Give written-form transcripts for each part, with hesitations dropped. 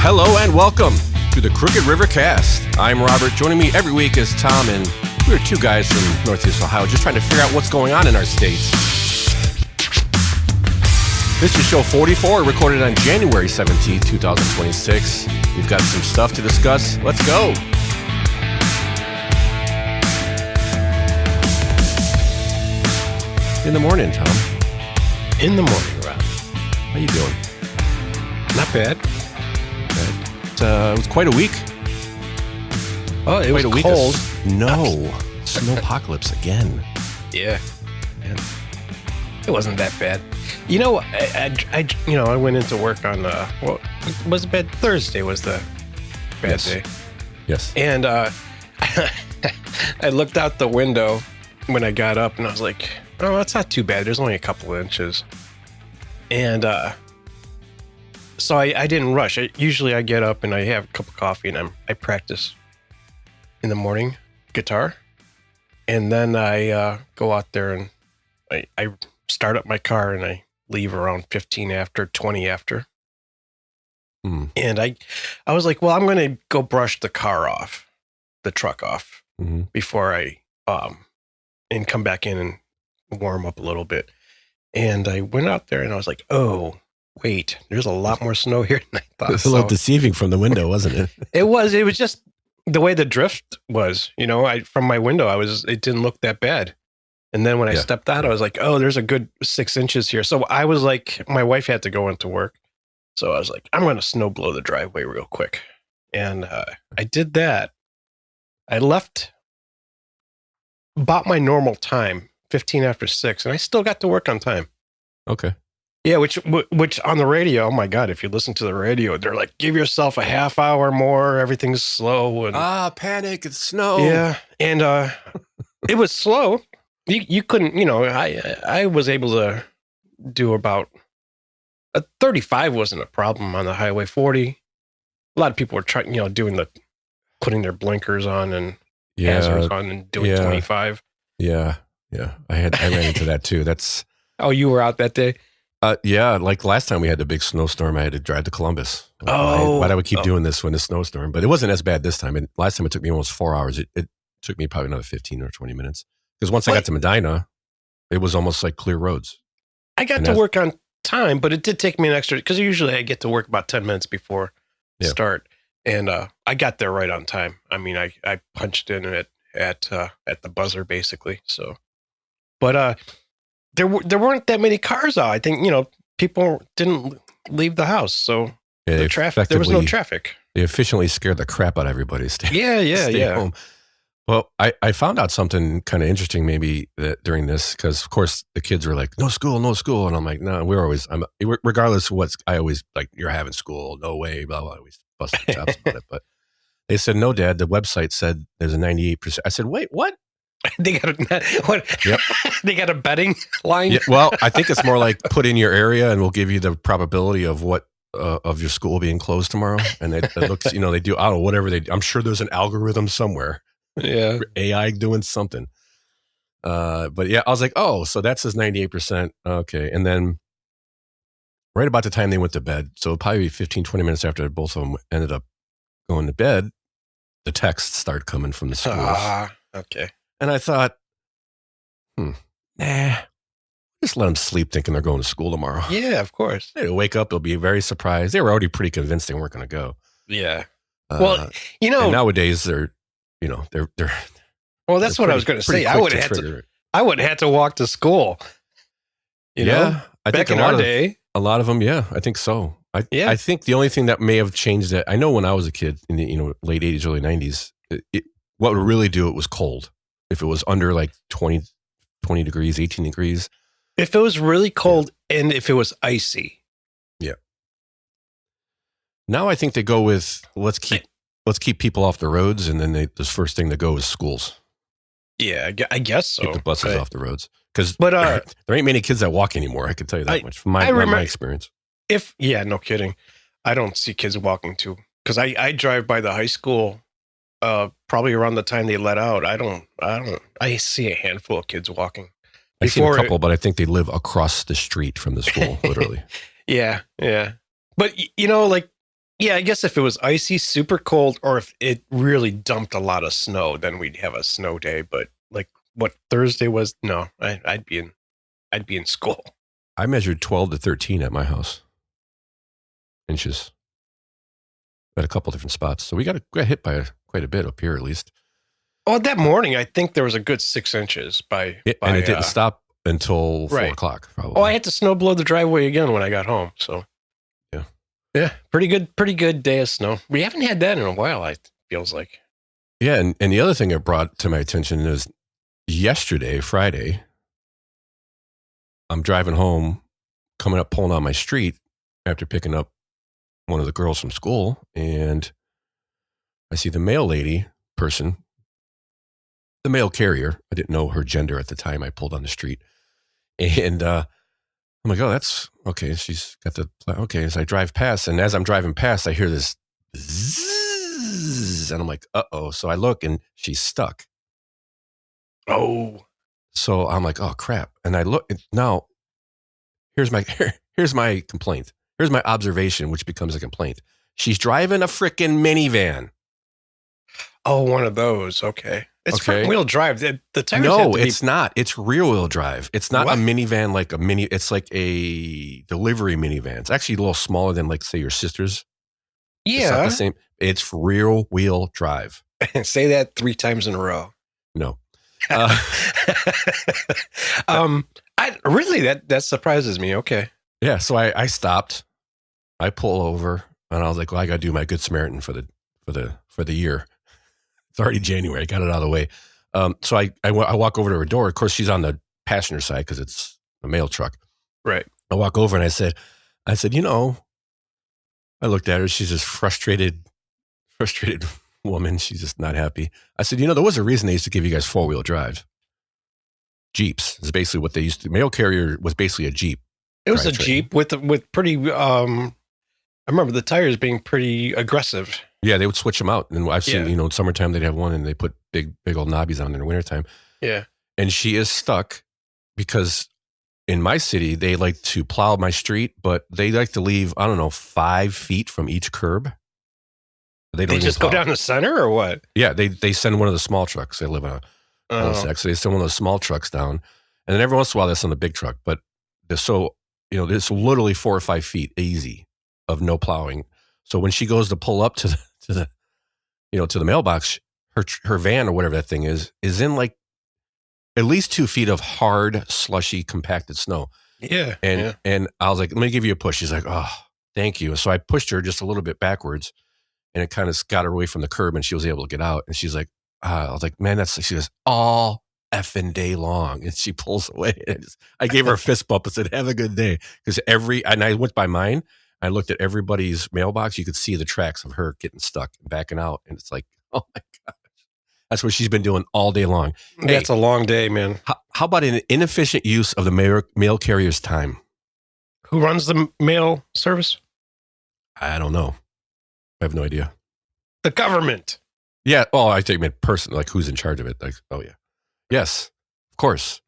Hello and welcome to the Crookedrivercast. I'm Robert. Joining me every week is Tom, and we're two guys from Northeast Ohio just trying to figure out what's going on in our states. This is show 44, recorded on January 17th, 2026. We've got some stuff to discuss. Let's go. In the morning, Tom. In the morning, Rob. How you doing? Not bad. It was quite a week. Oh, it was Quite a cold. week. No. Snowpocalypse again. Yeah. It wasn't that bad. You know, I went into work on was it bad? Thursday was the bad day. Yes. And I looked out the window when I got up, and I was like, "Oh, that's not too bad. There's only a couple of inches." And so I didn't rush. Usually I get up and I have a cup of coffee and I practice in the morning guitar, and then I go out there and I start up my car and I leave around 15 after, 20 after. And I was like, well, I'm going to go brush the truck off before I and come back in and warm up a little bit. And I went out there and I was like, oh, wait, there's a lot more snow here than I thought. It's a little deceiving from the window, wasn't it? It was just the way the drift was, from my window, it didn't look that bad. And then when I stepped out, I was like, oh, there's a good 6 inches here. So I was like, my wife had to go into work. So I was like, I'm going to snow blow the driveway real quick. And I did that. I left about my normal time, 15 after 6, and I still got to work on time. Okay. Yeah, which on the radio, oh my God, if you listen to the radio, they're like, give yourself a half hour more, everything's slow. And, panic, it's snow. Yeah, and it was slow. You couldn't, I was able to do about 35 wasn't a problem on the Highway 40. A lot of people were trying, putting their blinkers on and hazards on and doing 25. Yeah. I ran into that too. Oh, you were out that day? Like last time we had the big snowstorm, I had to drive to Columbus. Why do we keep doing this when it's snowstorm? But it wasn't as bad this time. And last time it took me almost 4 hours. It took me probably another 15 or 20 minutes. Because once I got to Medina, it was almost like clear roads. I got to work on time, but it did take me an extra, because usually I get to work about 10 minutes before start. And I got there right on time. I mean, I punched in at the buzzer, basically. So, but there weren't that many cars out. I think, people didn't leave the house. So the traffic, there was no traffic. They efficiently scared the crap out of everybody. Stay home. Well, I found out something kind of interesting maybe that during this, because of course the kids were like, no school. And I'm like, no, regardless of I always like, you're having school, no way, blah, blah, I always bust their chops about it. But they said, no, Dad, the website said there's a 98%. I said, wait, what? They got Yep. They got a betting line? Yeah, well, I think it's more like put in your area and we'll give you the probability of what, of your school being closed tomorrow. And it looks, they do, I don't know, whatever they do. I'm sure there's an algorithm somewhere. Yeah. AI doing something. But yeah, I was like, oh, so that says 98%. Okay. And then right about the time they went to bed, so probably 15, 20 minutes after both of them ended up going to bed, the texts started coming from the schools. Okay. And I thought, just let them sleep thinking they're going to school tomorrow. Yeah, of course. They'll wake up, they'll be very surprised. They were already pretty convinced they weren't going to go. Yeah. Well, and nowadays they're, they're. Well, that's what I was going to say. I would have had to walk to school. I back think in our day, a lot of them. Yeah, I think so. I think the only thing that may have changed that, I know when I was a kid in the late 80s, early 90s, what would really do it was cold. If it was under like 20 degrees, 18 degrees. If it was really cold and if it was icy. Yeah. Now I think they go with let's keep people off the roads, and then the first thing to go is schools. Yeah, I guess so. Keep the buses off the roads. Because there ain't many kids that walk anymore, I can tell you that much from my experience. No kidding. I don't see kids walking too. Because I drive by the high school probably around the time they let out. I see a handful of kids walking. I've seen a couple, but I think they live across the street from the school, literally. Yeah. But, like Yeah, I guess if it was icy, super cold, or if it really dumped a lot of snow, then we'd have a snow day. But like what Thursday was, no, I'd be in school. I measured 12 to 13 at my house. Inches. At a couple different spots. So we got hit by quite a bit up here, at least. Oh, that morning, I think there was a good 6 inches and it didn't stop until 4 o'clock, probably. Oh, I had to snow blow the driveway again when I got home. So yeah, pretty good day of snow. We haven't had that in a while, it feels like. Yeah, and the other thing it brought to my attention is yesterday, Friday, I'm driving home, pulling on my street after picking up one of the girls from school, and I see the mail lady person, the mail carrier. I didn't know her gender at the time. I pulled on the street, and I'm like, oh, that's okay. She's got okay. As I drive past, and as I'm driving past, I hear this zzz, and I'm like, uh-oh. So I look, and she's stuck. Oh. So I'm like, oh, crap. And I look, now, here's my complaint. Here's my observation, which becomes a complaint. She's driving a frickin' minivan. Oh, one of those. Okay. It's front wheel drive. The tires No, it's not. It's rear wheel drive. It's not a minivan like a mini. It's like a delivery minivan. It's actually a little smaller than, like, say, your sister's. Yeah. It's not the same. It's rear wheel drive. Say that 3 times in a row. No. Really, that surprises me. Okay. Yeah. So I stopped. I pull over, and I was like, well, I got to do my Good Samaritan for the year. It's already January. I got it out of the way. So I walk over to her door. Of course, she's on the passenger side because it's a mail truck. Right. I walk over and I said, I looked at her. She's just frustrated woman. She's just not happy. I said, there was a reason they used to give you guys 4-wheel drive. Jeeps is basically what they used to. Mail carrier was basically a Jeep. It was a Jeep with pretty. I remember the tires being pretty aggressive. Yeah, they would switch them out. And I've seen, in summertime they'd have one and they put big old knobbies on in the wintertime. Yeah. And she is stuck because in my city, they like to plow my street, but they like to leave, 5 feet from each curb. They just go down the center or what? Yeah, they send one of the small trucks. They live on so they send one of the small trucks down. And then every once in a while, that's on the big truck. But it's literally 4 or 5 feet easy of no plowing. So when she goes to pull up to the mailbox, her van or whatever that thing is in like at least 2 feet of hard, slushy, compacted snow. Yeah. And I was like, let me give you a push. She's like, oh, thank you. So I pushed her just a little bit backwards, and it kind of got her away from the curb, and she was able to get out. And she's like, I was like, man, she goes, all effing day long. And she pulls away. I gave her a fist bump and said, have a good day. Because and I went by mine. I looked at everybody's mailbox. You could see the tracks of her getting stuck and backing out. And it's like, oh my gosh. That's what she's been doing all day long. That's a long day, man. How about an inefficient use of the mail carrier's time? Who runs the mail service? I don't know. I have no idea. The government. Yeah. Oh, I think person, like who's in charge of it. Like, oh yeah. Yes, of course.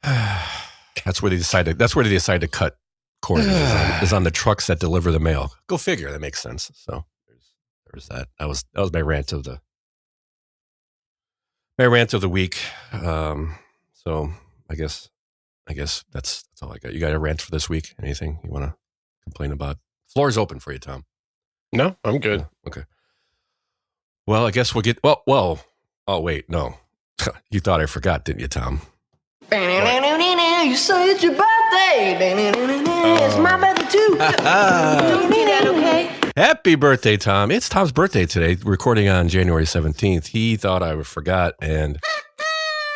That's where they decide to cut corners is on the trucks that deliver the mail. Go figure. That makes sense. So there's that. That was my rant of the week. So I guess that's all I got. You got a rant for this week? Anything you want to complain about? Floor's open for you, Tom. No, I'm good. Okay. Well, I guess we'll get. Well. Oh wait, no. You thought I forgot, didn't you, Tom? You say it's your birthday. It's my birthday too. You do that, okay? Happy birthday, Tom. It's Tom's birthday today. Recording on January 17th. He thought I forgot, and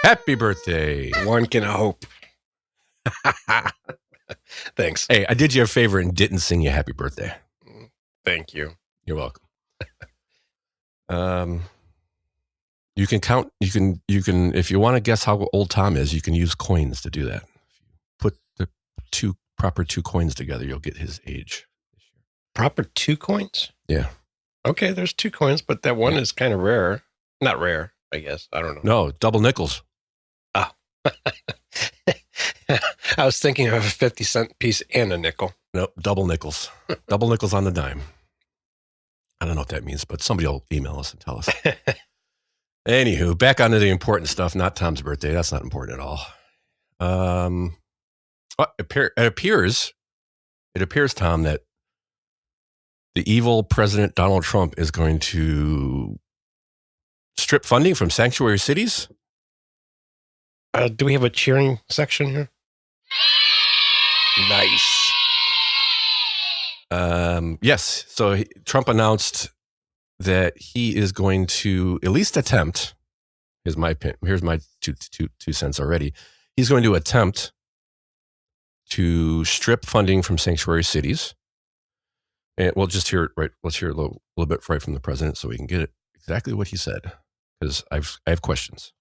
happy birthday. One can hope. Thanks. Hey, I did you a favor and didn't sing you happy birthday. Thank you. You're welcome. You can count. You can. If you want to guess how old Tom is, you can use coins to do that. If you put the proper two coins together, you'll get his age. Proper 2 coins? Yeah. Okay, there's 2 coins, but that one is kind of rare. Not rare, I guess. I don't know. No, double nickels. Oh. I was thinking of a 50-cent piece and a nickel. Nope, double nickels. Double nickels on the dime. I don't know what that means, but somebody will email us and tell us. Anywho, back onto the important stuff, not Tom's birthday. That's not important at all. It appears, Tom, that the evil President Donald Trump is going to strip funding from sanctuary cities. Do we have a cheering section here? Nice. Yes. So Trump announced that he is going to at least attempt. Here's my two cents already. He's going to attempt to strip funding from sanctuary cities. And we'll just hear it right. Let's hear a little bit right from the president so we can get it exactly what he said, because I have questions.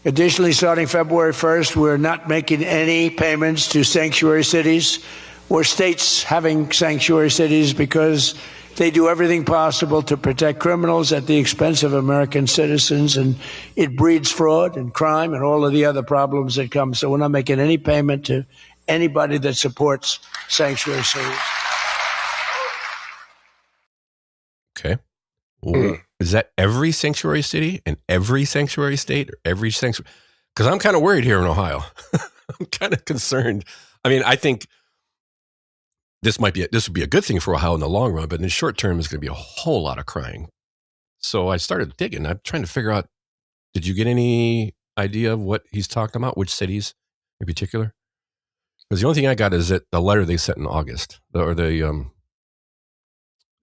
Additionally, starting February 1st, we're not making any payments to sanctuary cities or states having sanctuary cities because they do everything possible to protect criminals at the expense of American citizens, and it breeds fraud and crime and all of the other problems that come. So we're not making any payment to anybody that supports sanctuary cities. Okay. Is that every sanctuary city and every sanctuary state or every sanctuary? Because I'm kind of worried here in Ohio. I'm kind of concerned. I mean, I think this would be a good thing for Ohio in the long run, but in the short term, it's going to be a whole lot of crying. So I started digging. I'm trying to figure out, did you get any idea of what he's talking about? Which cities in particular? Because the only thing I got is that the letter they sent in August, or the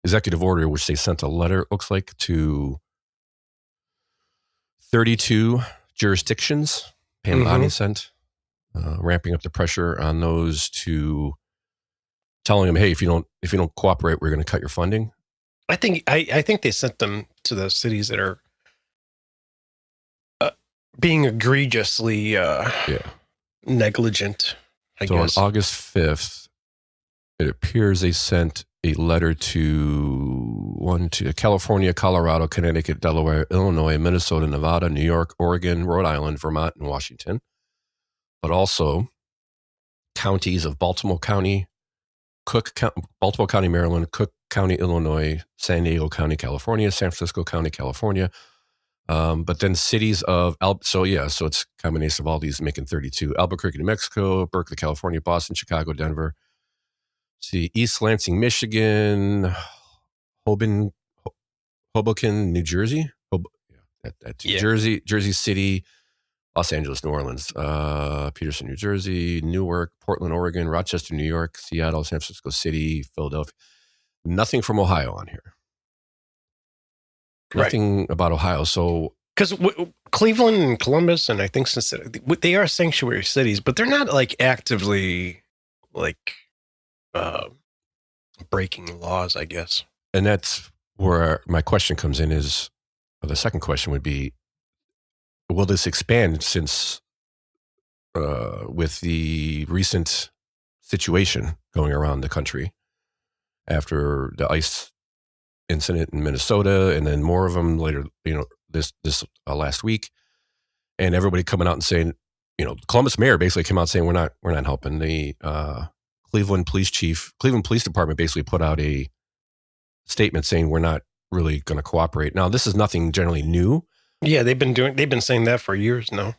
executive order, which they sent a letter, it looks like, to 32 jurisdictions. Pam Bondi sent, ramping up the pressure on those, to telling them, hey, if you don't cooperate, we're going to cut your funding. I think they sent them to the cities that are being egregiously negligent. I guess. On August 5th, it appears they sent a letter to California, Colorado, Connecticut, Delaware, Illinois, Minnesota, Nevada, New York, Oregon, Rhode Island, Vermont, and Washington, but also counties of Baltimore County, Maryland, Cook County, Illinois, San Diego County, California, San Francisco County, California. But then cities of, so it's a combination of all these making 32. Albuquerque, New Mexico, Berkeley, California, Boston, Chicago, Denver. See, East Lansing, Michigan, Hoboken, New Jersey. Jersey City, Los Angeles, New Orleans, Peterson, New Jersey, Newark, Portland, Oregon, Rochester, New York, Seattle, San Francisco City, Philadelphia. Nothing from Ohio on here. Nothing about Ohio. So, because Cleveland and Columbus, and I think Cincinnati, they are sanctuary cities, but they're not like actively breaking laws, I guess. And that's where my question comes in. The second question would be, will this expand since with the recent situation going around the country after the ICE incident in Minnesota, and then more of them later, this last week, and everybody coming out and saying, Columbus mayor basically came out saying we're not helping. The Cleveland Police Department basically put out a statement saying we're not really going to cooperate. Now, this is nothing generally new. Yeah, they've been saying that for years now.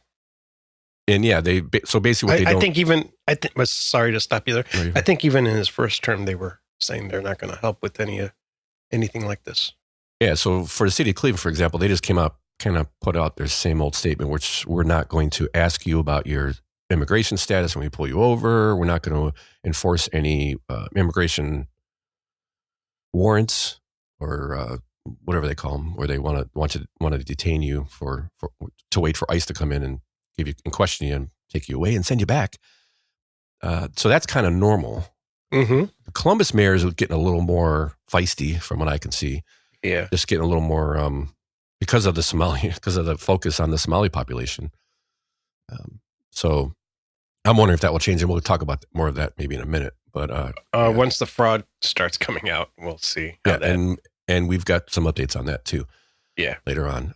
And yeah, so basically what sorry to stop you there. No, I think even in his first term, they were saying they're not going to help with anything like this. Yeah, so for the city of Cleveland, for example, they just came out, kind of put out their same old statement, which we're not going to ask you about your immigration status when we pull you over. We're not going to enforce any immigration warrants or whatever they call them, where they want to detain you to wait for ICE to come in and give you and question you and take you away and send you back. So that's kind of normal. Mm-hmm. The Columbus mayor is getting a little more feisty, from what I can see. Yeah, just getting a little more because of the focus on the Somali population. So I'm wondering if that will change, and we'll talk about more of that maybe in a minute. But once the fraud starts coming out, we'll see. And we've got some updates on that too. Yeah, later on.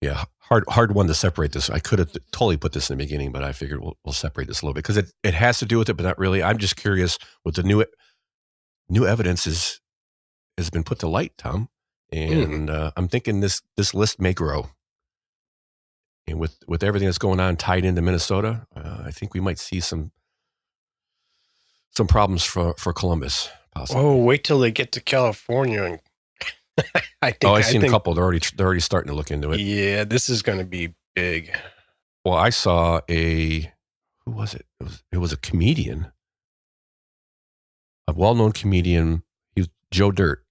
Yeah, hard one to separate this. I could have totally put this in the beginning, but I figured we'll separate this a little bit because it has to do with it, but not really. I'm just curious what the new evidence has been put to light, Tom, and I'm thinking this list may grow. And with everything that's going on tied into Minnesota, I think we might see some problems for Columbus. Possibly. Oh, wait till they get to California. And I've seen a couple. They're already starting to look into it. Yeah, this is going to be big. Well, I saw who was it? It was a comedian, a well-known comedian. He was Joe Dirt,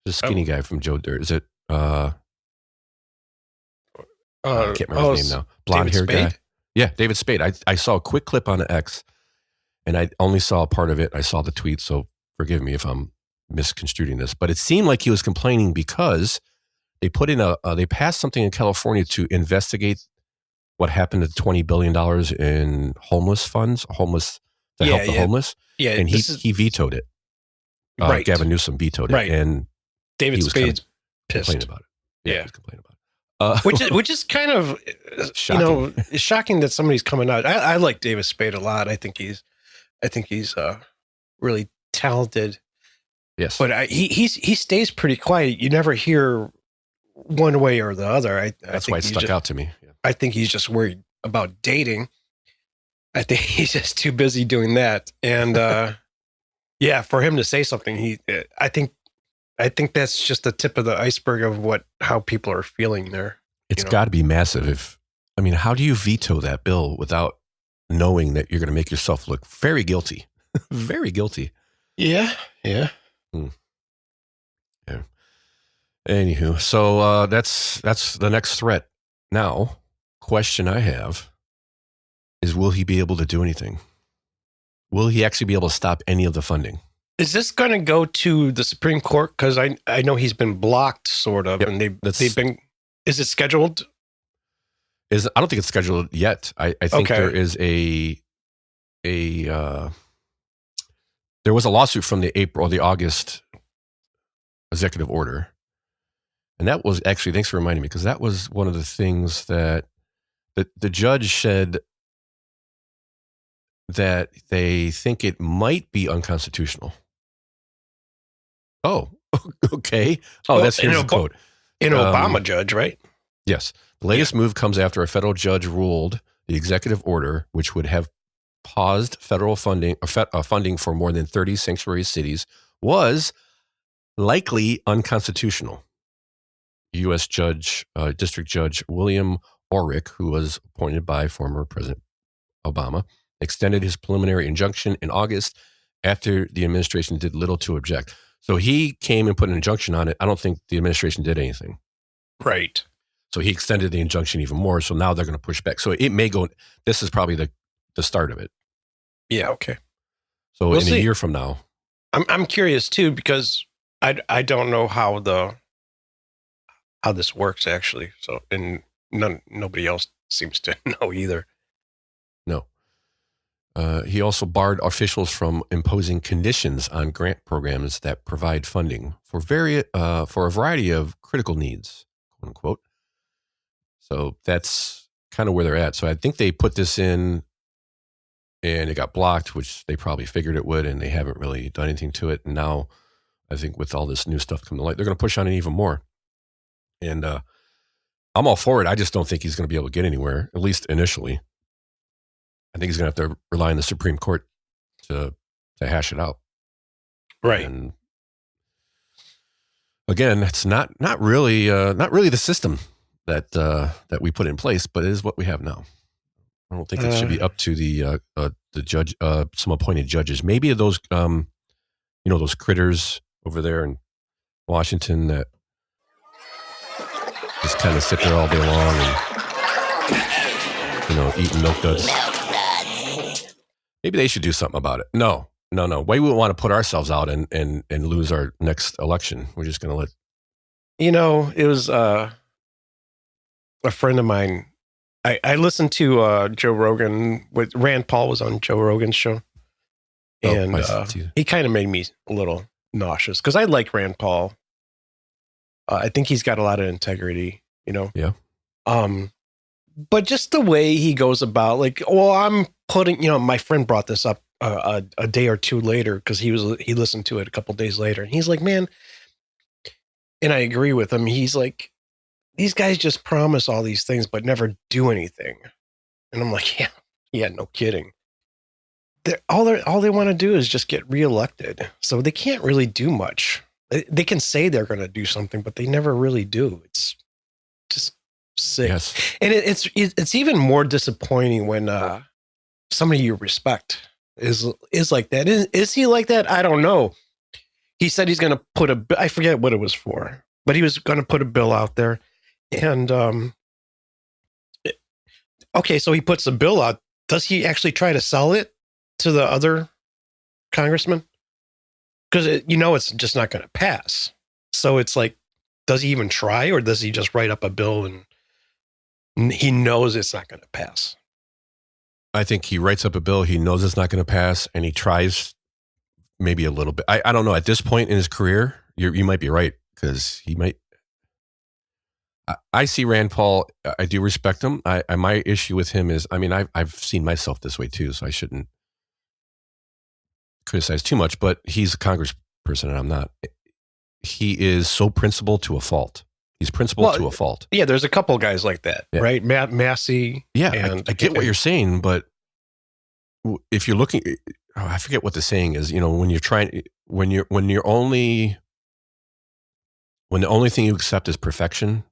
the skinny guy from Joe Dirt. Is it? I can't remember his name now. Blonde hair guy. Yeah, David Spade. I saw a quick clip on X, and I only saw a part of it. I saw the tweet, so forgive me if I'm misconstruing this, but it seemed like he was complaining because they put in they passed something in California to investigate what happened to $20 billion in homeless funds, to help the homeless. Yeah. And he vetoed it. Right. Gavin Newsom vetoed it. Right. And David Spade's pissed. Complaining about it. Yeah. He was complaining about it. Which is kind of, shocking. It's shocking that somebody's coming out. I like David Spade a lot. I think he's really talented. Yes. But he stays pretty quiet. You never hear one way or the other. That's why it stuck out to me. Yeah. I think he's just worried about dating. I think he's just too busy doing that. And for him to say something, I think that's just the tip of the iceberg of how people are feeling there. It's got to be massive. How do you veto that bill without knowing that you're going to make yourself look very guilty? Very guilty. Yeah. Yeah. Yeah. Anywho, so that's the next threat. Now, question I have is, will he be able to do anything? Will he actually be able to stop any of the funding? Is this going to go to the Supreme Court? Because I know he's been blocked, sort of, and they've been. Is it scheduled? I don't think it's scheduled yet. I think there is there was a lawsuit from the August executive order. And that was actually, thanks for reminding me, because that was one of the things that the judge said that they think it might be unconstitutional. Oh, okay. Oh, here's the quote. An Obama judge, right? Yes. The latest move comes after a federal judge ruled the executive order, which would have paused federal funding for more than 30 sanctuary cities, was likely unconstitutional. U.S. District Judge William Orrick, who was appointed by former President Obama, extended his preliminary injunction in August after the administration did little to object. So he came and put an injunction on it. I don't think the administration did anything. Right. So he extended the injunction even more. So now they're going to push back. So it may go, this is probably the start of it. Yeah. Okay. So we'll see. A year from now. I'm curious too, because I don't know how this works actually. So, and nobody else seems to know either. No. He also barred officials from imposing conditions on grant programs that provide funding for a variety of critical needs, quote unquote. So that's kind of where they're at. So I think they put this in and it got blocked, which they probably figured it would, and they haven't really done anything to it. And now I think with all this new stuff coming to light, they're going to push on it even more. And I'm all for it. I just don't think he's going to be able to get anywhere, at least initially. I think he's going to have to rely on the Supreme Court to hash it out. Right. And again, it's not really the system that we put in place, but it is what we have now. I don't think it should be up to the judge, some appointed judges. Maybe those, those critters over there in Washington that just kind of sit there all day long and, eating milk duds. Maybe they should do something about it. No. We wouldn't want to put ourselves out and lose our next election. We're just going to let. It was a friend of mine. I listened to Joe Rogan. Rand Paul was on Joe Rogan's show. And he kind of made me a little nauseous because I like Rand Paul. I think he's got a lot of integrity. Yeah. But just the way he goes about, like, well, I'm putting, my friend brought this up a day or two later because he listened to it a couple days later, and he's like, man, and I agree with him. He's like, these guys just promise all these things but never do anything, and I'm like, yeah, no kidding. All they want to do is just get reelected, so they can't really do much. They can say they're going to do something, but they never really do. It's just sick. Yes. And it's even more disappointing when somebody you respect is like that. Is he like that? I don't know. He said he's going to put I forget what it was for, but he was going to put a bill out there. And okay, so he puts a bill out. Does he actually try to sell it to the other congressman? Because it's just not going to pass. So it's like, does he even try, or does he just write up a bill and he knows it's not going to pass? I think he writes up a bill. He knows it's not going to pass, and he tries maybe a little bit. I don't know. At this point in his career, you might be right, because he might. I see Rand Paul. I do respect him. My issue with him is, I've seen myself this way too, so I shouldn't criticize too much. But he's a congressperson, and I'm not. He is so principled to a fault. He's principled to a fault. Yeah, there's a couple guys like that, right? Massey. Yeah, I get what you're saying, but if you're looking, I forget what the saying is. When the only thing you accept is perfection,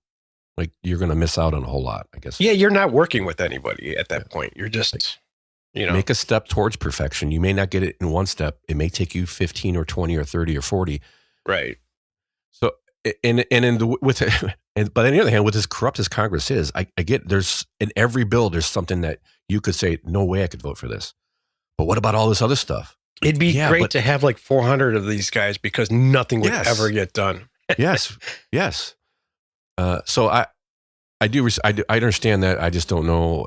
like, you're going to miss out on a whole lot, I guess. Yeah, you're not working with anybody at that point. You're just, make a step towards perfection. You may not get it in one step. It may take you 15 or 20 or 30 or 40. Right. So, but on the other hand, with as corrupt as Congress is, I get there's in every bill, there's something that you could say, no way I could vote for this. But what about all this other stuff? It'd be great to have like 400 of these guys, because nothing would ever get done. Yes. So I understand that. I just don't know.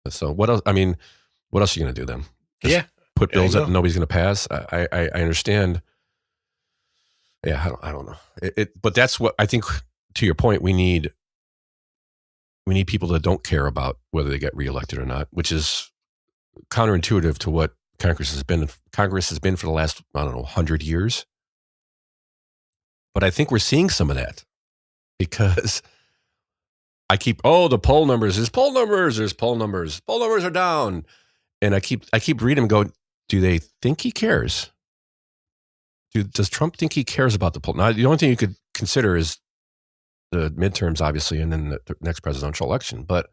So what else? What else are you going to do then? Just put bills that nobody's going to pass. I understand. Yeah, I don't know. But that's what I think. To your point, we need people that don't care about whether they get reelected or not, which is counterintuitive to what Congress has been. Congress has been for the last, 100 years. But I think we're seeing some of that, because I keep, the poll numbers, there's poll numbers are down. And I keep reading and go, do they think he cares? Does Trump think he cares about the poll? Now, the only thing you could consider is the midterms, obviously, and then the next presidential election. But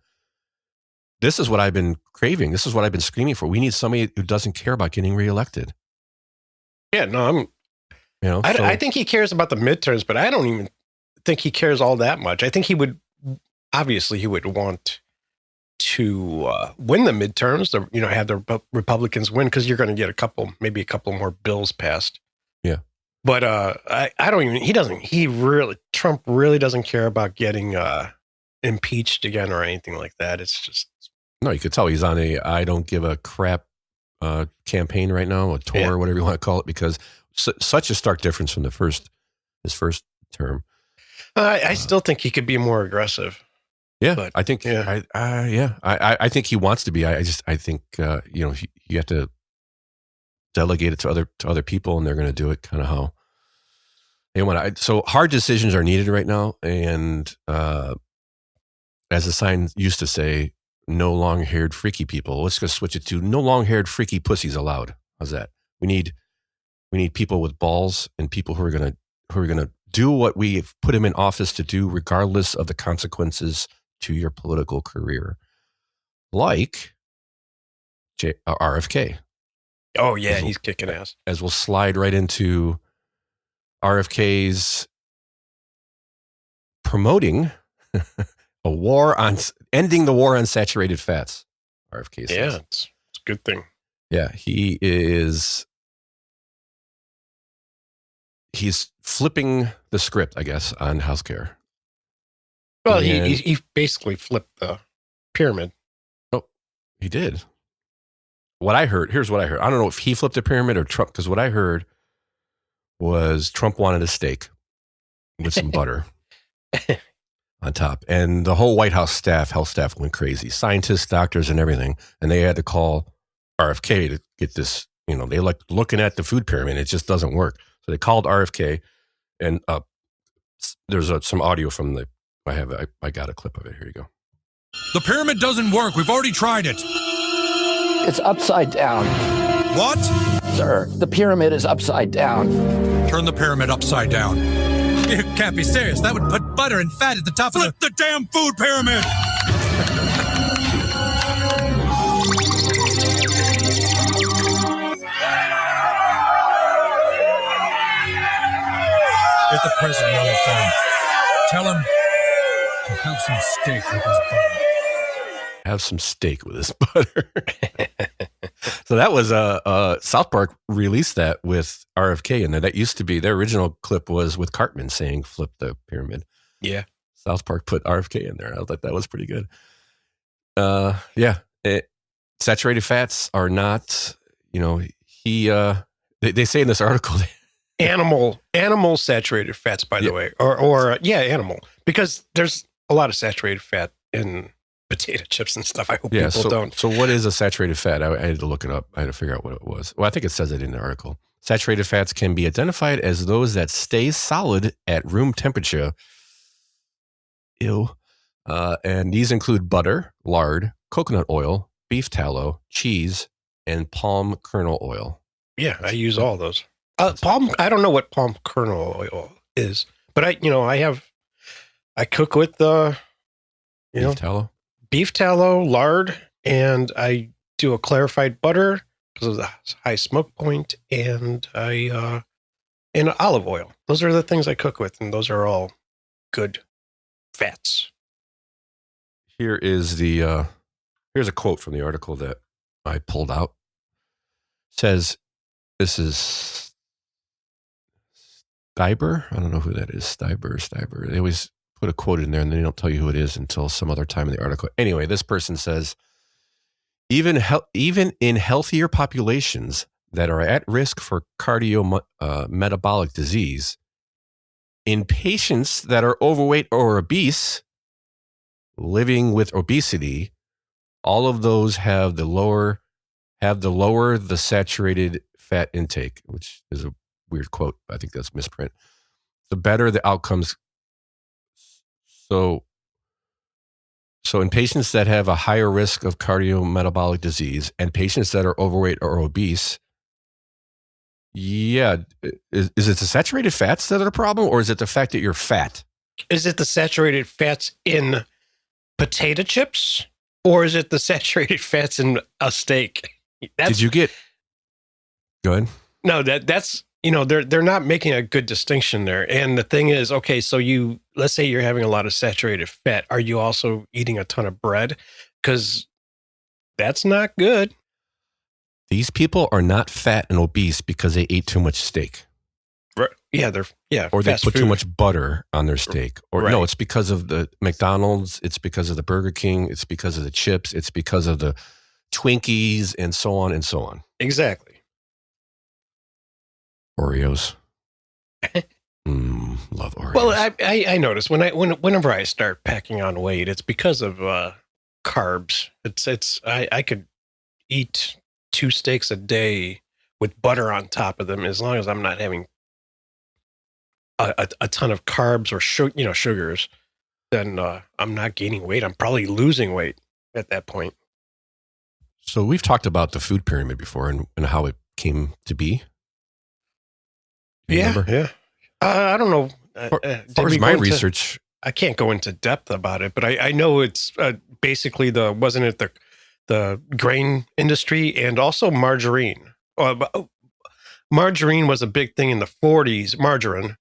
this is what I've been craving. This is what I've been screaming for. We need somebody who doesn't care about getting reelected. Yeah, no, I think he cares about the midterms, but I don't even think he cares all that much. I think he would want to win the midterms, have the Republicans win, because you're going to get maybe a couple more bills passed. Yeah. But Trump really doesn't care about getting impeached again or anything like that. It's just. No, you could tell he's on a I don't give a crap campaign right now, a tour, whatever you want to call it, because such a stark difference from his first term. I still think he could be more aggressive. Yeah, but, I think. Yeah. I think he wants to be. I think you have to delegate it to other people, and they're going to do it kind of how they want. So hard decisions are needed right now, and as the sign used to say, no long-haired freaky people. Let's just switch it to no long-haired freaky pussies allowed. How's that? We need people with balls, and people who are gonna do what we put him in office to do, regardless of the consequences to your political career, like RFK. Oh yeah, he's kicking ass. As we'll slide right into RFK's promoting ending the war on saturated fats. RFK says. Yeah, it's a good thing. Yeah, he's flipping the script, I guess, on healthcare. Well, he basically flipped the pyramid. Oh, he did. Here's what I heard. I don't know if he flipped the pyramid or Trump, because what I heard was Trump wanted a steak with some butter. on top. And the whole White House staff, health staff went crazy. Scientists, doctors, and everything. And they had to call RFK to get this, they like looking at the food pyramid. It just doesn't work. So they called RFK, and there's some audio from I got a clip of it. Here you go. The pyramid doesn't work. We've already tried it. It's upside down. What? Sir, the pyramid is upside down. Turn the pyramid upside down. You can't be serious. That would put butter and fat at the top of the damn food pyramid. Get the president on the phone. Tell him to have some steak with his butter. Have some steak with his butter. So that was South Park released that with RFK in there. That used to be their original clip was with Cartman saying "flip the pyramid." Yeah, South Park put RFK in there. I thought that was pretty good. Saturated fats are not. They say in this article. Animal saturated fats, by the way, or animal, because there's a lot of saturated fat in potato chips and stuff. I hope people don't. So what is a saturated fat? I had to look it up. I had to figure out what it was. Well, I think it says it in the article. Saturated fats can be identified as those that stay solid at room temperature. Ew. And these include butter, lard, coconut oil, beef tallow, cheese, and palm kernel oil. Yeah, I use all those. I don't know what palm kernel oil is, but I cook with beef tallow, lard, and I do a clarified butter because of the high smoke point, and and olive oil. Those are the things I cook with, and those are all good fats. Here's a quote from the article that I pulled out. It says, this is Stiber. I don't know who that is. Stiber. They always put a quote in there and they don't tell you who it is until some other time in the article. Anyway, this person says, even in healthier populations that are at risk for metabolic disease, in patients that are overweight or obese, living with obesity, all of those have the lower the saturated fat intake, which is a weird quote. I think that's misprint. The better the outcomes. So in patients that have a higher risk of cardiometabolic disease and patients that are overweight or obese, is it the saturated fats that are the problem, or is it the fact that you're fat? Is it the saturated fats in potato chips, or is it the saturated fats in a steak? Did you get? Go ahead. No, that's they're not making a good distinction there. And the thing is, okay, so let's say you're having a lot of saturated fat. Are you also eating a ton of bread? Because that's not good. These people are not fat and obese because they ate too much steak. Right. Yeah, or they put too much butter on their steak. Or no, it's because of the McDonald's. It's because of the Burger King. It's because of the chips. It's because of the Twinkies and so on and so on. Exactly. Oreos. Love Oreos. Well, I notice whenever I start packing on weight, it's because of carbs. I could eat 2 steaks a day with butter on top of them as long as I'm not having a ton of carbs or sugars. Then I'm not gaining weight. I'm probably losing weight at that point. So we've talked about the food pyramid before and how it came to be. Yeah. I don't know. As far as my research, I can't go into depth about it, but I know it's basically wasn't it the grain industry and also margarine. Margarine was a big thing in the 40s. Margarine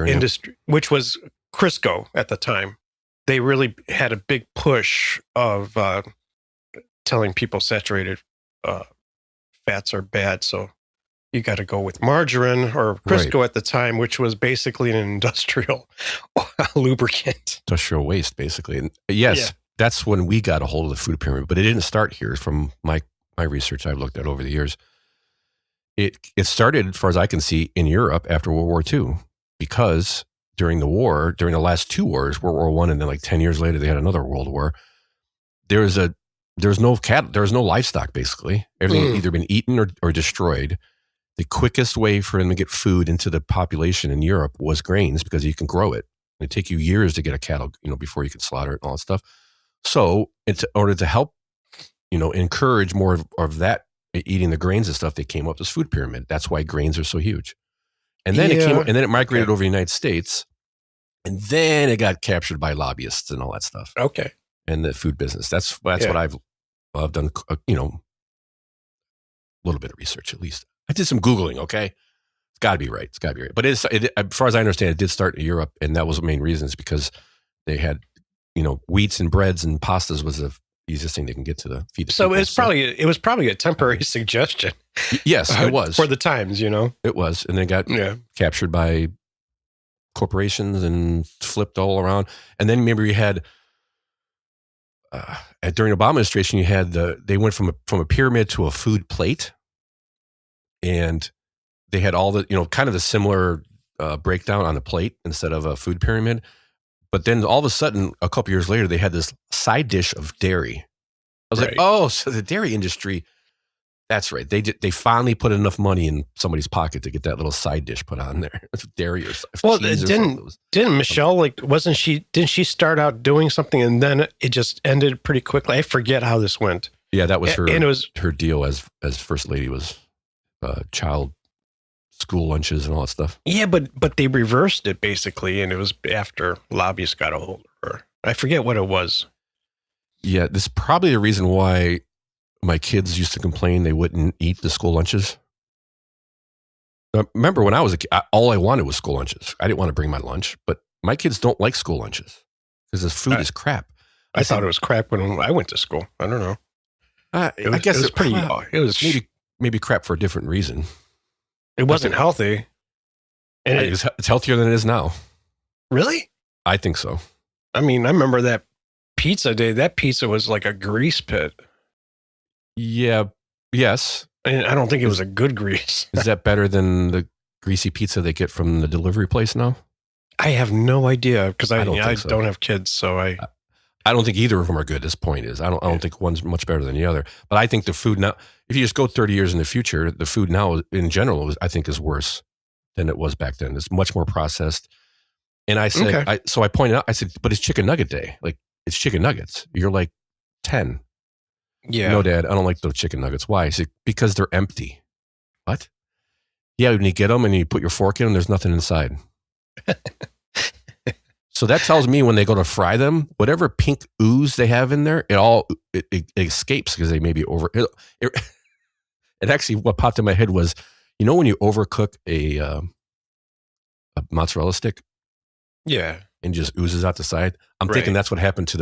industry, which was Crisco at the time. They really had a big push of telling people saturated fats are bad, so you got to go with margarine or Crisco at the time, which was basically an industrial lubricant. Industrial waste, basically. And yes, that's when we got a hold of the food pyramid, but it didn't start here. From my research I've looked at over the years, it started, as far as I can see, in Europe after World War II, because during the war, during the last two wars, World War I, and then like 10 years later, they had another world war. There's no cattle, there's no livestock, basically. Everything had either been eaten or destroyed. The quickest way for them to get food into the population in Europe was grains, because you can grow it. It'd take you years to get a cattle, before you can slaughter it and all that stuff. So in order to help, encourage more of that eating the grains and stuff, they came up with this food pyramid. That's why grains are so huge. And then it migrated over the United States, and then it got captured by lobbyists and all that stuff. Okay. And the food business. That's what I've done, a little bit of research at least. I did some Googling, okay? It's got to be right. But as far as I understand, it did start in Europe, and that was the main reason, is because they had, wheats and breads and pastas was the easiest thing they can get to feed the so people. It was probably a temporary suggestion. Yes, it was. For the times, It was. And then got captured by corporations and flipped all around. And then remember you had, during Obama administration, you had they went from a pyramid to a food plate. And they had all the, kind of the similar breakdown on the plate instead of a food pyramid. But then all of a sudden, a couple years later, they had this side dish of dairy. I was like, oh, so the dairy industry, that's right. They finally put enough money in somebody's pocket to get that little side dish put on there. Dairy or well, cheese didn't Michelle, didn't she start out doing something and then it just ended pretty quickly? I forget how this went. Yeah, that was her, and it was her deal as First Lady was child school lunches and all that stuff. Yeah, but they reversed it basically, and it was after lobbyists got a hold of her. I forget what it was. Yeah, this is probably the reason why my kids used to complain they wouldn't eat the school lunches. Now, remember when I was a kid, all I wanted was school lunches. I didn't want to bring my lunch, but my kids don't like school lunches because this food is crap. I thought it was crap when I went to school. I don't know. I guess it was pretty. It was maybe crap for a different reason. It wasn't healthy. And it's healthier than it is now. Really? I think so. I mean, I remember that pizza day. That pizza was like a grease pit. Yeah. Yes. And I don't think it was a good grease. Is that better than the greasy pizza they get from the delivery place now? I have no idea because I don't so. have kids, so I don't think either of them are good. This point is, I don't think one's much better than the other. But I think the food now, if you just go 30 years in the future, the food now in general, I think is worse than it was back then. It's much more processed. And I said, so I pointed out, I said, but it's chicken nugget day. Like, it's chicken nuggets. You're like 10. Yeah. No, Dad, I don't like those chicken nuggets. Why? I said, because they're empty. What? Yeah, when you get them and you put your fork in them, there's nothing inside. So that tells me when they go to fry them, whatever pink ooze they have in there, it escapes because they may be over. It actually, what popped in my head was, when you overcook a mozzarella stick, and just oozes out the side. I'm thinking that's what happened to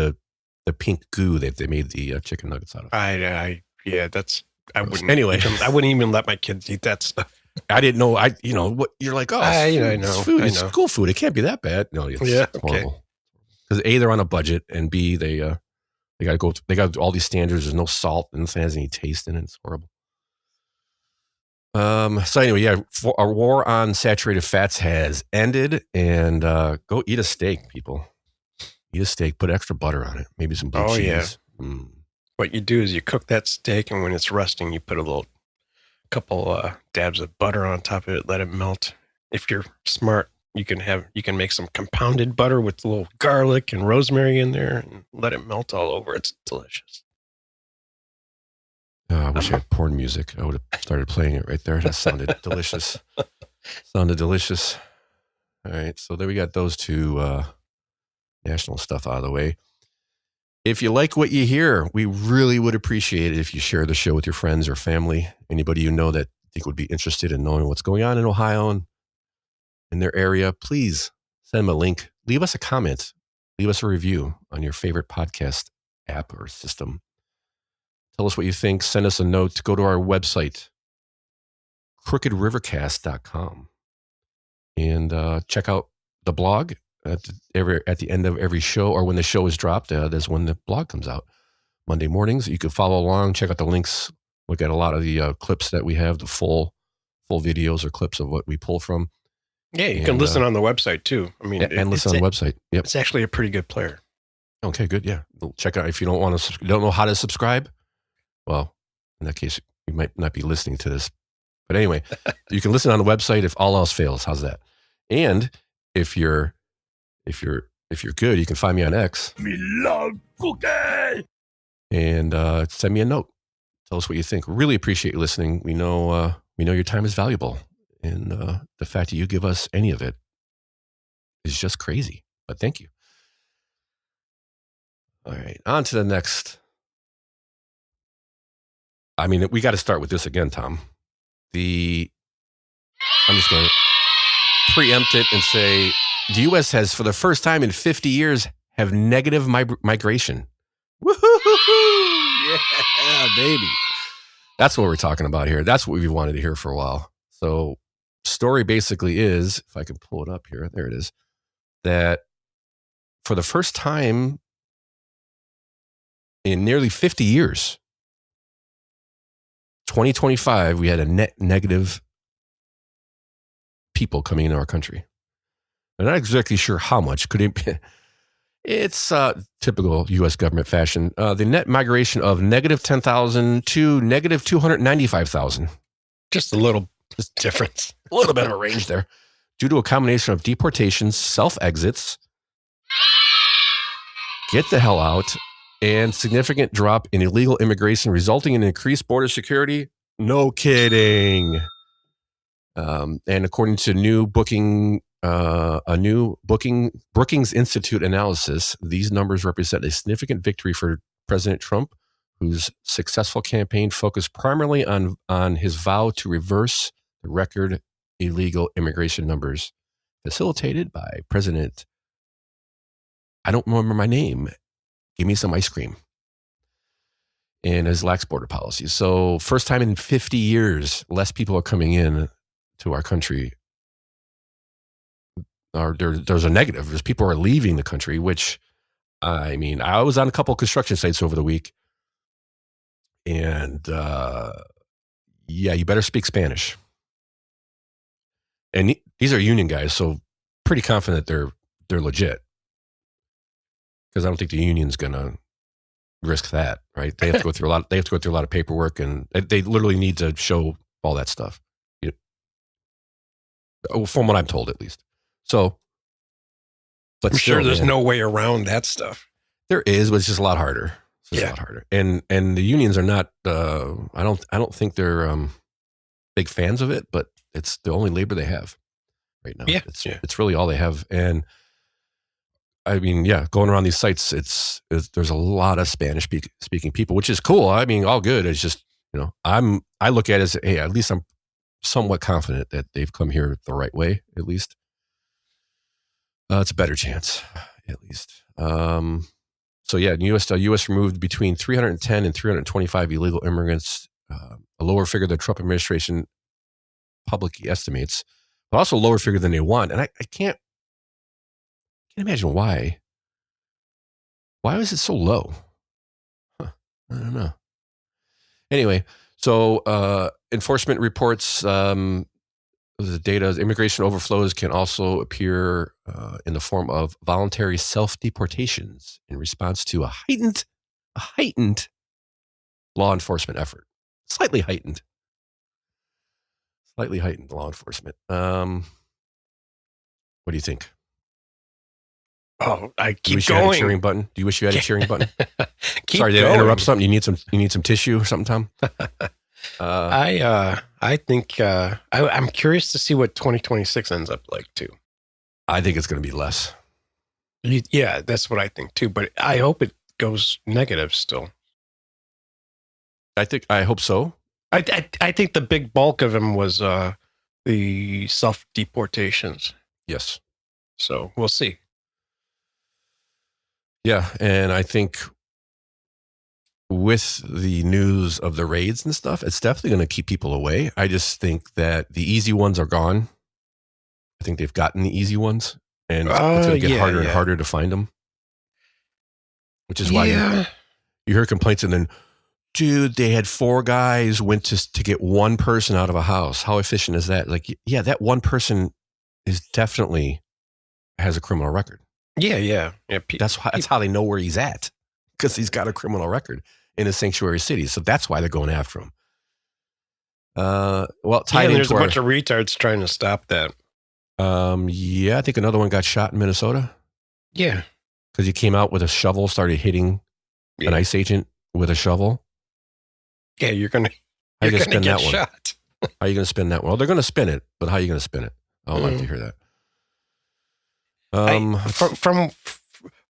the pink goo that they made the chicken nuggets out of. I wouldn't. Anyway, I wouldn't even let my kids eat that stuff. I didn't know. What you're like? Oh, I know. It's food. It's school food. It can't be that bad. No, it's horrible. Because A, they're on a budget, and B, they got to they got all these standards. There's no salt, and nothing has any taste in it. It's horrible. So anyway, our war on saturated fats has ended, and go eat a steak, people. Eat a steak. Put extra butter on it. Maybe some blue cheese. Yeah. What you do is you cook that steak, and when it's rusting, you put a couple dabs of butter on top of it. Let it melt. If you're smart, you can make some compounded butter with a little garlic and rosemary in there, and let it melt all over. It's delicious. I wish I had porn music. I would have started playing it right there. That sounded delicious. All right, so there we got those two national stuff out of the way. If you like what you hear, we really would appreciate it if you share the show with your friends or family, anybody you know that you think would be interested in knowing what's going on in Ohio and in their area. Please send them a link. Leave us a comment. Leave us a review on your favorite podcast app or system. Tell us what you think. Send us a note. Go to our website, crookedrivercast.com, and check out the blog. At the end of every show, or when the show is dropped, that's when the blog comes out. Monday mornings. You can follow along, check out the links. Look at a lot of the clips that we have, the full videos or clips of what we pull from. Yeah, you can listen on the website too. I mean, and listen on the website. Yep, it's actually a pretty good player. Okay, good. Yeah, check out if you don't know how to subscribe. Well, in that case, you might not be listening to this. But anyway, you can listen on the website if all else fails. How's that? And if you're good, you can find me on X. Me love cookie. And send me a note. Tell us what you think. Really appreciate you listening. We know your time is valuable, and the fact that you give us any of it is just crazy. But thank you. All right, on to the next. I mean, we got to start with this again, Tom. I'm just going to preempt it and say the U.S. has, for the first time in 50 years, have negative migration. Woohoo! Yeah, baby. That's what we're talking about here. That's what we've wanted to hear for a while. So, story basically is, if I can pull it up here, there it is, that for the first time in nearly 50 years, 2025, we had a net negative people coming into our country. I'm not exactly sure how much. Could it be? It's typical U.S. government fashion. The net migration of negative 10,000 to negative 295,000. Just a little difference. A little bit of a range there. Due to a combination of deportations, self-exits, get the hell out, and significant drop in illegal immigration resulting in increased border security. No kidding. And according to Brookings Institute analysis, these numbers represent a significant victory for President Trump, whose successful campaign focused primarily on his vow to reverse the record illegal immigration numbers, facilitated by President, I don't remember my name, give me some ice cream, and his lax border policies. So first time in 50 years, less people are coming in to our country. There's a negative. There's people are leaving the country, which, I mean, I was on a couple of construction sites over the week, and yeah, you better speak Spanish. And these are union guys, so pretty confident they're legit, because I don't think the union's gonna risk that, right? They have to go through a lot. They have to go through a lot of paperwork, and they literally need to show all that stuff. From what I'm told, at least. So, but I'm sure there's no way around that stuff. There is, but it's just a lot harder. It's a lot harder. And the unions are not. I don't think they're big fans of it, but it's the only labor they have right now. Yeah, it's really all they have. And I mean, yeah, going around these sites, there's a lot of Spanish speaking people, which is cool. I mean, all good. It's just, I look at it as, hey, at least I'm somewhat confident that they've come here the right way, at least. It's a better chance, at least. So yeah, U.S. removed between 310 and 325 illegal immigrants, a lower figure than the Trump administration publicly estimates, but also a lower figure than they want. And I can't imagine why. Why was it so low? I don't know. Anyway, so enforcement reports the data, immigration overflows can also appear in the form of voluntary self-deportations in response to a heightened law enforcement effort. Slightly heightened law enforcement. What do you think? Oh, I keep Do you wish going. You had a cheering button? Do you wish you had a cheering button? Sorry, did I interrupt something? You need some tissue or something, Tom? I think I'm curious to see what 2026 ends up like too. I think it's going to be less. Yeah, that's what I think too. But I hope it goes negative still. I hope so. I think the big bulk of them was the self deportations. Yes. So we'll see. Yeah, and I think with the news of the raids and stuff, it's definitely going to keep people away. I just think that the easy ones are gone. I think they've gotten the easy ones, and it's going to get harder and harder to find them. Which is why you hear complaints, and then, dude, they had 4 guys went to get one person out of a house. How efficient is that? Like, yeah, that one person is definitely has a criminal record. Yeah. That's how they know where he's at, because he's got a criminal record in a sanctuary city. So that's why they're going after him. There's a bunch of retards trying to stop that. I think another one got shot in Minnesota. Yeah. Because he came out with a shovel, started hitting an ICE agent with a shovel. Yeah, you're going to get that shot. How are you going to spin that one? Well, they're going to spin it, but how are you going to spin it? I would like to hear that.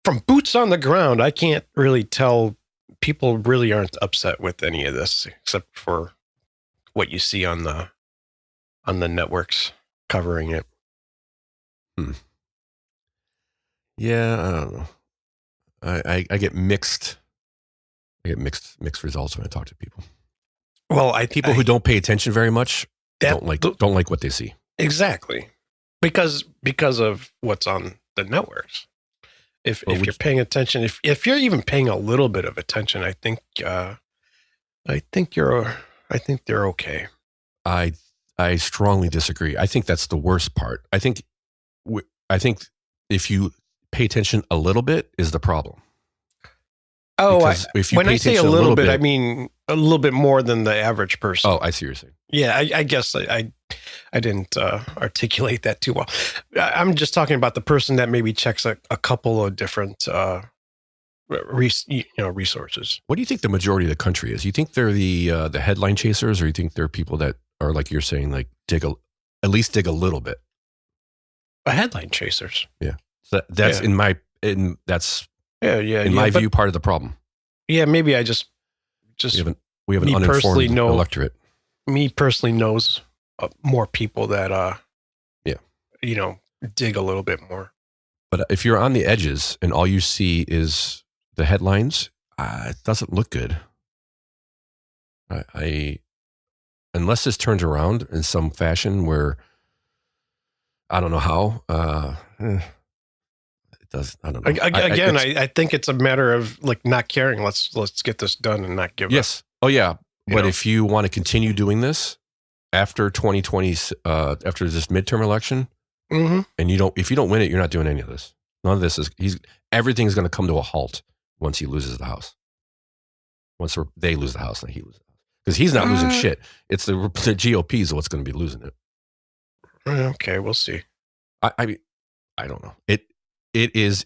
From boots on the ground, I can't really tell. People really aren't upset with any of this, except for what you see on the networks covering it. Yeah, I don't know. I get mixed. Mixed results when I talk to people. Well, people who don't pay attention very much don't like what they see. Exactly, because of what's on the networks. If you're paying attention, if you're even paying a little bit of attention, I think they're okay. I strongly disagree. I think that's the worst part. I think if you pay attention a little bit is the problem. Oh, when I say a little bit, I mean a little bit more than the average person. Oh, I see what you're saying. Yeah, I guess I didn't articulate that too well. I'm just talking about the person that maybe checks a couple of different resources. What do you think the majority of the country is? You think they're the headline chasers, or you think they're people that are, like you're saying, like at least dig a little bit? Headline chasers. Yeah, so that's in my view, part of the problem. Yeah, maybe I just we have an uninformed electorate. Me personally knows more people that dig a little bit more. But if you're on the edges and all you see is the headlines, it doesn't look good. Unless this turns around in some fashion where I don't know how. It does. I don't know. I think it's a matter of like not caring. Let's get this done and not give up. Yes. Oh yeah. But if you want to continue doing this after 2020, after this midterm election, and if you don't win it, you're not doing any of this. None of this everything's going to come to a halt once he loses the House. Once they lose the House, and he loses the House, because he's not losing shit. It's the GOP is what's going to be losing it. Okay, we'll see. I don't know. It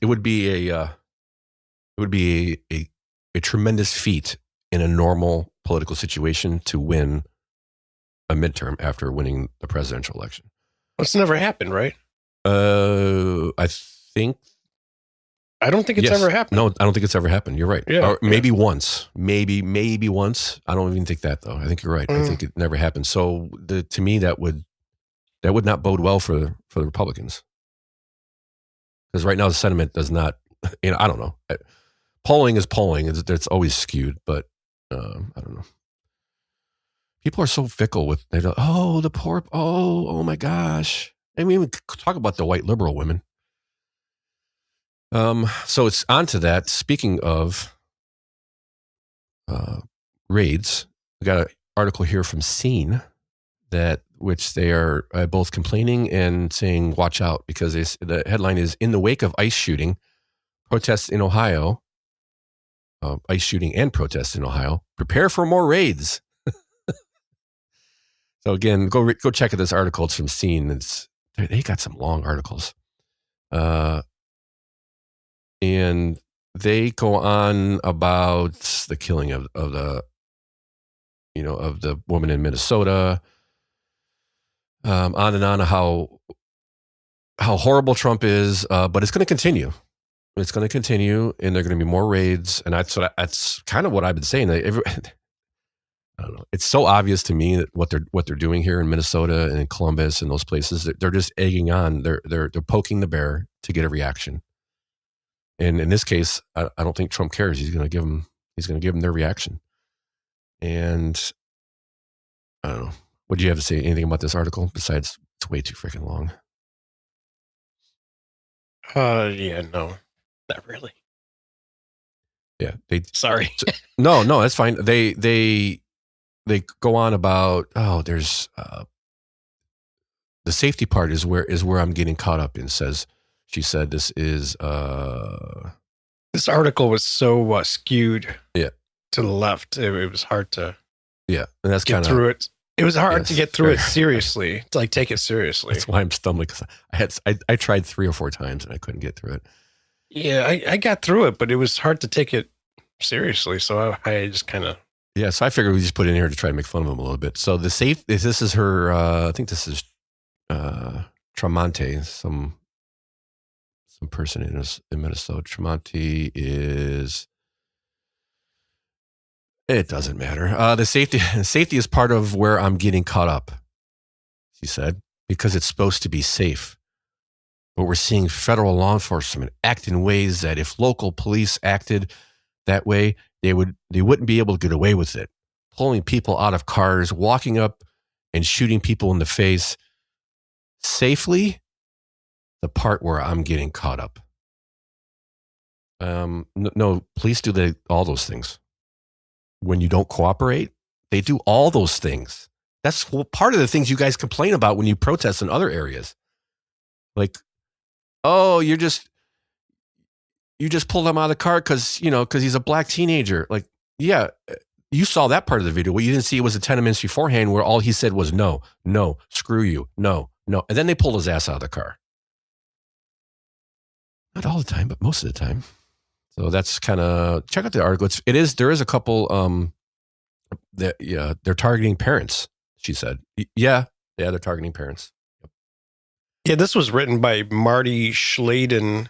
would be a tremendous feat in a normal political situation to win a midterm after winning the presidential election. It's never happened, right? I don't think it's ever happened. No, I don't think it's ever happened. You're right. Yeah, or maybe once. Maybe once. I don't even think that, though. I think you're right. I think it never happened. So to me, that would not bode well for the Republicans. Because right now the sentiment does not, I don't know. Polling is polling. It's always skewed, but I don't know. People are so fickle with, the poor, oh my gosh. I mean, we talk about the white liberal women. So it's onto that. Speaking of raids, we got an article here from Scene which they are both complaining and saying, watch out, because the headline is, in the wake of ICE shooting, protests in Ohio, ICE shooting and protests in Ohio, prepare for more raids. So again, go check out this article. It's from Scene. They got some long articles. And they go on about the killing of the woman in Minnesota, on and on, how horrible Trump is, but it's going to continue. It's going to continue, and there are going to be more raids, and that's kind of what I've been saying. I don't know. It's so obvious to me that what they're doing here in Minnesota and in Columbus and those places, that they're just egging on. They're poking the bear to get a reaction. And in this case, I don't think Trump cares. He's going to give them their reaction. And I don't know. What do you have to say? Anything about this article besides it's way too freaking long? Yeah, no, not really. Yeah, sorry. No, that's fine. They go on about, there's the the safety part is where I'm getting caught up in. She said this is this article was so skewed to the left. It was hard to and that's get through it. It was hard to get through it seriously, to like take it seriously. That's why I'm stumbling, because I tried 3 or 4 times and I couldn't get through it. Yeah, I got through it, but it was hard to take it seriously. So I just kind of. Yeah, so I figured we just put it in here to try to make fun of him a little bit. So this is her, I think this is Tremonti, some person in Minnesota. Tremonti is, it doesn't matter. The safety is part of where I'm getting caught up, she said, because it's supposed to be safe. But we're seeing federal law enforcement act in ways that if local police acted that way, they wouldn't be able to get away with it. Pulling people out of cars, walking up and shooting people in the face safely, the part where I'm getting caught up. No, police do all those things. When you don't cooperate, they do all those things. That's part of the things you guys complain about when you protest in other areas. Like, oh, you just pulled him out of the car because he's a black teenager. Like, yeah, you saw that part of the video. What you didn't see was the 10 minutes beforehand where all he said was no, screw you, no. And then they pulled his ass out of the car. Not all the time, but most of the time. So that's kind of, check out the article. There is a couple, they're targeting parents, she said. Yeah, they're targeting parents. Yeah, this was written by Marty Schladen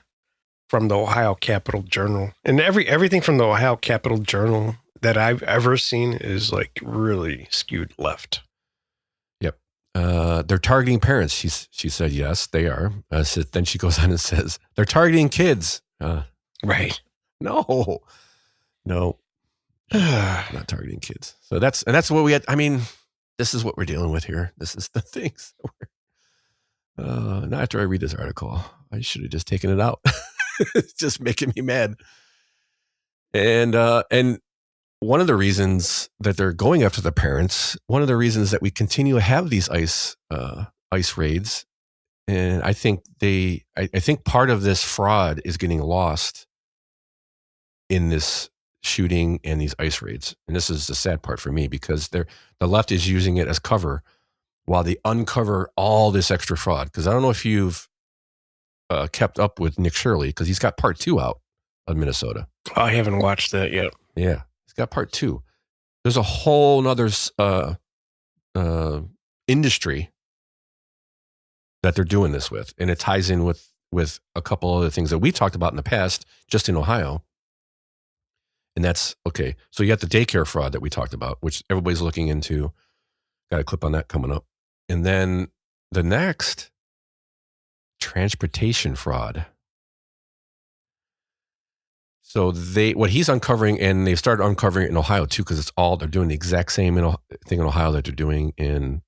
from the Ohio Capital Journal. And everything from the Ohio Capital Journal that I've ever seen is like really skewed left. Yep. They're targeting parents. She said, yes, they are. Then she goes on and says, they're targeting kids. Right. No, not targeting kids. So that's what we had. I mean, this is what we're dealing with here. This is the things. Now after I read this article, I should have just taken it out. It's just making me mad. And one of the reasons that they're going after the parents, one of the reasons that we continue to have these ICE raids, and I think I think part of this fraud is getting lost in this shooting and these ICE raids. And this is the sad part for me, because the left is using it as cover while they uncover all this extra fraud. Because I don't know if you've kept up with Nick Shirley, because he's got part 2 out of Minnesota. I haven't watched that yet. Yeah, he's got part 2. There's a whole nother industry that they're doing this with. And it ties in with a couple other things that we talked about in the past, just in Ohio. And that's okay. So you got the daycare fraud that we talked about, which everybody's looking into. Got a clip on that coming up. And then the next, transportation fraud. So what he's uncovering, and they've started uncovering it in Ohio too, because they're doing the exact same thing in Ohio that they're doing in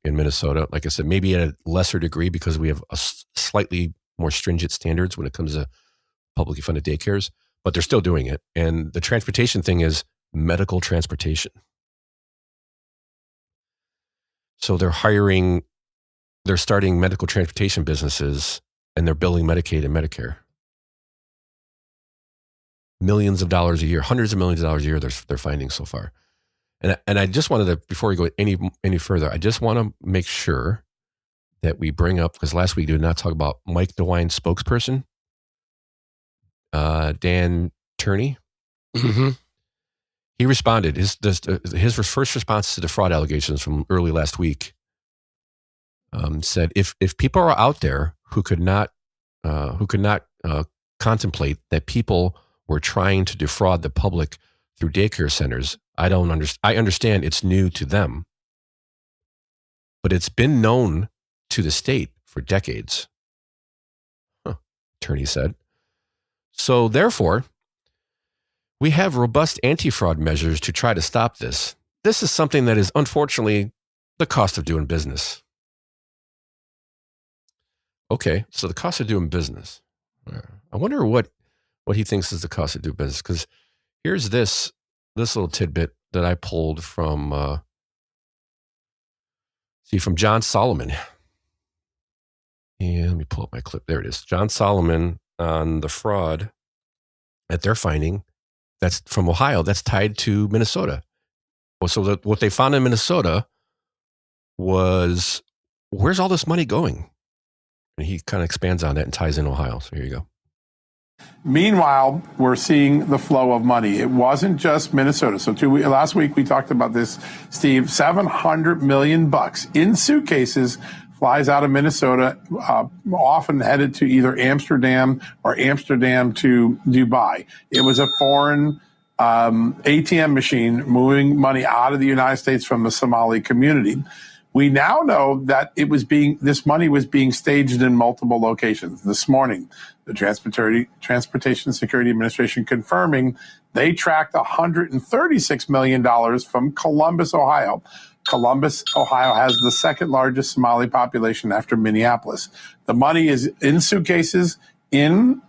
Minnesota. Like I said, maybe at a lesser degree, because we have a slightly more stringent standards when it comes to publicly funded daycares. But they're still doing it. And the transportation thing is medical transportation. So they're starting medical transportation businesses, and they're billing Medicaid and Medicare. Millions of dollars a year, hundreds of millions of dollars a year they're finding so far. And I just wanted to, before we go any further, I just want to make sure that we bring up, because last week we did not talk about Mike DeWine's spokesperson, Dan Turney. Mm-hmm. He responded. His first response to the fraud allegations from early last week said, if people are out there who could not contemplate that people were trying to defraud the public through daycare centers, I understand it's new to them, but it's been known to the state for decades. Turney said. So therefore, we have robust anti-fraud measures to try to stop this. This is something that is unfortunately the cost of doing business. Okay, so the cost of doing business. I wonder what he thinks is the cost of doing business, because here's this little tidbit that I pulled from John Solomon. And let me pull up my clip. There it is. John Solomon on the fraud that they're finding. That's from Ohio. That's tied to Minnesota. Well, so what they found in Minnesota was, where's all this money going? And he kind of expands on that and ties in Ohio. So here you go. Meanwhile, we're seeing the flow of money. It wasn't just Minnesota. So last week we talked about this, Steve. $700 million in suitcases flies out of Minnesota, often headed to either Amsterdam or Amsterdam to Dubai. It was a foreign ATM machine moving money out of the United States from the Somali community. We now know that this money was being staged in multiple locations. This morning, the Transportation Security Administration confirming they tracked $136 million from Columbus, Ohio. Columbus, Ohio has the second largest Somali population after Minneapolis. The money is in suitcases in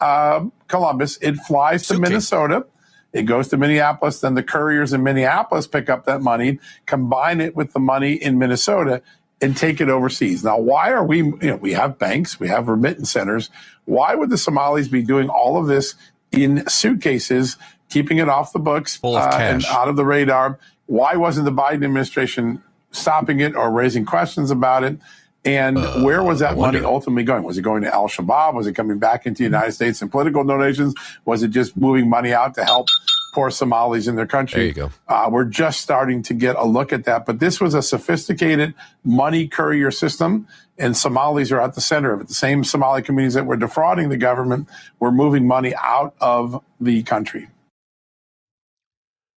Columbus. It flies to Minnesota. It goes to Minneapolis. Then the couriers in Minneapolis pick up that money, combine it with the money in Minnesota, and take it overseas. Now, why are we have banks, we have remittance centers. Why would the Somalis be doing all of this in suitcases, keeping it off the books full of cash and out of the radar? Why wasn't the Biden administration stopping it or raising questions about it? And where was that money ultimately going? Was it going to Al-Shabaab? Was it coming back into the United States in political donations? Was it just moving money out to help poor Somalis in their country? There you go. We're just starting to get a look at that. But this was a sophisticated money courier system, and Somalis are at the center of it. The same Somali communities that were defrauding the government were moving money out of the country.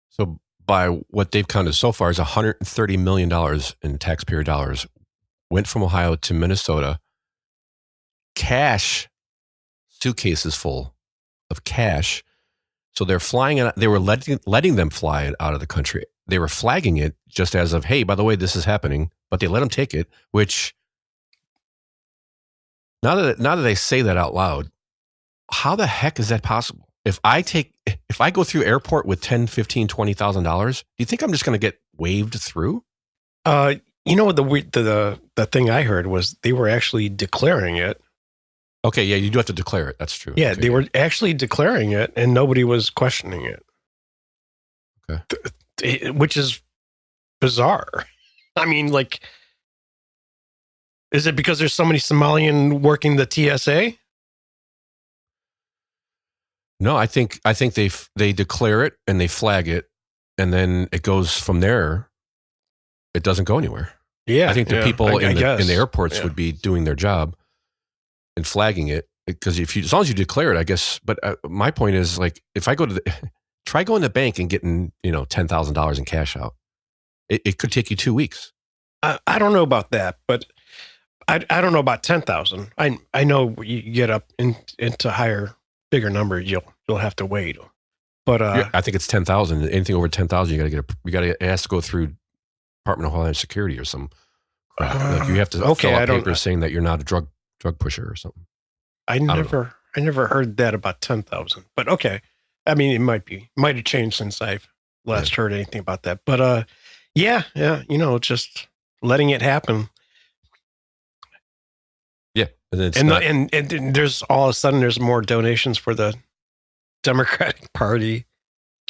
So by what they've counted so far is $130 million in taxpayer dollars went from Ohio to Minnesota. Cash, suitcases full of cash. So they're flying it. They were letting them fly it out of the country. They were flagging it just as of, hey, by the way, this is happening. But they let them take it. Which now that they say that out loud, how the heck is that possible? If I go through airport with $10,000, $15,000, $20,000, do you think I'm just going to get waved through? The thing I heard was they were actually declaring it. Okay, yeah, you do have to declare it. That's true. Yeah, okay. They were actually declaring it, and nobody was questioning it. Okay, which is bizarre. I mean, like, is it because there's so many Somalian working the TSA? No, I think they declare it and they flag it, and then it goes from there. It doesn't go anywhere. Yeah, I think the people in the airports Yeah. would be doing their job and flagging it, because as long as you declare it, I guess. But my point is, like, if I go to try going to the bank and getting $10,000 in cash out, it could take you 2 weeks. I don't know about that, but I don't know about 10,000. I know you get up into bigger numbers, you'll have to wait. But I think it's 10,000. Anything over 10,000, it has to go through Department of Homeland Security or some crap. Like you have to fill out papers saying that you're not a drug pusher or something. I never heard that about 10,000. But okay, I mean, it might have changed since I've last heard anything about that. But yeah, just letting it happen. Yeah, and there's all of a sudden there's more donations for the Democratic Party.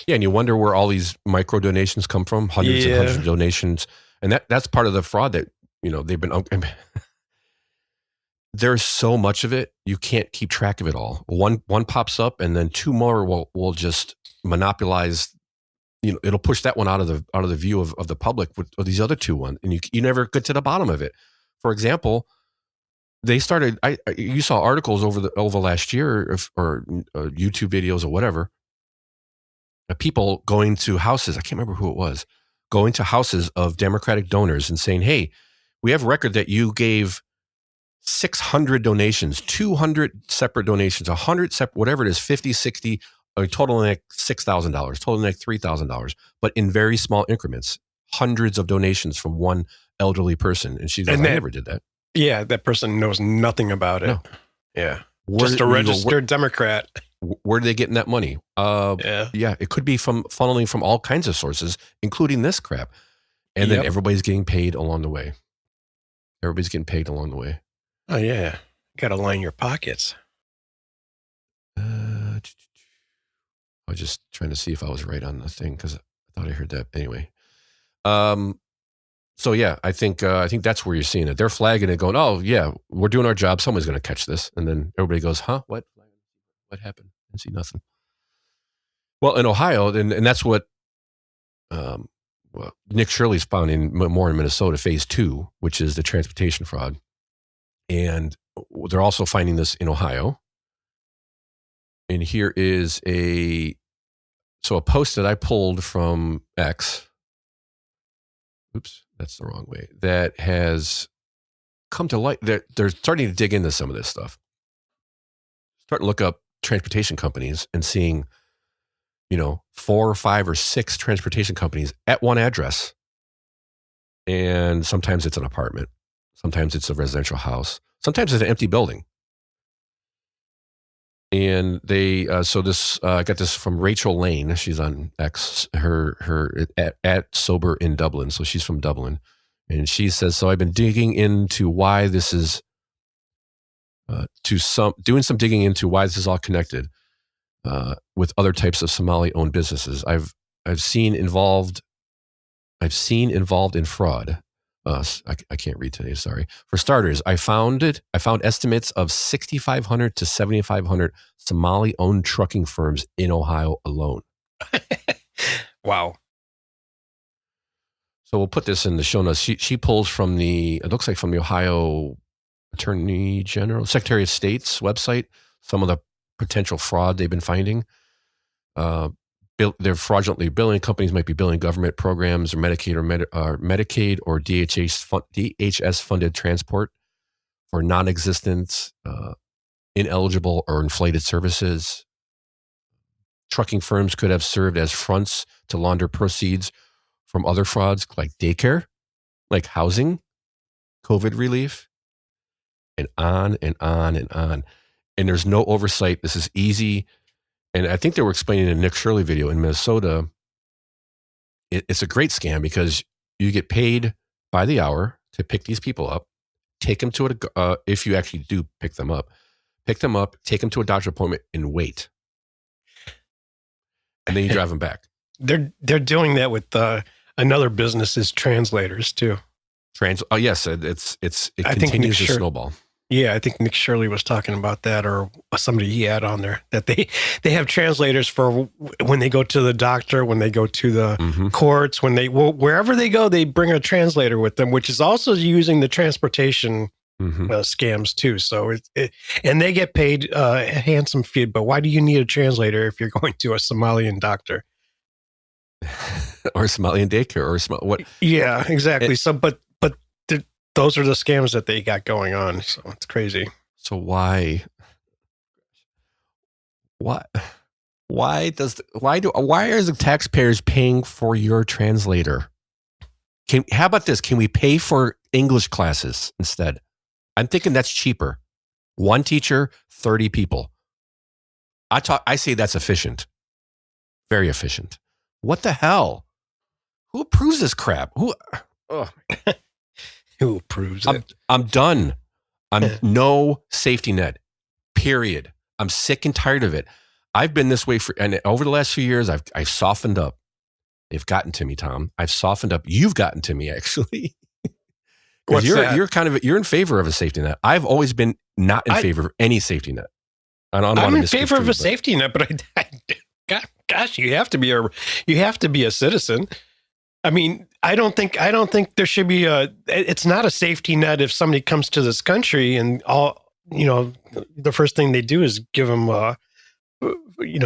Yeah, and you wonder where all these micro donations come from, hundreds and hundreds of donations. And that's part of the fraud that, they've been, there's so much of it, you can't keep track of it all. One pops up and then two more will just monopolize, it'll push that one out of the view of the public with these other two ones. And you never get to the bottom of it. For example, they started, you saw articles over last year or YouTube videos or whatever, people going to houses, I can't remember who it was, going to houses of Democratic donors and saying, hey, we have a record that you gave 600 donations, 200 separate donations, 100 separate, whatever it is, 50, 60, totaling like $6,000, totaling like $3,000, but in very small increments, hundreds of donations from one elderly person. And she goes, I never did that. Yeah, that person knows nothing about it. No. Yeah. Just a registered Democrat. Where are they getting that money? Yeah, it could be funneling from all kinds of sources, including this crap. And then everybody's getting paid along the way. Oh, yeah. Got to line your pockets. I was just trying to see if I was right on the thing because I thought I heard that. Anyway, so yeah, I think that's where you're seeing it. They're flagging it, going, "Oh yeah, we're doing our job. Someone's going to catch this," and then everybody goes, "Huh? What happened?" I see nothing. Well, in Ohio, and that's what Nick Shirley's found more in Minnesota, phase 2, which is the transportation fraud, and they're also finding this in Ohio. And here is a post that I pulled from X. Oops, that's the wrong way. That has come to light. They're starting to dig into some of this stuff. Starting to look up transportation companies and seeing, 4 or 5 or 6 transportation companies at one address. And sometimes it's an apartment. Sometimes it's a residential house. Sometimes it's an empty building. And they, I got this from Rachel Lane. She's on X, her at Sober in Dublin. So she's from Dublin. And she says, so I've been digging into why this is, doing some digging into why this is all connected with other types of Somali-owned businesses. I've seen involved in fraud. I can't read today, sorry. For starters, I found estimates of 6,500 to 7,500 Somali-owned trucking firms in Ohio alone. Wow. So we'll put this in the show notes. She pulls from it looks like from the Ohio Attorney General, Secretary of State's website, some of the potential fraud they've been finding. They're fraudulently billing. Companies might be billing government programs or Medicaid or DHS funded transport for non-existent, ineligible or inflated services. Trucking firms could have served as fronts to launder proceeds from other frauds like daycare, like housing, COVID relief, and on and on and on. And there's no oversight. This is easy. And I think they were explaining in a Nick Shirley video in Minnesota, it's a great scam because you get paid by the hour to pick these people up, take them to if you actually do pick them up, take them to a doctor's appointment and wait. And then you drive them back. They're doing that with another business's translators too. Yes, it continues to snowball. Yeah, I think Nick Shirley was talking about that, or somebody he had on there, that they have translators for when they go to the doctor, when they go to the courts, wherever they go, they bring a translator with them, which is also using the transportation scams too. So and they get paid a handsome fee. But why do you need a translator if you're going to a Somalian doctor or Somalian daycare or what? Yeah, exactly. Those are the scams that they got going on. So it's crazy. So why are the taxpayers paying for your translator? How about this? Can we pay for English classes instead? I'm thinking that's cheaper. 1 teacher, 30 people. I say that's efficient. Very efficient. What the hell? Who approves this crap? Who approves it? I'm done. I'm no safety net. Period. I'm sick and tired of it. I've been this way and over the last few years, I've softened up. They've gotten to me, Tom. I've softened up. You've gotten to me, actually. What's that? You're in favor of a safety net. I've always been not in favor of any safety net. I'm in favor of a safety net, but gosh, you have to be a citizen. I mean, I don't think there should be it's not a safety net if somebody comes to this country and the first thing they do is give them,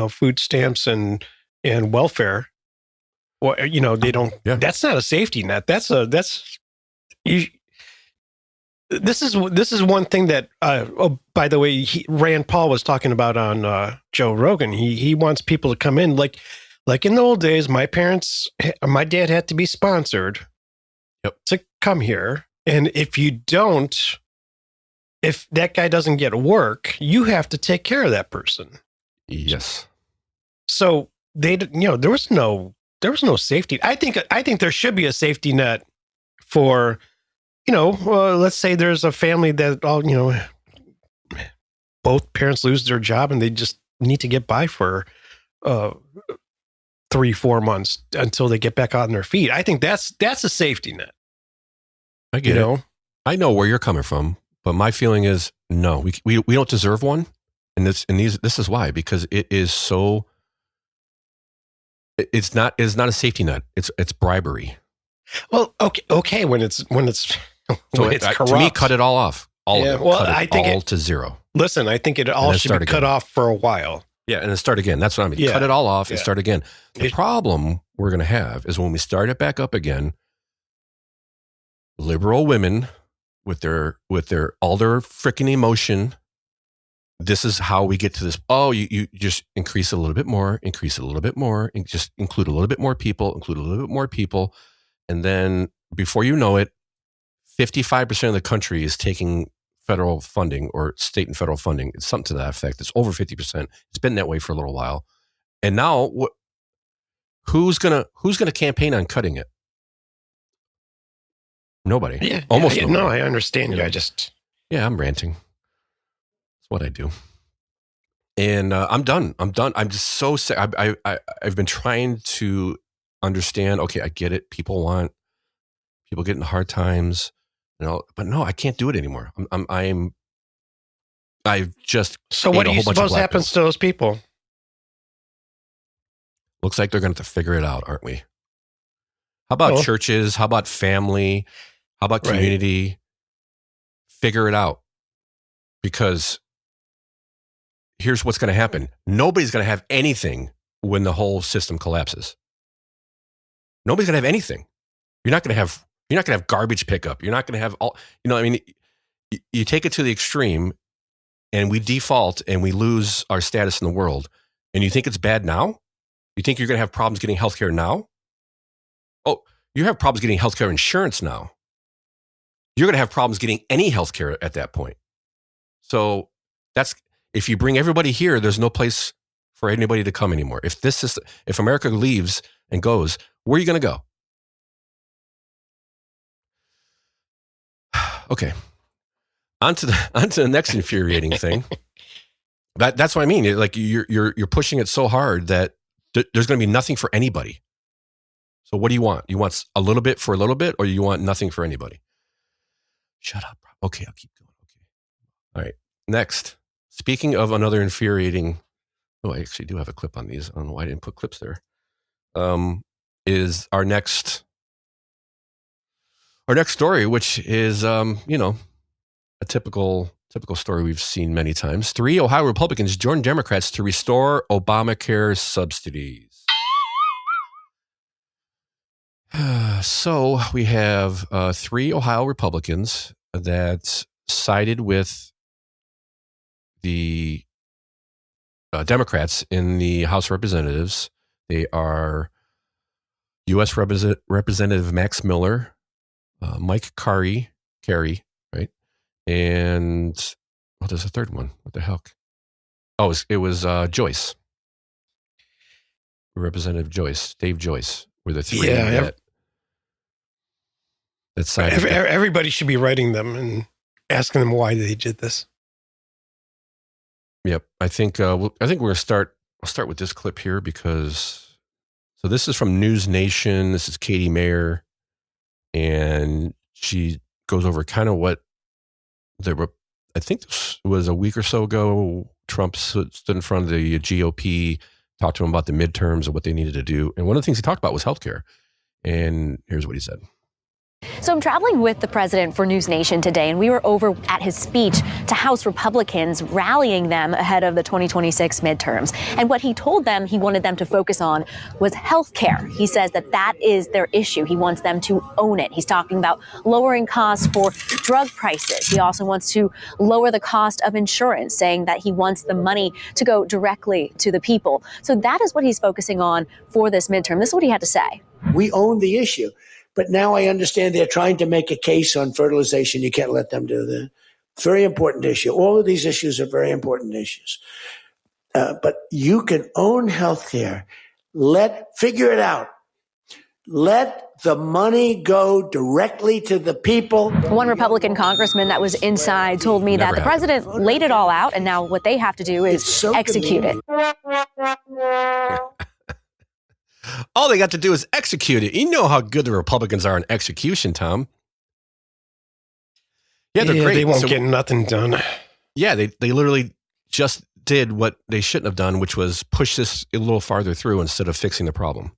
food stamps and welfare. Well, they don't, that's not a safety net. This is one thing that, by the way, Rand Paul was talking about on Joe Rogan. He wants people to come in like in the old days. My dad had to be sponsored to come here. And if that guy doesn't get work, you have to take care of that person. Yes. So there was no safety. I think there should be a safety net for, let's say there's a family that all, both parents lose their job and they just need to get by for 3-4 months until they get back on their feet. I think that's a safety net. I get it. I know where you're coming from, but my feeling is no, we don't deserve one. And this is why, because it is so. It's not a safety net. It's bribery. Well, okay, when it's corrupt. To me, cut it all off. All of it. Well, cut it I think all to zero. Listen, I think it all should be cut off for a while. Yeah, and then start again. That's what I mean. Yeah. Cut it all off and start again. The problem we're going to have is when we start it back up again, liberal women with their all their freaking emotion. This is how we get to this. Oh, you just increase it a little bit more, increase it a little bit more, and just include a little bit more people, include a little bit more people. And then before you know it, 55% of the country is taking federal funding or state and federal funding. It's something to that effect. It's over 50%. It's been that way for a little while. And now who's gonna campaign on cutting it? Nobody. Yeah, Almost nobody. No, I understand you. I'm ranting. That's what I do. And I'm done. I'm just so sick. I've been trying to understand. Okay, I get it. People get in hard times, but no, I can't do it anymore. I've just. So what do you suppose happens to those people? Looks like they're going to have to figure it out, aren't we? How about churches? How about family? How about community? Right. Figure it out. Because here's what's going to happen. Nobody's going to have anything when the whole system collapses. Nobody's going to have anything. You're not going to have garbage pickup. You're not going to have all, you take it to the extreme and we default and we lose our status in the world. And you think it's bad now? You think you're going to have problems getting healthcare now? Oh, you have problems getting healthcare insurance now. You're going to have problems getting any healthcare at that point. So if you bring everybody here, there's no place for anybody to come anymore. If America leaves and goes, where are you going to go? Okay. On to the next infuriating thing. That's what I mean. Like you're pushing it so hard that there's going to be nothing for anybody. So what do you want? You want a little bit for a little bit, or you want nothing for anybody? Shut up. Okay, I'll keep going. Okay. All right. Next. Speaking of another infuriating, I actually do have a clip on these. I don't know why I didn't put clips there. Is our next story, which is a typical story we've seen many times. 3 Ohio Republicans join Democrats to restore Obamacare subsidies. So we have 3 Ohio Republicans that sided with the Democrats in the House of Representatives. They are U.S. Representative Max Miller, Mike Carey, right? And there's a third one. What the heck? Oh, it was Joyce, Representative Joyce, Dave Joyce, were the 3 that sided. Everybody should be writing them and asking them why they did this. Yep, I think we're gonna start. I'll start with this clip here because this is from News Nation. This is Katie Mayer, and she goes over kind of what I think this was a week or so ago. Trump stood in front of the GOP, talked to him about the midterms and what they needed to do, and one of the things he talked about was healthcare. And here's what he said. So I'm traveling with the president for News Nation today, and we were over at his speech to House Republicans, rallying them ahead of the 2026 midterms. And what he told them he wanted them to focus on was health care. He says that is their issue. He wants them to own it. He's talking about lowering costs for drug prices. He also wants to lower the cost of insurance, saying that he wants the money to go directly to the people. So that is what he's focusing on for this midterm. This is what he had to say. We own the issue. But now I understand they're trying to make a case on fertilization. You can't let them do that. Very important issue. All of these issues are very important issues. But you can own healthcare. Figure it out. let the money go directly to the people. One Republican congressman that was inside told me that the president laid it all out, and now what they have to do is execute it. All they got to do is execute it. You know how good the Republicans are in execution, Tom. Yeah, they're great. They won't get nothing done. Yeah, they literally just did what they shouldn't have done, which was push this a little farther through instead of fixing the problem.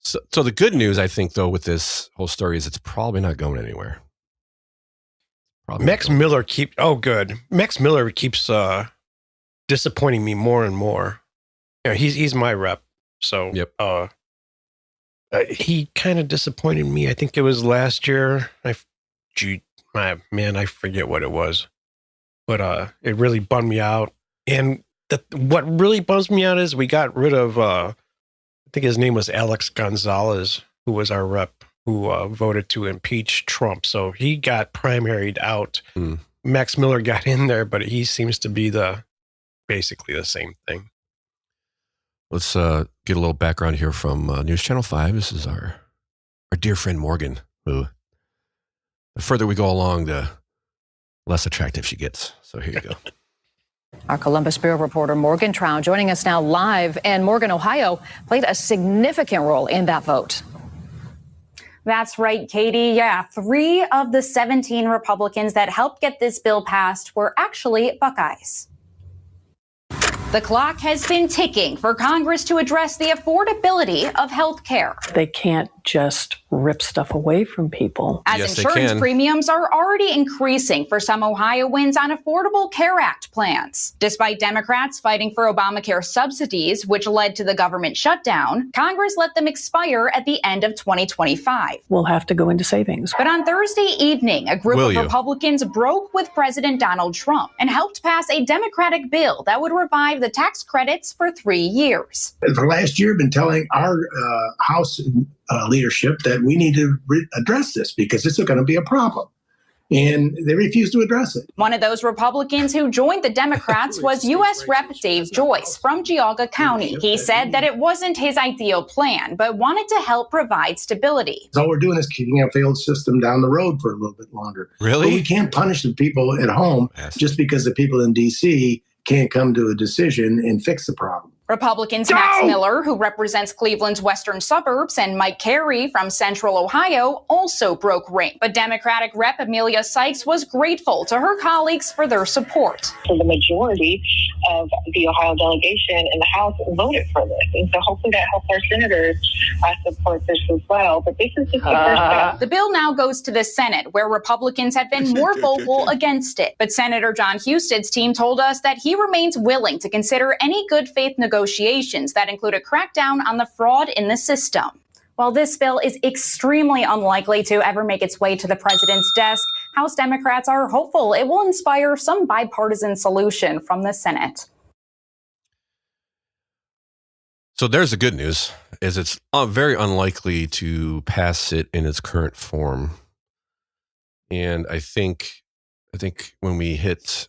So the good news, I think, though, with this whole story is it's probably not going anywhere. Max Miller keeps disappointing me more and more. You know, he's my rep. So yep. He kind of disappointed me. I think it was last year. I forget what it was, but it really bummed me out. And what really bums me out is we got rid of I think his name was Alex Gonzalez, who was our rep, who voted to impeach Trump. So he got primaried out. Max Miller got in there, but he seems to be basically the same thing. Let's get a little background here from News Channel 5. This is our dear friend Morgan, who the further we go along, the less attractive she gets. So here you go. Our Columbus Bureau reporter Morgan Trout joining us now live. And Morgan, Ohio played a significant role in that vote. That's right, Katie. Yeah, 3 of the 17 Republicans that helped get this bill passed were actually Buckeyes. The clock has been ticking for Congress to address the affordability of health care. They can't just rip stuff away from people. As insurance premiums are already increasing for some Ohioans on Affordable Care Act plans. Despite Democrats fighting for Obamacare subsidies, which led to the government shutdown, Congress let them expire at the end of 2025. We'll have to go into savings. But on Thursday evening, a group of Republicans broke with President Donald Trump and helped pass a Democratic bill that would revive the tax credits for 3 years. For last year, I've been telling our House leadership that we need to address this because this is going to be a problem. And they refused to address it. One of those Republicans who joined the Democrats was U.S. Rep. Dave Joyce from Geauga County. He said that it wasn't his ideal plan, but wanted to help provide stability. All we're doing is keeping a failed system down the road for a little bit longer. Really? But we can't punish the people at home just because the people in D.C. can't come to a decision and fix the problem. Republicans Max Miller, who represents Cleveland's western suburbs, and Mike Carey from central Ohio also broke rank. But Democratic Rep. Amelia Sykes was grateful to her colleagues for their support. So the majority of the Ohio delegation in the House voted for this. And so hopefully that helps our senators support this as well. But this is just the first step. The bill now goes to the Senate, where Republicans have been more vocal against it. But Senator John Huston's team told us that he remains willing to consider any good faith negotiations that include a crackdown on the fraud in the system. While this bill is extremely unlikely to ever make its way to the president's desk, House Democrats are hopeful it will inspire some bipartisan solution from the Senate. So there's the good news, is it's very unlikely to pass it in its current form. And I think when we hit,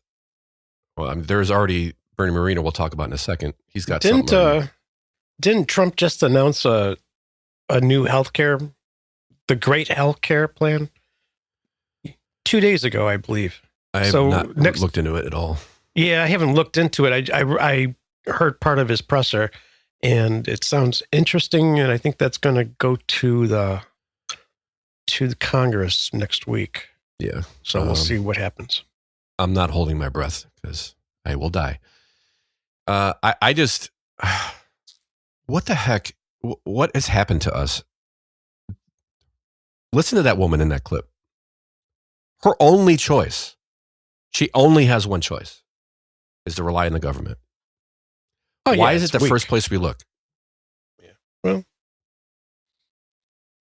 well, I mean, there's already Bernie Moreno we'll talk about in a second. He's got Didn't Trump just announce a new healthcare, the great healthcare plan 2 days ago, I believe. I have not looked into it at all. Yeah, I haven't looked into it. I heard part of his presser, and it sounds interesting, and I think that's going to go to the Congress next week. Yeah. So we'll see what happens. I'm not holding my breath because I will die. I just, what the heck? What has happened to us? Listen to that woman in that clip. Her only choice, she only has one choice, is to rely on the government. Why is it the first place we look? Yeah. Well,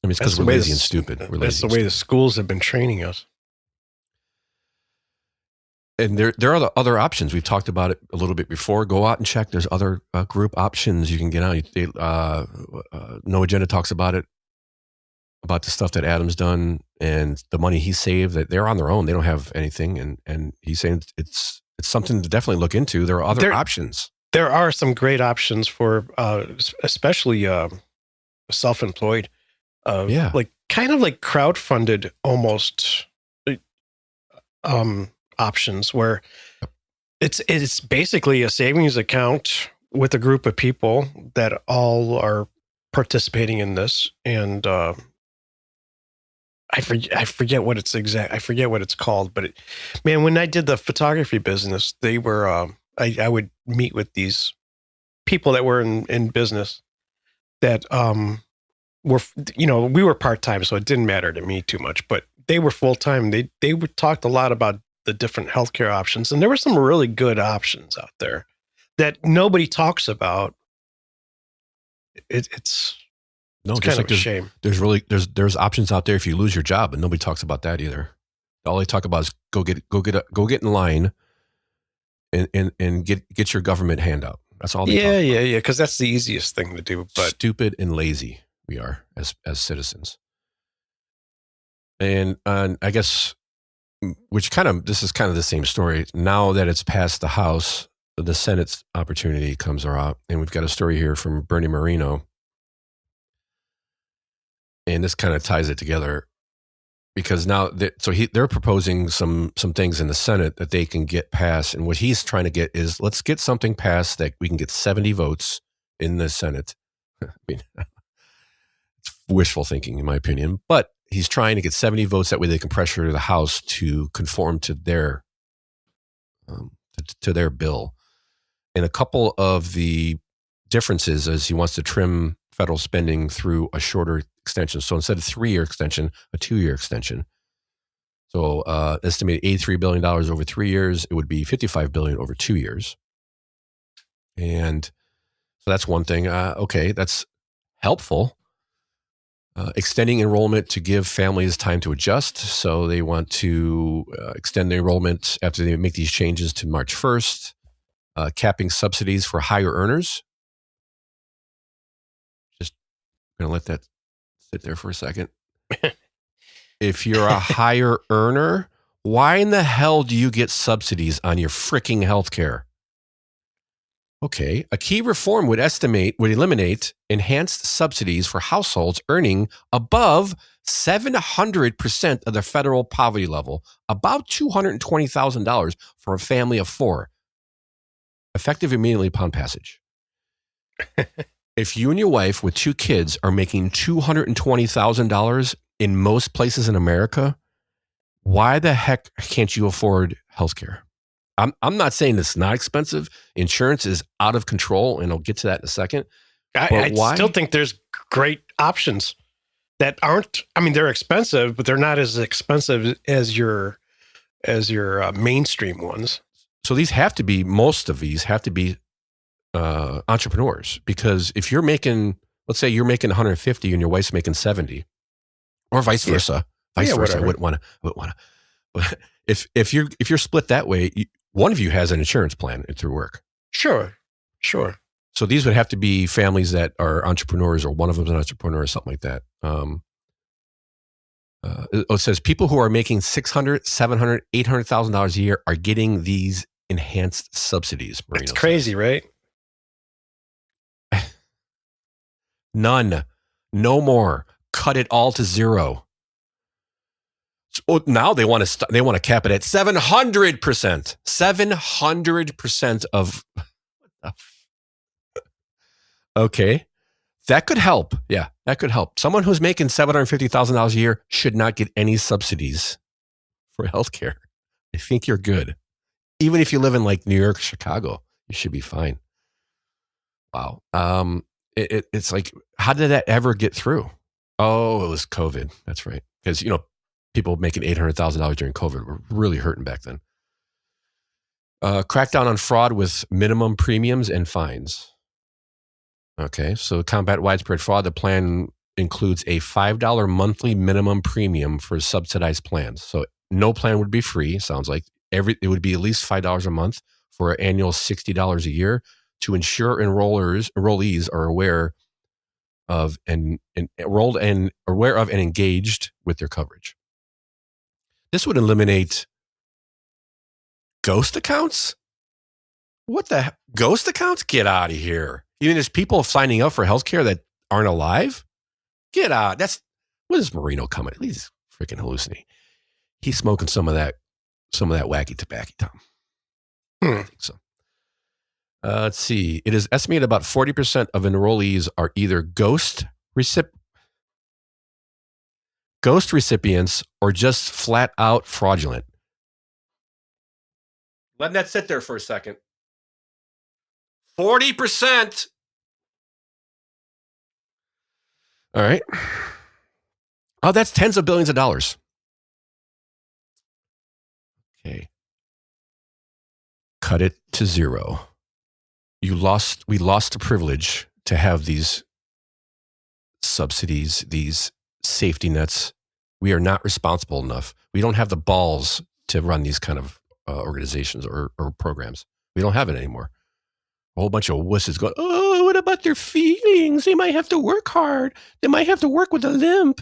I mean, it's because we're lazy and stupid. That's the way the schools have been training us. And there are the other options. We've talked about it a little bit before. Go out and check. There's other group options you can get out. No Agenda talks about it, about the stuff that Adam's done and the money he saved. That they're on their own. They don't have anything. And he's saying it's something to definitely look into. There are other options. There are some great options for, especially self-employed, like kind of like crowdfunded almost options where it's basically a savings account with a group of people that all are participating in this. And I forget what it's I forget what it's called, but man, when I did the photography business, they were, I would meet with these people that were in business that, were, we were part-time, so it didn't matter to me too much, but they were full-time. They talked a lot about the different healthcare options, and there were some really good options out there that nobody talks about. It's kind of a shame. There's options out there if you lose your job, and nobody talks about that either. All they talk about is go get in line and get your government handout. That's all. Yeah. Because that's the easiest thing to do. But stupid and lazy we are as citizens. And I guess, this is kind of the same story. Now that it's passed the House, the Senate's opportunity comes around, and we've got a story here from Bernie Moreno. And this kind of ties it together because now they're proposing some things in the Senate that they can get passed. And what he's trying to get is, let's get something passed that we can get 70 votes in the Senate. I mean, it's wishful thinking in my opinion, but he's trying to get 70 votes. That way they can pressure the House to conform to their bill. And a couple of the differences is he wants to trim federal spending through a shorter extension. So instead of 3-year extension, a 2-year extension. So estimated $83 billion over 3 years, it would be $55 billion over 2 years. And so that's one thing. Okay, that's helpful. Extending enrollment to give families time to adjust. So they want to extend the enrollment after they make these changes to March 1st. Capping subsidies for higher earners. Just going to let that sit there for a second. If you're a higher earner, why in the hell do you get subsidies on your freaking health care? Okay, a key reform would eliminate enhanced subsidies for households earning above 700% of the federal poverty level, about $220,000 for a family of 4, effective immediately upon passage. If you and your wife with 2 kids are making $220,000 in most places in America, why the heck can't you afford healthcare? I'm not saying it's not expensive. Insurance is out of control, and I'll get to that in a second. I still think there's great options that aren't. I mean, they're expensive, but they're not as expensive as your mainstream ones. So most of these have to be entrepreneurs, because if you're making, let's say you're making 150 and your wife's making 70, or vice versa. I wouldn't want to. But if you're split that way, one of you has an insurance plan through work. Sure. So these would have to be families that are entrepreneurs, or one of them's an entrepreneur or something like that. It says people who are making $600,000, $700,000, $800,000 a year are getting these enhanced subsidies. It's crazy, right? None. No more. Cut it all to 0. So now they want to cap it at 700%. 700% of. Okay. That could help. Yeah, that could help. Someone who's making $750,000 a year should not get any subsidies for healthcare. I think you're good. Even if you live in like New York, Chicago, you should be fine. Wow. It's like, how did that ever get through? Oh, it was COVID. That's right. Because, people making $800,000 during COVID were really hurting back then. Crackdown on fraud with minimum premiums and fines. Okay, so to combat widespread fraud, the plan includes a $5 monthly minimum premium for subsidized plans. So no plan would be free, sounds like. It would be at least $5 a month for an annual $60 a year to ensure enrollees are aware of and enrolled and aware of and engaged with their coverage. This would eliminate ghost accounts? What the ghost accounts? Get out of here. Even there's people signing up for healthcare that aren't alive? Get out. What is Moreno coming? He's freaking hallucinating. He's smoking some of that wacky tobacco, Tom. I think so. Let's see. It is estimated about 40% of enrollees are either ghost recipients or just flat out fraudulent. Let that sit there for a second. 40%. All right. Oh, that's tens of billions of dollars. Okay. Cut it to zero. We lost the privilege to have these subsidies, these safety nets. We are not responsible enough. We don't have the balls to run these kind of organizations or programs. We don't have it anymore. A whole bunch of wusses going, oh, what about their feelings? They might have to work hard. They might have to work with a limp.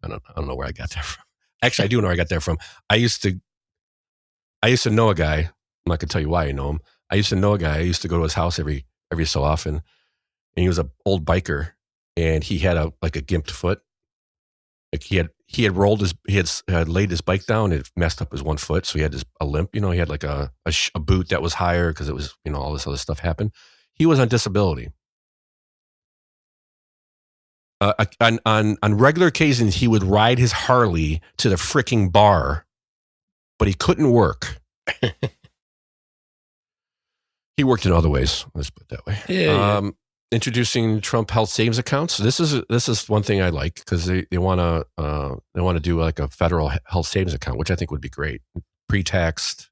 I don't know where I got that from. Actually, I do know where I got that from. I used to know a guy. I'm not going to tell you why I know him. I used to know a guy. I used to go to his house every so often, and he was an old biker, and he had a gimped foot. Like he had laid his bike down. It messed up his one foot, so he had a limp. He had like a boot that was higher because it was all this other stuff happened. He was on disability. On regular occasions, he would ride his Harley to the freaking bar, but he couldn't work. He worked in other ways. Let's put it that way. Yeah. Introducing Trump health savings accounts. This is one thing I like because they want to do like a federal health savings account, which I think would be great. Pre-taxed,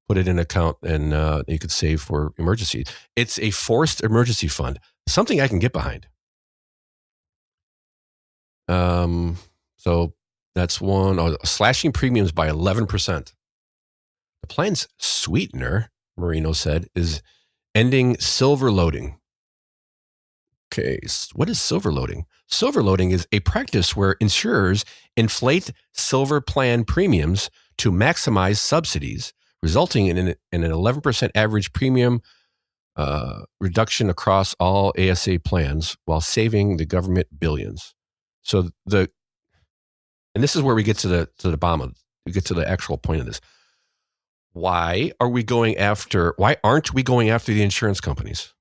put it in an account, and you could save for emergencies. It's a forced emergency fund, something I can get behind. So that's one. Slashing premiums by 11%. The plan's sweetener, Moreno said, is ending silver loading. Okay, what is silver loading? Silver loading is a practice where insurers inflate silver plan premiums to maximize subsidies, resulting in an 11% average premium reduction across all ASA plans while saving the government billions. So and this is where we get to the bottom of, we get to the actual point of this. Why aren't we going after the insurance companies?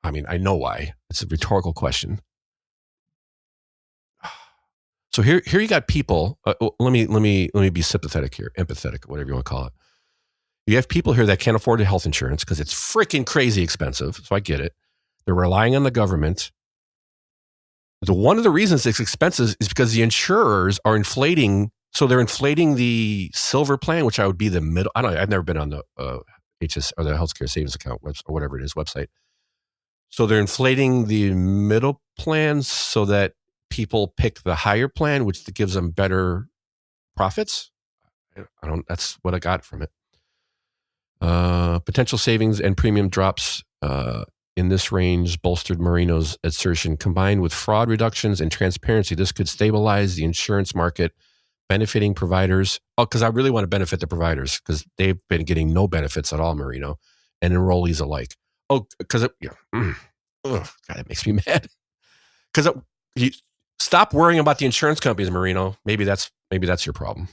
I mean, I know why. It's a rhetorical question. So here you got people. Let me be sympathetic here, empathetic, whatever you want to call it. You have people here that can't afford the health insurance because it's freaking crazy expensive. So I get it. They're relying on the government. One of the reasons it's expensive is because the insurers are inflating. So they're inflating the silver plan, which I would be the middle. I don't know. I've never been on the HS or the healthcare savings account or whatever it is website. So they're inflating the middle plans so that people pick the higher plan, which gives them better profits. That's what I got from it. Potential savings and premium drops in this range bolstered Moreno's assertion. Combined with fraud reductions and transparency, this could stabilize the insurance market, benefiting providers. Oh, because I really want to benefit the providers because they've been getting no benefits at all, Moreno, and enrollees alike. Oh, because God, it makes me mad. Because you stop worrying about the insurance companies, Moreno. Maybe that's your problem.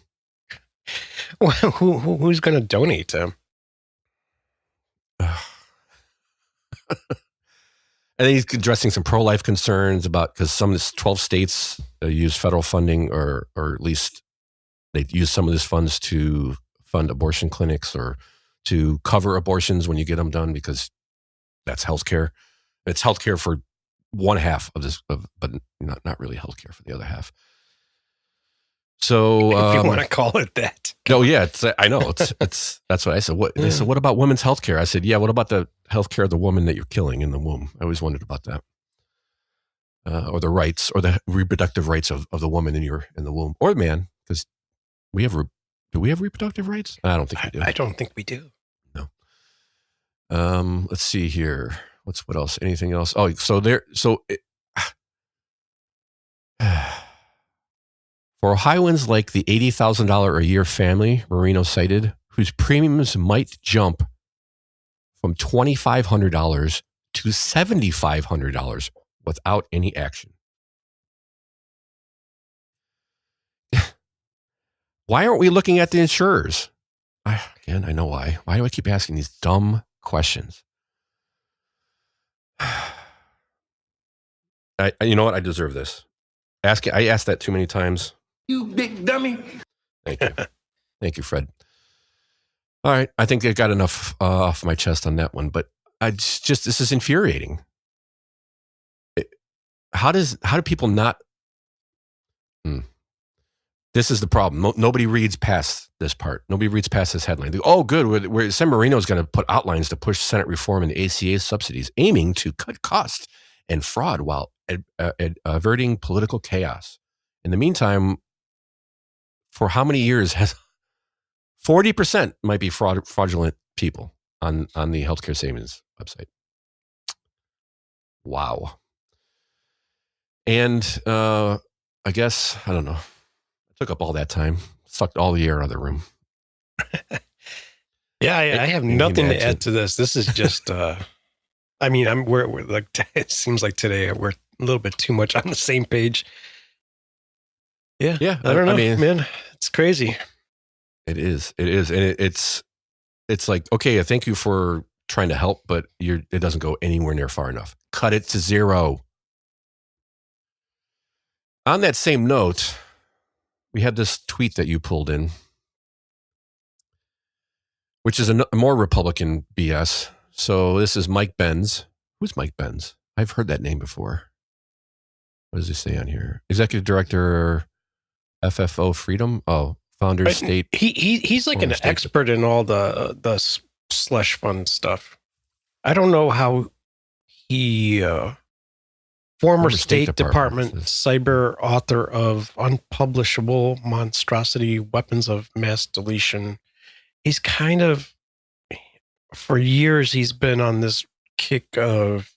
Well, who's going to donate to him? And then he's addressing some pro-life concerns about because some of this 12 states use federal funding, or at least they use some of these funds to fund abortion clinics or to cover abortions when you get them done because that's healthcare. It's healthcare for one half of this, but not really healthcare for the other half. So if you want to call it that. No, yeah, I know. It's that's what I said. They said, what about women's healthcare? I said, yeah, what about the healthcare of the woman that you're killing in the womb? I always wondered about that. Or the rights, or the reproductive rights of the woman in the womb, or the man, because do we have reproductive rights? I don't think we do. I don't think we do. No. Let's see here. What else? Anything else? Oh, for Ohioans like the $80,000 a year family Moreno cited, whose premiums might jump from $2,500 to $7,500 without any action. Why aren't we looking at the insurers? Again, I know why. Why do I keep asking these dumb questions? You know what? I deserve this. I asked that too many times. You big dummy. Thank you. Thank you, Fred. All right. I think I got enough off my chest on that one, but this is infuriating. How do people not? This is the problem. Nobody reads past this part. Nobody reads past this headline. Oh, good. Sen Moreno is going to put outlines to push Senate reform and ACA subsidies, aiming to cut costs and fraud while averting political chaos. In the meantime, for how many years has 40% might be fraudulent people on the healthcare savings website? Wow. And I guess, I don't know. Took up all that time, sucked all the air out of the room. Yeah, I have nothing to add to this. This is just, I mean, we're like, it seems like today we're a little bit too much on the same page. Yeah, I don't know, man. It's crazy. It is, and it's like, okay, thank you for trying to help, but it doesn't go anywhere near far enough. Cut it to zero. On that same note, we had this tweet that you pulled in, which is a more Republican BS. So this is Mike Benz. Who's Mike Benz? I've heard that name before. What does he say on here? Executive Director, FFO Freedom. Oh, founder state. He's like an expert in all the slush fund stuff. I don't know how he. Former State Department cyber author of unpublishable monstrosity, weapons of mass deletion. He's kind of, for years, he's been on this kick of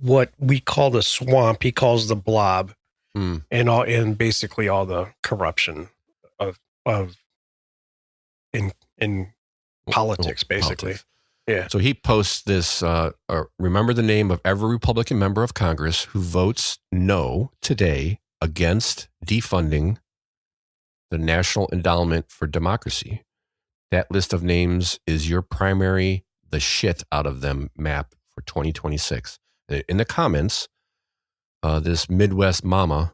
what we call the swamp. He calls the blob, and basically all the corruption of in politics, basically. Politics. Yeah. So he posts this, remember the name of every Republican member of Congress who votes no today against defunding the National Endowment for Democracy. That list of names is your primary, the shit out of them map for 2026. In the comments, this Midwest mama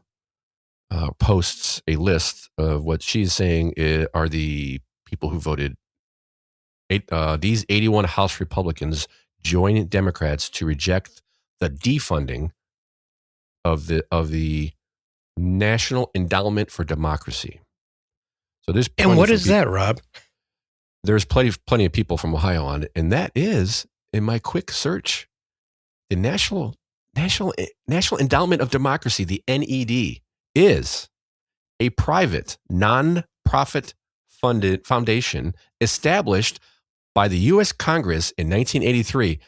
posts a list of what she's saying are the people who voted. These 81 House Republicans join Democrats to reject the defunding of the National Endowment for Democracy. So there's and what is that, Rob? There's plenty of people from Ohio on it, and that is in my quick search, the National Endowment of Democracy, the NED, is a private non-profit funded foundation established by the U.S. Congress in 1983.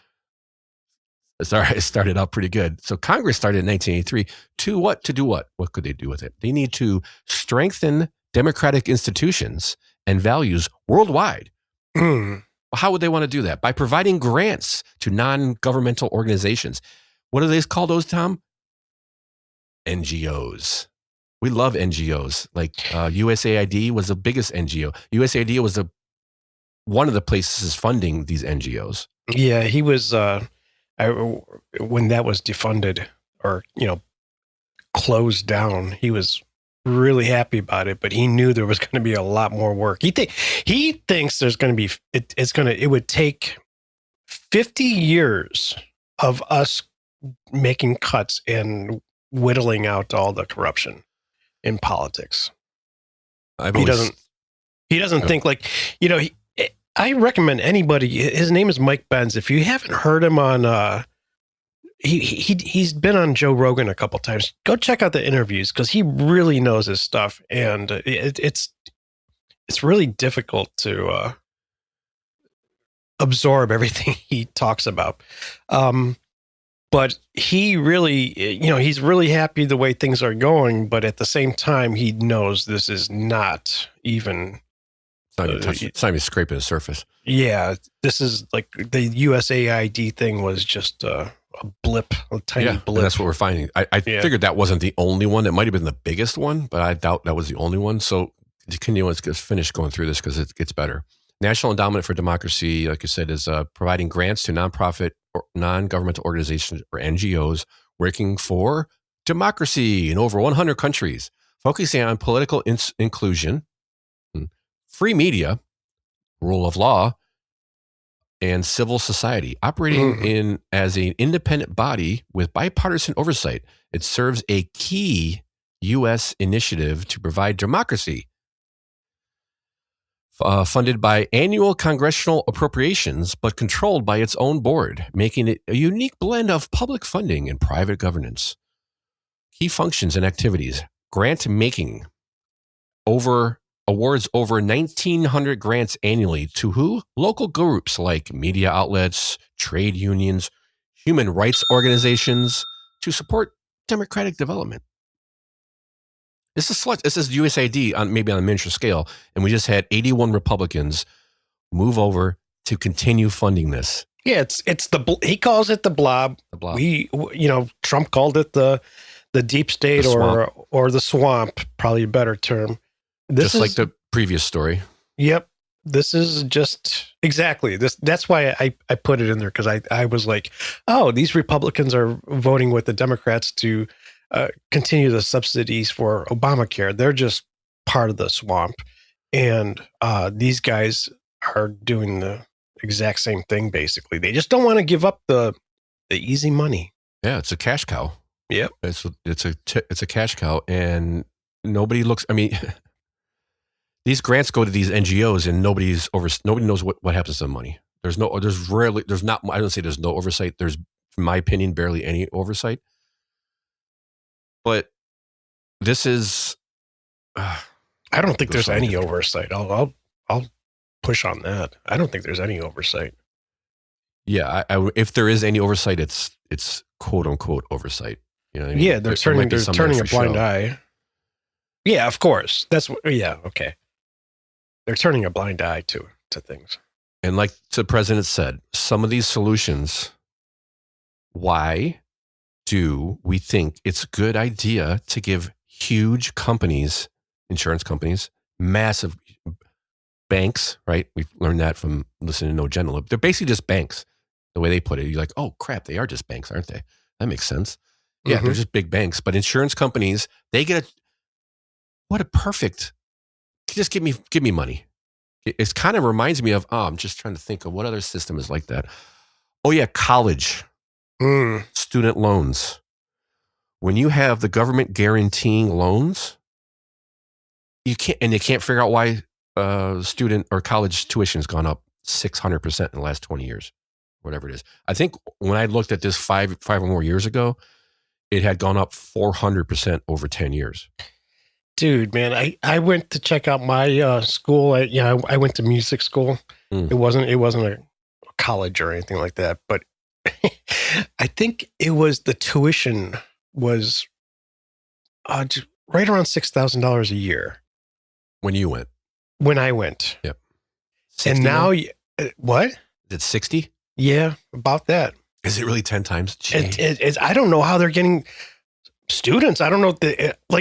Sorry, it started out pretty good. So Congress started in 1983 to what? To do what? What could they do with it? They need to strengthen democratic institutions and values worldwide. How would they want to do that? By providing grants to non-governmental organizations. What do they call those, Tom? NGOs. We love NGOs. Like USAID was the biggest NGO. USAID was one of the places funding these NGOs. Yeah, he was, when that was defunded or, closed down, he was really happy about it, but he knew there was going to be a lot more work. He thinks there's going to be, it would take 50 years of us making cuts and whittling out all the corruption in politics. He doesn't think like, I recommend anybody. His name is Mike Benz. If you haven't heard him on, he's been on Joe Rogan a couple times. Go check out the interviews because he really knows his stuff, and it's really difficult to absorb everything he talks about. But he really, he's really happy the way things are going. But at the same time, he knows this is not even. It's not even scraping the surface. Yeah, this is like the USAID thing was just a blip, a tiny blip. That's what we're finding. I figured that wasn't the only one. It might have been the biggest one, but I doubt that was the only one. So Let's finish going through this because it gets better. National Endowment for Democracy, like you said, is providing grants to nonprofit or non-governmental organizations or NGOs working for democracy in over 100 countries, focusing on political inclusion, free media, rule of law, and civil society. Operating as an independent body with bipartisan oversight, it serves a key U.S. initiative to provide democracy. Funded by annual congressional appropriations, but controlled by its own board, making it a unique blend of public funding and private governance. Key functions and activities: grant making, awards over 1,900 grants annually to who? Local groups like media outlets, trade unions, human rights organizations to support democratic development. This is USAID maybe on a miniature scale, and we just had 81 Republicans move over to continue funding this. Yeah, he calls it the blob. The blob. Trump called it the deep state or the swamp, probably a better term. Just like the previous story. Yep. This is just exactly this. That's why I put it in there, because I was like, oh, these Republicans are voting with the Democrats to continue the subsidies for Obamacare. They're just part of the swamp. And these guys are doing the exact same thing, basically. They just don't want to give up the easy money. Yeah, it's a cash cow. Yep. It's a cash cow, and nobody looks. I mean, these grants go to these NGOs, and nobody knows what happens to the money. I don't say there's no oversight. There's, in my opinion, barely any oversight. But this is. I don't think there's any oversight. I'll push on that. I don't think there's any oversight. Yeah, if there is any oversight, it's quote unquote oversight. You know what I mean? Yeah, they're turning a blind eye. Yeah, of course. Okay. They're turning a blind eye to things. And like the president said, some of these solutions, why do we think it's a good idea to give huge companies, insurance companies, massive banks, right? We've learned that from listening to No Gentle. They're basically just banks, the way they put it. You're like, oh, crap, they are just banks, aren't they? That makes sense. Yeah, they're just big banks. But insurance companies, they get just give me money. It kind of reminds me of, I'm just trying to think of what other system is like that. Oh, yeah, college. Student loans. When you have the government guaranteeing loans, they can't figure out why student or college tuition has gone up 600% in the last 20 years, whatever it is. I think when I looked at this five or more years ago, it had gone up 400% over 10 years. Dude, man, I went to check out my school. I went to music school. It wasn't a college or anything like that, but I think it was the tuition was right around $6,000 a year. When you went? When I went. Yep. And now, what? Is it 60? Yeah, about that. Is it really 10 times? I don't know how they're getting students. I don't know.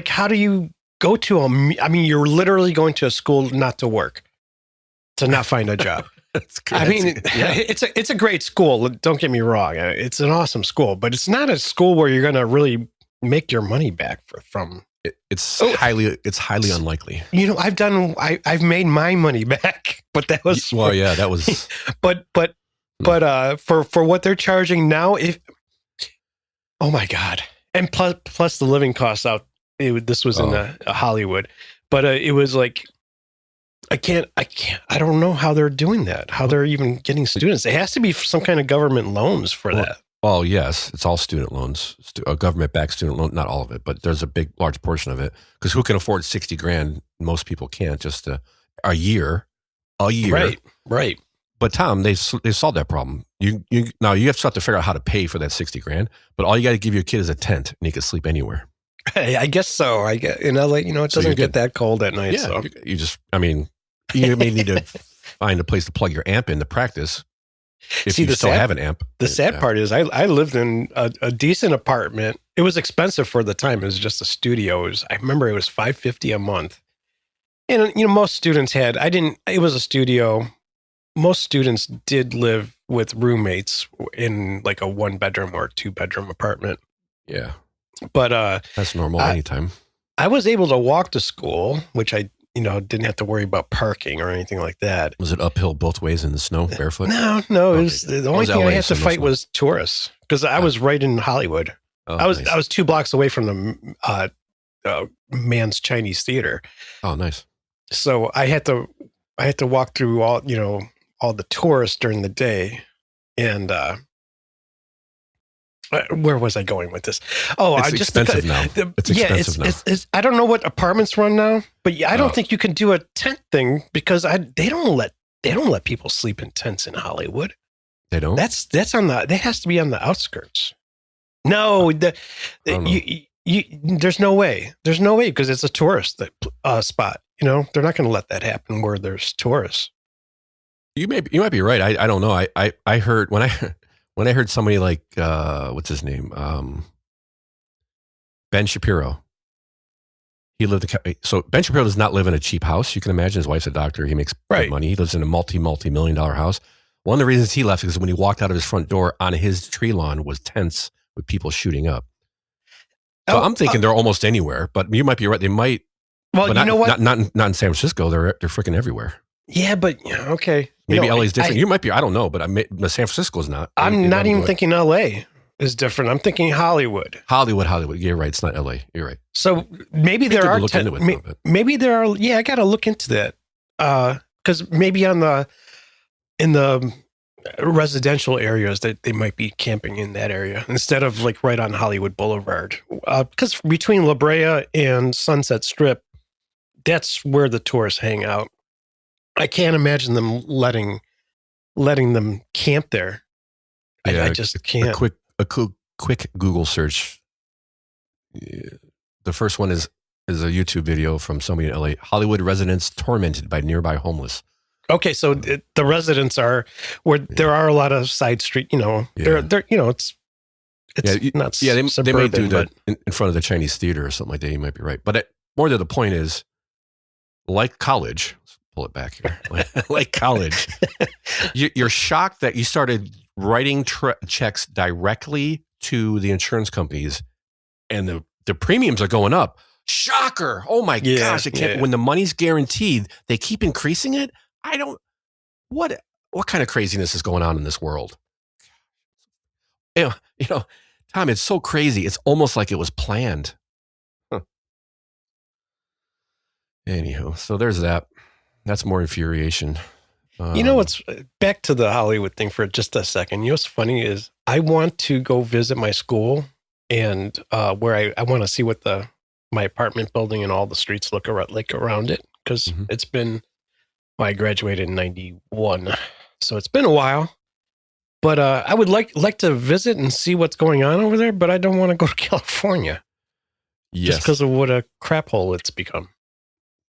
How do you go to you're literally going to a school not to work, to not find a job. It's a great school. Don't get me wrong. It's an awesome school, but it's not a school where you're going to really make your money back from. It's highly unlikely. I've made my money back, but that was that was. but for what they're charging now, oh my God, and plus the living costs out. This was in Hollywood, but it was like, I don't know how they're doing that, how they're even getting students. It has to be some kind of government loans for that. Well, yes, it's all student loans, a government-backed student loan, not all of it, but there's a large portion of it, because who can afford $60,000? Most people can't, just a year. Right. But Tom, they solved that problem. Now you have to figure out how to pay for that $60,000, but all you got to give your kid is a tent and he can sleep anywhere. I guess so. I guess in LA, it doesn't get that cold at night. Yeah, so you may need to find a place to plug your amp in to practice. If you still have an amp. The sad part is I lived in a decent apartment. It was expensive for the time. It was just a studio. I remember it was $550 a month. And, most students had, it was a studio. Most students did live with roommates in like a 1-bedroom or 2-bedroom apartment. Yeah. But that's normal anytime. I was able to walk to school, which I, didn't have to worry about parking or anything like that. Was it uphill both ways in the snow, barefoot? No. It was, the only thing I had to fight was tourists because I was right in Hollywood. Oh, I was nice. I was 2 blocks away from the Man's Chinese Theater. Oh, nice. So I had to walk through all the tourists during the day, and where was I going with this? Oh, it's expensive now. It's expensive now. I don't know what apartments run now, but I don't think you can do a tent thing because they don't let people sleep in tents in Hollywood. They don't. That has to be on the outskirts. No, there's no way. There's no way because it's a tourist spot. They're not going to let that happen where there's tourists. You might be right. I don't know. I heard when I heard somebody like what's his name, Ben Shapiro. He lived so Ben Shapiro does not live in a cheap house. You can imagine his wife's a doctor. He makes good money. He lives in a multi-million-dollar house. One of the reasons he left is when he walked out of his front door on his tree lawn was tents with people shooting up. So I'm thinking they're almost anywhere, but you might be right. They might. Well, you know what? Not in San Francisco. They're freaking everywhere. Yeah, but okay. Maybe LA is different. You might be. I don't know, but San Francisco's not. I'm not even thinking LA is different. I'm thinking Hollywood. Hollywood. You're right. It's not LA. You're right. So maybe there are. Maybe there are. Yeah, I got to look into that because maybe in the residential areas that they might be camping in that area instead of like right on Hollywood Boulevard. Because between La Brea and Sunset Strip, that's where the tourists hang out. I can't imagine them letting them camp there. Yeah, I just can't. A quick Google search. The first one is a YouTube video from somebody in LA. Hollywood residents tormented by nearby homeless. Okay, so the residents are where there are a lot of side street. They're it's not. Yeah, they might do that in front of the Chinese Theater or something like that. You might be right, but more to the point is, like college. Pull it back here. Like college, you're shocked that you started writing checks directly to the insurance companies, and the premiums are going up. Shocker! Oh my gosh! When the money's guaranteed, they keep increasing it. I don't. What kind of craziness is going on in this world? Tom, it's so crazy. It's almost like it was planned. Huh. Anywho, so there's that. That's more infuriation. What's back to the Hollywood thing for just a second. What's funny is I want to go visit my school and where I want to see what my apartment building and all the streets look like around it because it's been. I graduated in 91, so it's been a while. But I would like to visit and see what's going on over there. But I don't want to go to California, just because of what a crap hole it's become.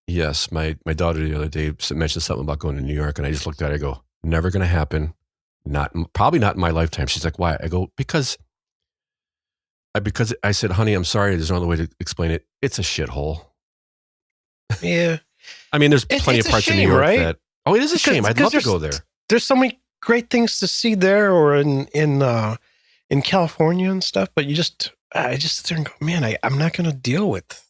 Yes, my daughter the other day mentioned something about going to New York, and I just looked at it. I go, never going to happen. Probably not in my lifetime. She's like, why? I go, because I said, honey, I'm sorry. There's no other way to explain it. It's a shithole. Yeah. I mean, there's plenty of parts of New York that. Oh, it is a shame. I'd love to go there. There's so many great things to see there, or in California and stuff. But I just sit there and go, man, I'm not going to deal with.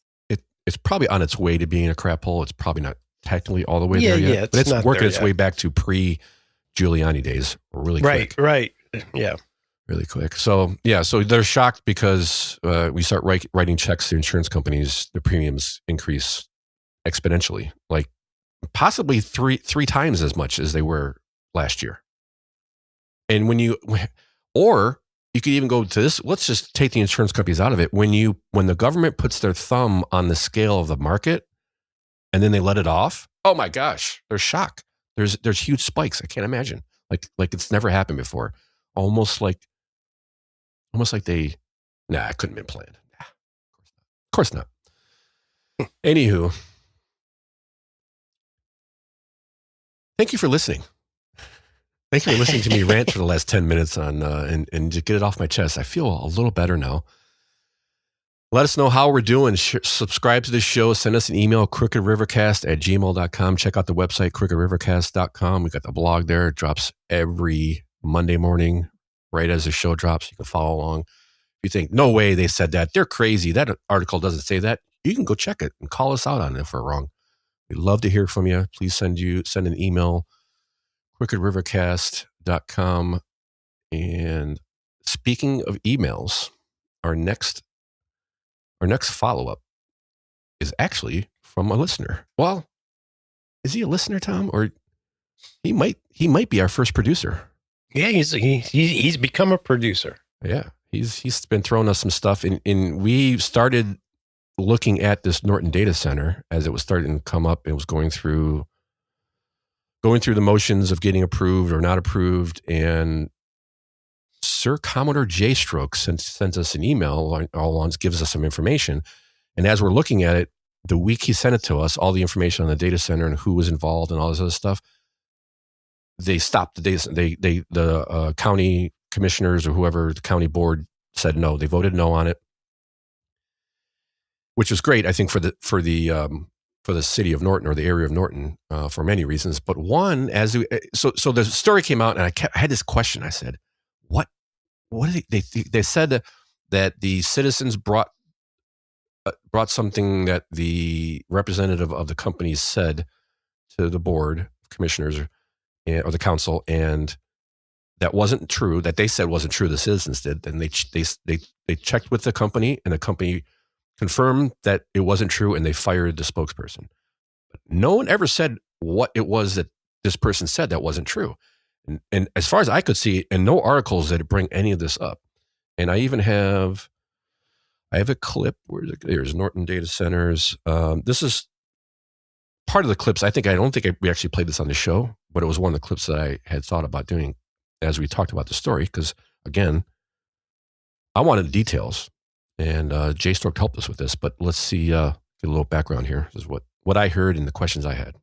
It's probably on its way to being a crap hole. It's probably not technically all the way there yet. Yeah, but it's working its way back to pre-Giuliani days really quick. Right. Yeah. Really quick. So, so they're shocked because we start writing checks to insurance companies. The premiums increase exponentially, like possibly three times as much as they were last year. And or you could even go to this. Let's just take the insurance companies out of it. When the government puts their thumb on the scale of the market, and then they let it off. Oh my gosh, there's shock. There's huge spikes. I can't imagine. Like it's never happened before. Almost like they. Nah, it couldn't have been planned. Nah, of course not. Anywho. Thank you for listening. Thank you for listening to me rant for the last 10 minutes on and to get it off my chest. I feel a little better now. Let us know how we're doing. Subscribe to the show. Send us an email, crookedrivercast@gmail.com. Check out the website, crookedrivercast.com. We got the blog there. It drops every Monday morning, right as the show drops. You can follow along. If you think, no way they said that, they're crazy, that article doesn't say that, you can go check it and call us out on it if we're wrong. We'd love to hear from you. Please send an email, crookedrivercast.com. And speaking of emails, our next follow-up is actually from a listener. Well, is he a listener, Tom? Or he might be our first producer. Yeah, he's become a producer. Yeah, he's been throwing us some stuff. And we started looking at this Norton data center as it was starting to come up. It was going through the motions of getting approved or not approved. And Sir Commodore J Stroke sends us an email all along, gives us some information. And as we're looking at it, the week he sent it to us, all the information on the data center and who was involved and all this other stuff, they stopped the data center. The county commissioners or whoever, the county board said no. They voted no on it, which was great, I think, for the city of Norton or the area of Norton for many reasons. But one, so the story came out, and I had this question. I said, "What did they said that the citizens brought something that the representative of the company said to the board of commissioners or the council, and that wasn't true. That they said wasn't true. The citizens did, and they checked with the company, and the company confirmed that it wasn't true, and they fired the spokesperson. But no one ever said what it was that this person said that wasn't true. And as far as I could see, and no articles that bring any of this up. And I even have a clip where there's Norton Data Centers. This is part of the clips. I don't think we actually played this on the show, but it was one of the clips that I had thought about doing as we talked about the story. Because again, I wanted the details. And Jay Stork helped us with this, but let's see, get a little background here. This is what I heard and the questions I had.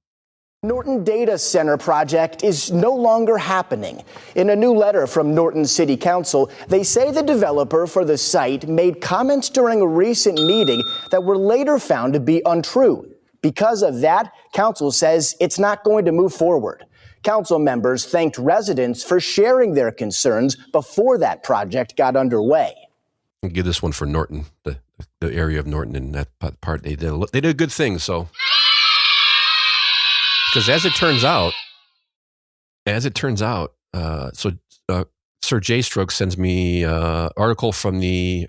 Norton Data Center project is no longer happening. In a new letter from Norton City Council, they say the developer for the site made comments during a recent meeting that were later found to be untrue. Because of that, council says it's not going to move forward. Council members thanked residents for sharing their concerns before that project got underway. I'll give this one for Norton, the area of Norton, and that part they did a good thing. So, because as it turns out, Sir J Stroke sends me article from the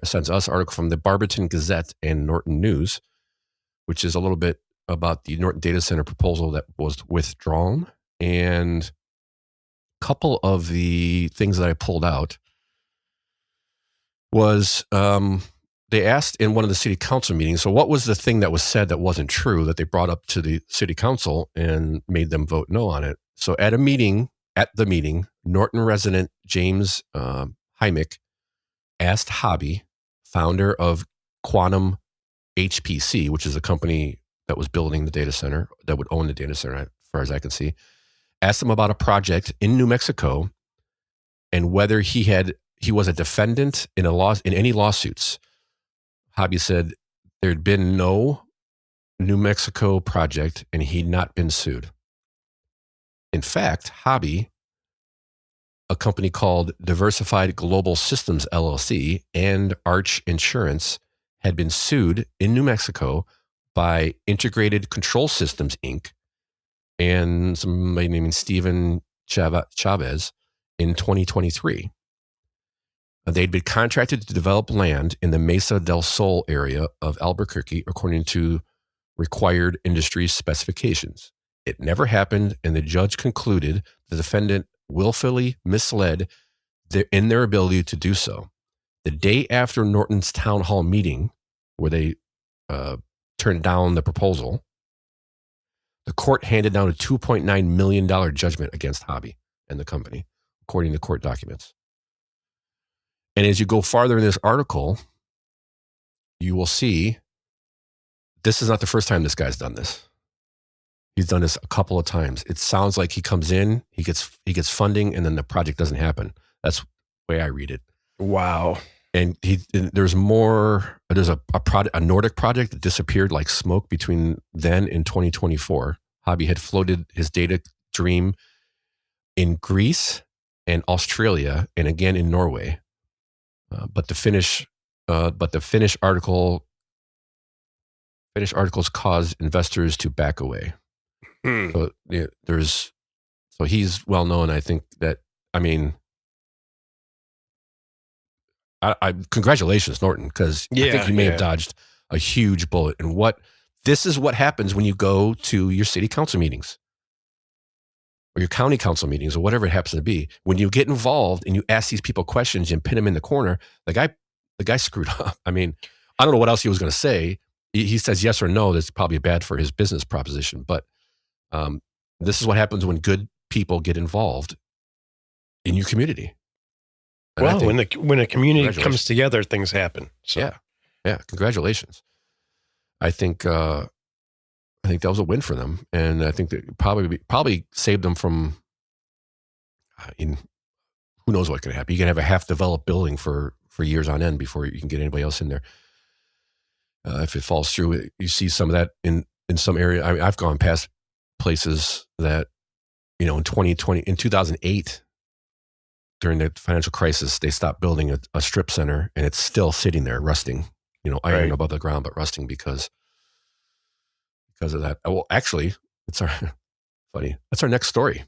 Barberton Gazette and Norton News, which is a little bit about the Norton Data Center proposal that was withdrawn, and a couple of the things that I pulled out was they asked in one of the city council meetings, so what was the thing that was said that wasn't true that they brought up to the city council and made them vote no on it? So at the meeting, Norton resident James Hymick asked Hobby, founder of Quantum HPC, which is the company that was building the data center, that would own the data center, as far as I can see, asked him about a project in New Mexico and whether he was a defendant in any lawsuits. Hobby said there'd been no New Mexico project and he'd not been sued. In fact, Hobby, a company called Diversified Global Systems LLC, and Arch Insurance had been sued in New Mexico by Integrated Control Systems, Inc. and somebody named Steven Chavez in 2023. They'd been contracted to develop land in the Mesa del Sol area of Albuquerque according to required industry specifications. It never happened, and the judge concluded the defendant willfully misled in their ability to do so. The day after Norton's town hall meeting, where they turned down the proposal, the court handed down a $2.9 million judgment against Hobby and the company, according to court documents. And as you go farther in this article, you will see this is not the first time this guy's done this. He's done this a couple of times. It sounds like he comes in, he gets funding, and then the project doesn't happen. That's the way I read it. Wow. And there's more. There's a Nordic project that disappeared like smoke between then and 2024. Hobby had floated his data dream in Greece and Australia, and again in Norway. But the Finnish articles caused investors to back away. So so he's well known. I think that, I mean, I congratulations, Norton, because I think you may have dodged a huge bullet. And this is what happens when you go to your city council meetings or your county council meetings or whatever it happens to be. When you get involved and you ask these people questions and pin them in the corner, the guy screwed up. I mean, I don't know what else he was going to say. He says yes or no. That's probably bad for his business proposition. But this is what happens when good people get involved in your community. And well, when a community comes together, things happen. So. Yeah. Congratulations. I think that was a win for them, and I think that probably saved them from. Who knows what can happen? You can have a half-developed building for years on end before you can get anybody else in there. If it falls through, you see some of that in some area. I've gone past places that, in 2008, during the financial crisis, they stopped building a strip center, and it's still sitting there rusting. Iron above the ground, but rusting because of that. Well, actually, it's funny. That's our next story.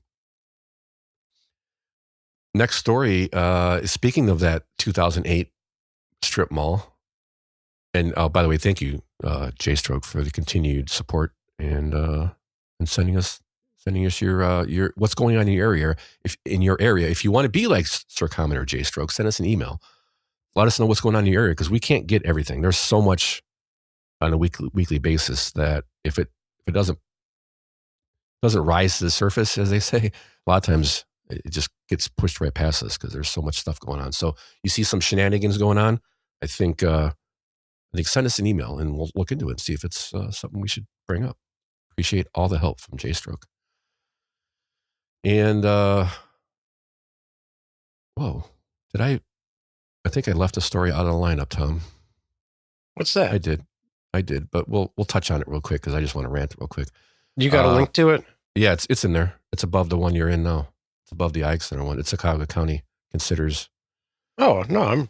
Next story, speaking of that 2008 strip mall, and by the way, thank you, J-Stroke, for the continued support and sending us your what's going on in your area. If you want to be like Sir Common or J-Stroke, send us an email. Let us know what's going on in your area, because we can't get everything. There's so much on a weekly basis that if it doesn't rise to the surface, as they say, a lot of times it just gets pushed right past us because there's so much stuff going on. So you see some shenanigans going on, I think send us an email and we'll look into it and see if it's something we should bring up. Appreciate all the help from J-Stroke. And I think I left a story out of the lineup, Tom. What's that? I did, but we'll touch on it real quick because I just want to rant real quick. You got a link to it? Yeah, it's in there. It's above the one you're in now. It's above the Ike Center one. It's Cuyahoga County considers. Oh no,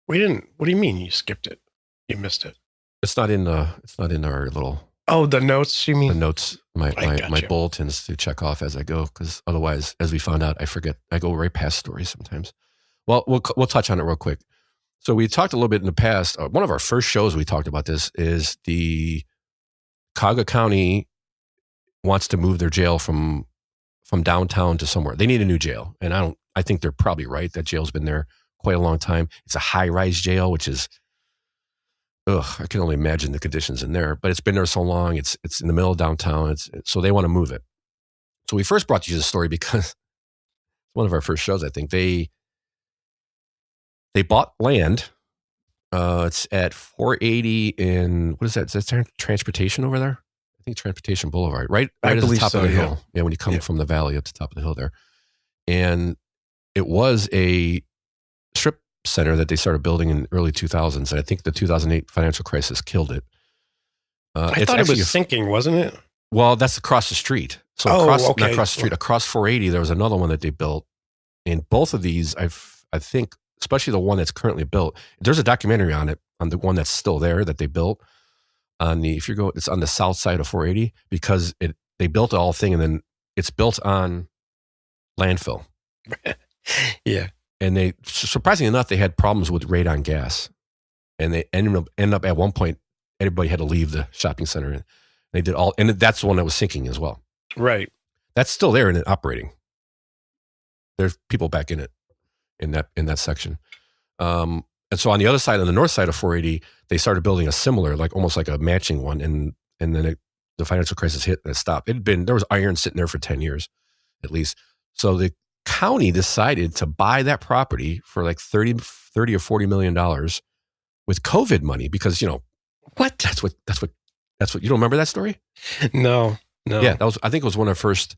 we didn't. What do you mean you skipped it? You missed it. It's not in our little. Oh, the notes. You mean the notes? My bulletins to check off as I go, because otherwise, as we found out, I forget. I go right past stories sometimes. Well, we'll touch on it real quick. So we talked a little bit in the past. One of our first shows we talked about this is the Cuyahoga County wants to move their jail from downtown to somewhere. They need a new jail, and I think they're probably right. That jail's been there quite a long time. It's a high-rise jail, which is, I can only imagine the conditions in there. But it's been there so long. It's in the middle of downtown. So they want to move it. So we first brought you this story because one of our first shows, I think they bought land. It's at 480 in, what is that? Is that Transportation over there? I think Transportation Boulevard, right at the top of the hill. Yeah, when you come from the valley up to the top of the hill there. And it was a strip center that they started building in the early 2000s. And I think the 2008 financial crisis killed it. I thought it was sinking, wasn't it? Well, that's across the street. So not across the street, across 480, there was another one that they built. And both of these, I think, especially the one that's currently built, there's a documentary on it, on the one that's still there that they built it's on the south side of 480, because they built the whole thing and then it's built on landfill. Yeah. And they, surprisingly enough, they had problems with radon gas, and they ended up at one point, everybody had to leave the shopping center, and they did and that's the one that was sinking as well. Right. That's still there and operating. There's people back in it, in that section. And so on the other side, on the north side of 480, they started building a similar, almost like a matching one. And then the financial crisis hit and it stopped. There was iron sitting there for 10 years, at least. So the county decided to buy that property for like $30 or $40 million with COVID money, because, what? That's what, you don't remember that story? No. Yeah. I think it was one of the first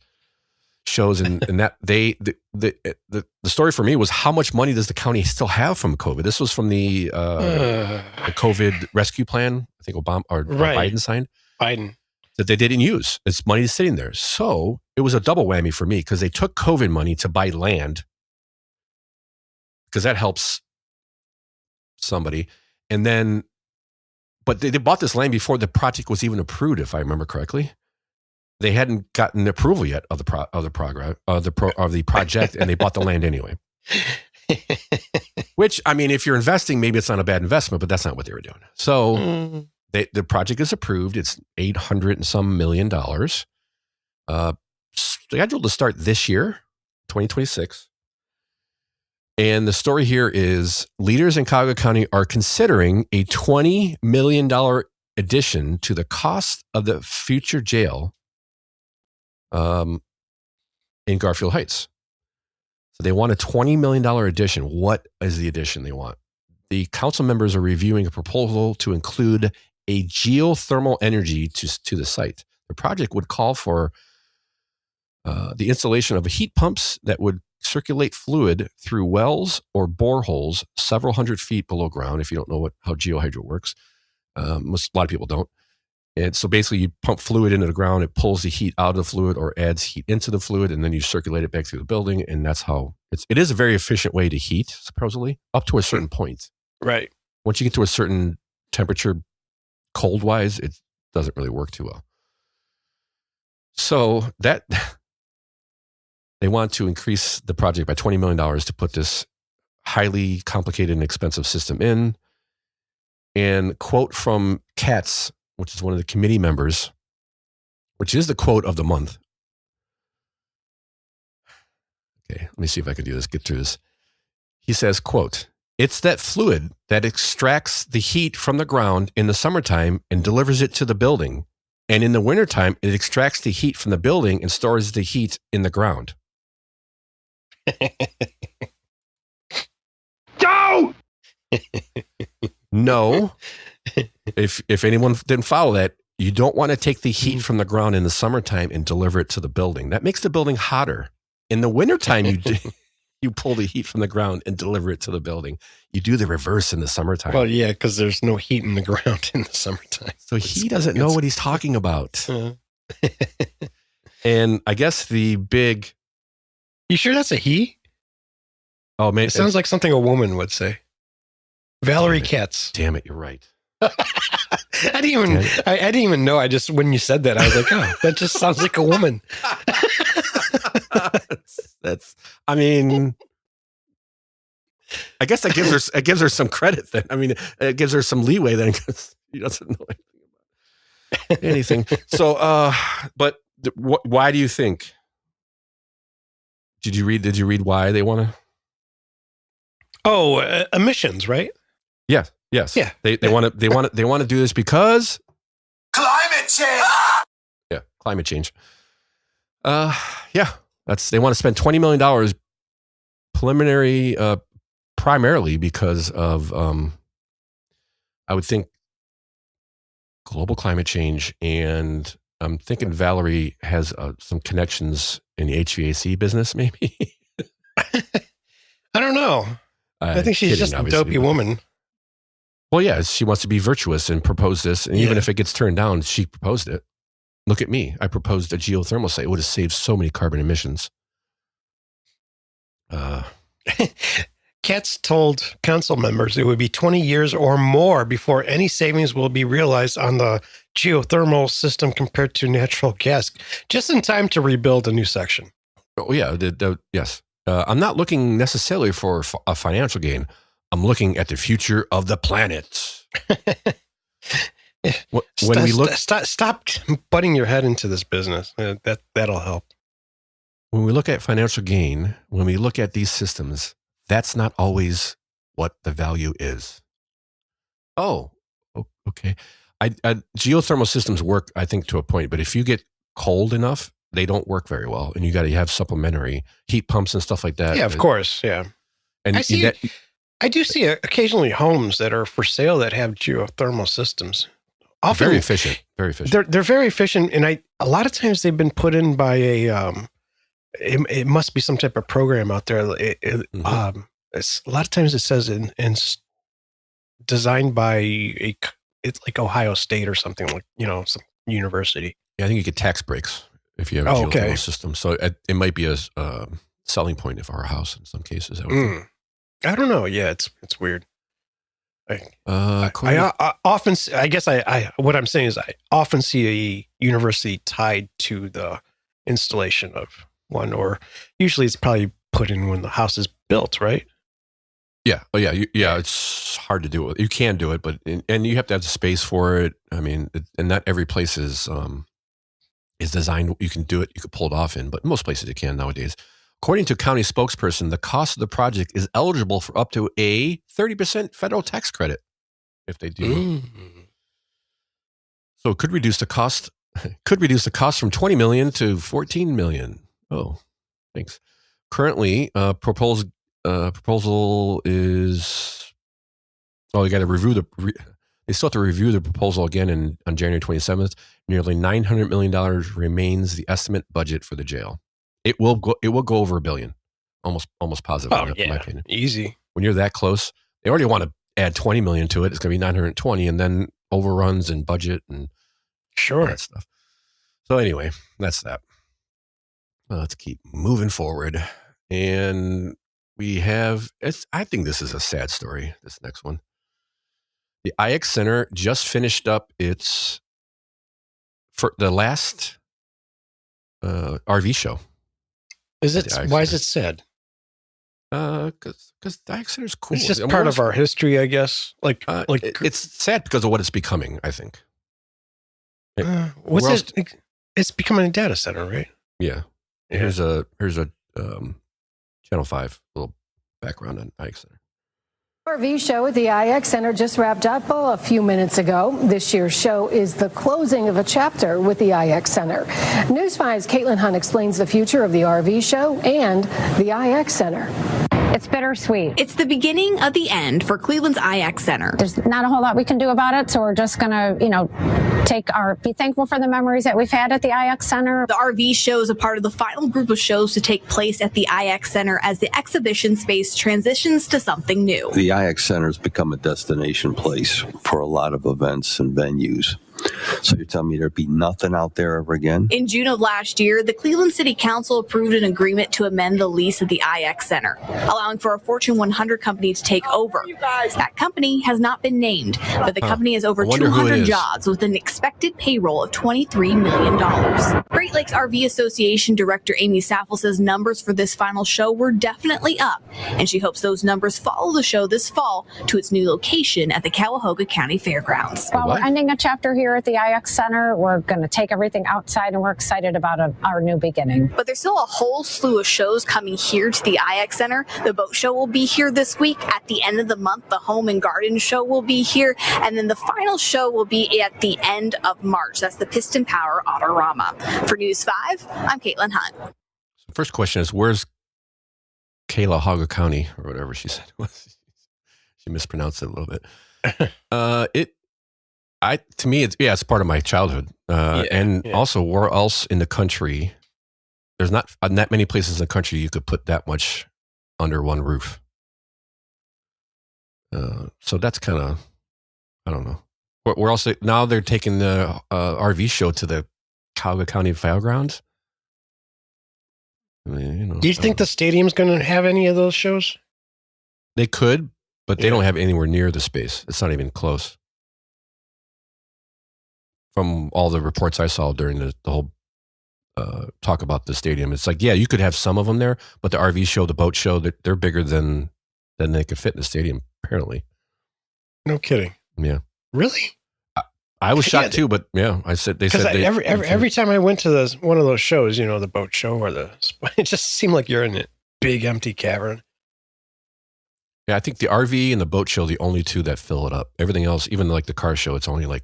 shows, and that the story for me was how much money does the county still have from COVID? This was from the COVID rescue plan. I think Obama or Biden signed. Biden. That they didn't use. It's money sitting there. So it was a double whammy for me because they took COVID money to buy land because that helps somebody. And then, but they bought this land before the project was even approved, if I remember correctly. They hadn't gotten approval yet of the project, and they bought the land anyway. Which, I mean, if you're investing, maybe it's not a bad investment, but that's not what they were doing. So the project is approved. It's $800 and some million, scheduled to start this year, 2026. And the story here is leaders in Cuyahoga County are considering a $20 million addition to the cost of the future jail in Garfield Heights. So they want a $20 million addition. What is the addition they want? The council members are reviewing a proposal to include a geothermal energy to the site. The project would call for the installation of heat pumps that would circulate fluid through wells or boreholes several hundred feet below ground. If you don't know how geohydro works, a lot of people don't. And so basically you pump fluid into the ground, it pulls the heat out of the fluid or adds heat into the fluid, and then you circulate it back through the building. And that's how it is a very efficient way to heat, supposedly, up to a certain point. Right. Once you get to a certain temperature, cold wise, it doesn't really work too well. So that they want to increase the project by $20 million to put this highly complicated and expensive system in. And quote from Katz, which is one of the committee members, which is the quote of the month. Okay, let me see if I can do this, get through this. He says, quote, "It's that fluid that extracts the heat from the ground in the summertime and delivers it to the building. And in the wintertime, it extracts the heat from the building and stores the heat in the ground." Go! No. If anyone didn't follow that, you don't want to take the heat from the ground in the summertime and deliver it to the building. That makes the building hotter. In the wintertime, you pull the heat from the ground and deliver it to the building. You do the reverse in the summertime. Well, yeah, because there's no heat in the ground in the summertime. So he doesn't know what he's talking about. And I guess the big... You sure that's a he? Oh, man. It sounds like something a woman would say. Valerie Katz. Damn it, you're right. I didn't even know. I just, when you said that, I was like, oh, that just sounds like a woman. I mean, I guess it gives her some credit then. I mean, it gives her some leeway then because he doesn't know anything. So, but why do you think? Did you read why they want to? Oh, emissions, right? Yes. Yeah. They want to do this because Climate change. Yeah, climate change. Yeah. They want to spend $20 million preliminary, primarily because of, I would think, global climate change. And I'm thinking Valerie has some connections in the HVAC business, maybe. I don't know. I think she's just a dopey woman. Well, yeah, she wants to be virtuous and propose this. And even if it gets turned down, she proposed it. Look at me. I proposed a geothermal site. It would have saved so many carbon emissions. Katz told council members it would be 20 years or more before any savings will be realized on the geothermal system compared to natural gas, just in time to rebuild a new section. Oh, yeah. Yes. I'm not looking necessarily for a financial gain. I'm looking at the future of the planet. Stop butting your head into this business. That'll help. When we look at financial gain, when we look at these systems, that's not always what the value is. Oh, okay. Geothermal systems work, I think, to a point, but if you get cold enough, they don't work very well, and you got to have supplementary heat pumps and stuff like that. Yeah, of course. Yeah, and I do see occasionally homes that are for sale that have geothermal systems. Often, very efficient. Very efficient. They're very efficient, and a lot of times they've been put in by a it must be some type of program out there. It's, a lot of times it says in designed by it's like Ohio State or something, like, some university. Yeah, I think you get tax breaks if you have a geothermal system. So it might be a selling point of our house in some cases. I don't know. Yeah, it's weird. What I'm saying is I often see a university tied to the installation of one, or usually it's probably put in when the house is built, right? Yeah. Oh, yeah. It's hard to do it. You can do it, but and you have to have the space for it. I mean, and not every place is designed. You can do it. You can pull it off in, but most places you can nowadays. According to county spokesperson, the cost of the project is eligible for up to a 30% federal tax credit if they do. So it could reduce the cost. Could reduce the cost from $20 million to $14 million. Oh, thanks. Currently, proposal is. Oh, they got to review they still have to review the proposal again on January 27th. Nearly $900 million remains the estimate budget for the jail. It will go over $1 billion, almost positive. In my opinion, easy. When you're that close, they already want to add $20 million to it. It's going to be 920, and then overruns and budget and all that stuff. So anyway, that's that. Let's keep moving forward, and we have. I think this is a sad story. This next one, the IX Center just finished up its for the last RV show. Is it? Why is it sad? Because the IX Center is cool. It's just part of our history, I guess. It's sad because of what it's becoming, I think. What's it? It's becoming a data center, right? Yeah. Here's a Channel 5 little background on IX Center. RV show at the IX Center just wrapped up a few minutes ago. This year's show is the closing of a chapter with the IX Center. News 5's Caitlin Hunt explains the future of the RV show and the IX Center. It's bittersweet. It's the beginning of the end for Cleveland's IX Center. There's not a whole lot we can do about it, so we're just going to, be thankful for the memories that we've had at the IX Center. The RV show is a part of the final group of shows to take place at the IX Center as the exhibition space transitions to something new. The IX Center has become a destination place for a lot of events and venues. So you're telling me there'd be nothing out there ever again? In June of last year, the Cleveland City Council approved an agreement to amend the lease of the IX Center, allowing for a Fortune 100 company to take over. That company has not been named, but the company has over 200 jobs with an expected payroll of $23 million. Great Lakes RV Association Director Amy Saffel says numbers for this final show were definitely up, and she hopes those numbers follow the show this fall to its new location at the Cuyahoga County Fairgrounds. While we're ending a chapter here at the IX Center, we're going to take everything outside, and we're excited about our new beginning. But there's still a whole slew of shows coming here to the IX Center. The boat show will be here this week. At the end of the month, the home and garden show will be here, and then the final show will be at the end of March. That's the Piston Power Autorama. For News 5, I'm Caitlin Hunt. So first question is, where's Cuyahoga County, or whatever she said? She mispronounced it a little bit. To me, it's part of my childhood. Also, where else in the country, there's not that many places in the country you could put that much under one roof. So that's kind of, I don't know. We're also, now they're taking the RV show to the Cuyahoga County Fairgrounds. I mean, do you think the stadium's going to have any of those shows? They could, but they don't have anywhere near the space. It's not even close. From all the reports I saw during the whole talk about the stadium, it's like, yeah, you could have some of them there, but the RV show, the boat show, they're bigger than they could fit in the stadium, apparently. No kidding. Yeah. Really? I was shocked too, but yeah, they said every time I went to one of those shows, the boat show or it just seemed like you're in a big empty cavern. Yeah, I think the RV and the boat show are the only two that fill it up. Everything else, even like the car show, it's only like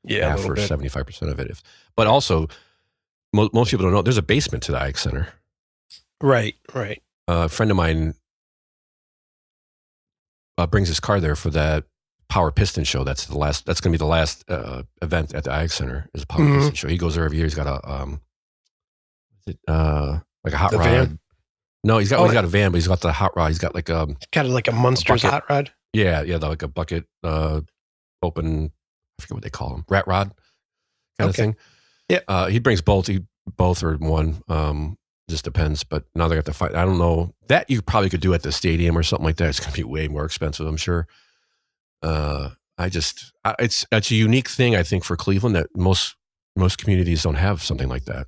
half or 75% of it. But also, most people don't know there's a basement to the IX Center. Right. A friend of mine brings his car there for that Power Piston show. That's going to be the last event at the IX Center is a Power Piston show. He goes there every year. He's got like a hot The rod. van? No, he's got a van, but he's got the hot rod. He's got like a Munster's hot rod. Yeah, like a bucket, open. I forget what they call them, rat rod kind of thing. Yeah, he brings both or one. Just depends. But now they got to fight. I don't know that you probably could do at the stadium or something like that. It's going to be way more expensive, I'm sure. It's a unique thing, I think, for Cleveland that most communities don't have something like that,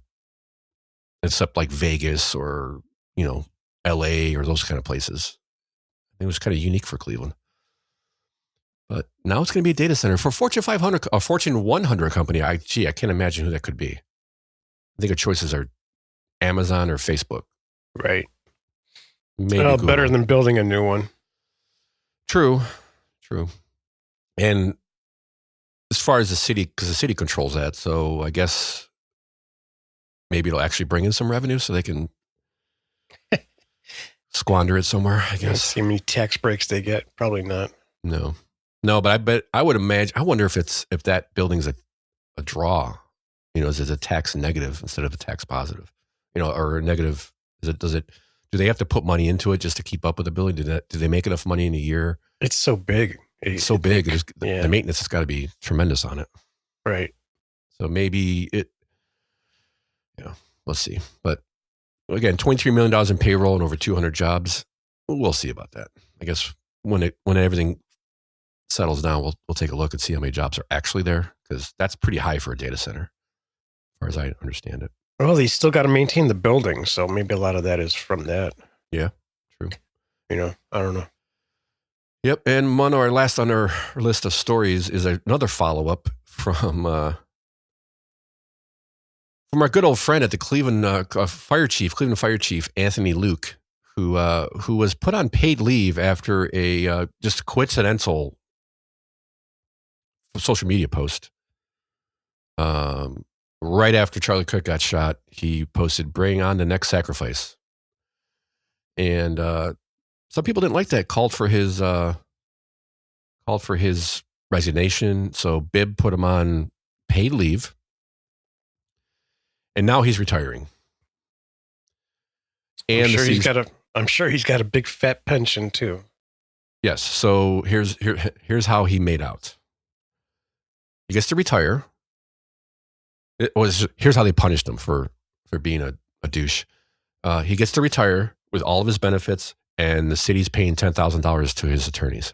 except like Vegas or LA or those kind of places. It was kind of unique for Cleveland. But now it's going to be a data center for Fortune 500, a Fortune 100 company. I can't imagine who that could be. I think our choices are Amazon or Facebook. Right. Maybe well, better than building a new one. True. And as far as the city, because the city controls that, so I guess maybe it'll actually bring in some revenue so they can squander it somewhere, I guess. See how many tax breaks they get. Probably not. No, but I would imagine. I wonder if that building's a draw. Is it a tax negative instead of a tax positive? Or a negative? Do they have to put money into it just to keep up with the building? Do they make enough money in a year? It's so big. The maintenance has got to be tremendous on it. Right. So maybe it. Let's see. But again, $23 million in payroll and over 200 jobs. We'll see about that. I guess when everything settles down, we'll take a look and see how many jobs are actually there, because that's pretty high for a data center, as far as I understand it. Well, they still got to maintain the building, so maybe a lot of that is from that. Yeah, true. I don't know. Yep, and one of our last on our list of stories is another follow-up from our good old friend at the Cleveland Fire Chief Anthony Luke, who was put on paid leave after a just coincidental social media post. Right after Charlie Kirk got shot, he posted, "Bring on the next sacrifice." And some people didn't like that, called for his resignation. So Bibb put him on paid leave. And now he's retiring. And I'm sure he's got a big fat pension too. Yes. So here's how he made out. He gets to retire. Here's how they punished him for being a douche. He gets to retire with all of his benefits, and the city's paying $10,000 to his attorneys.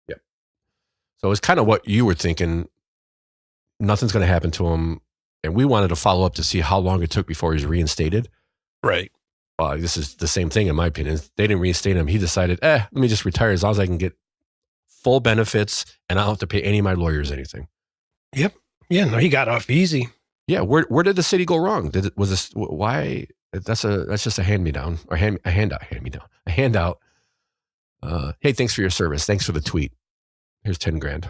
Yep. So it's kind of what you were thinking. Nothing's going to happen to him. And we wanted to follow up to see how long it took before he was reinstated. Right. This is the same thing, in my opinion. They didn't reinstate him. He decided, let me just retire as long as I can get full benefits and I don't have to pay any of my lawyers anything. Yep. Yeah, no, he got off easy. Yeah. Where did the city go wrong? Why? That's just a hand-me-down or a handout. Hey, thanks for your service. Thanks for the tweet. Here's $10,000.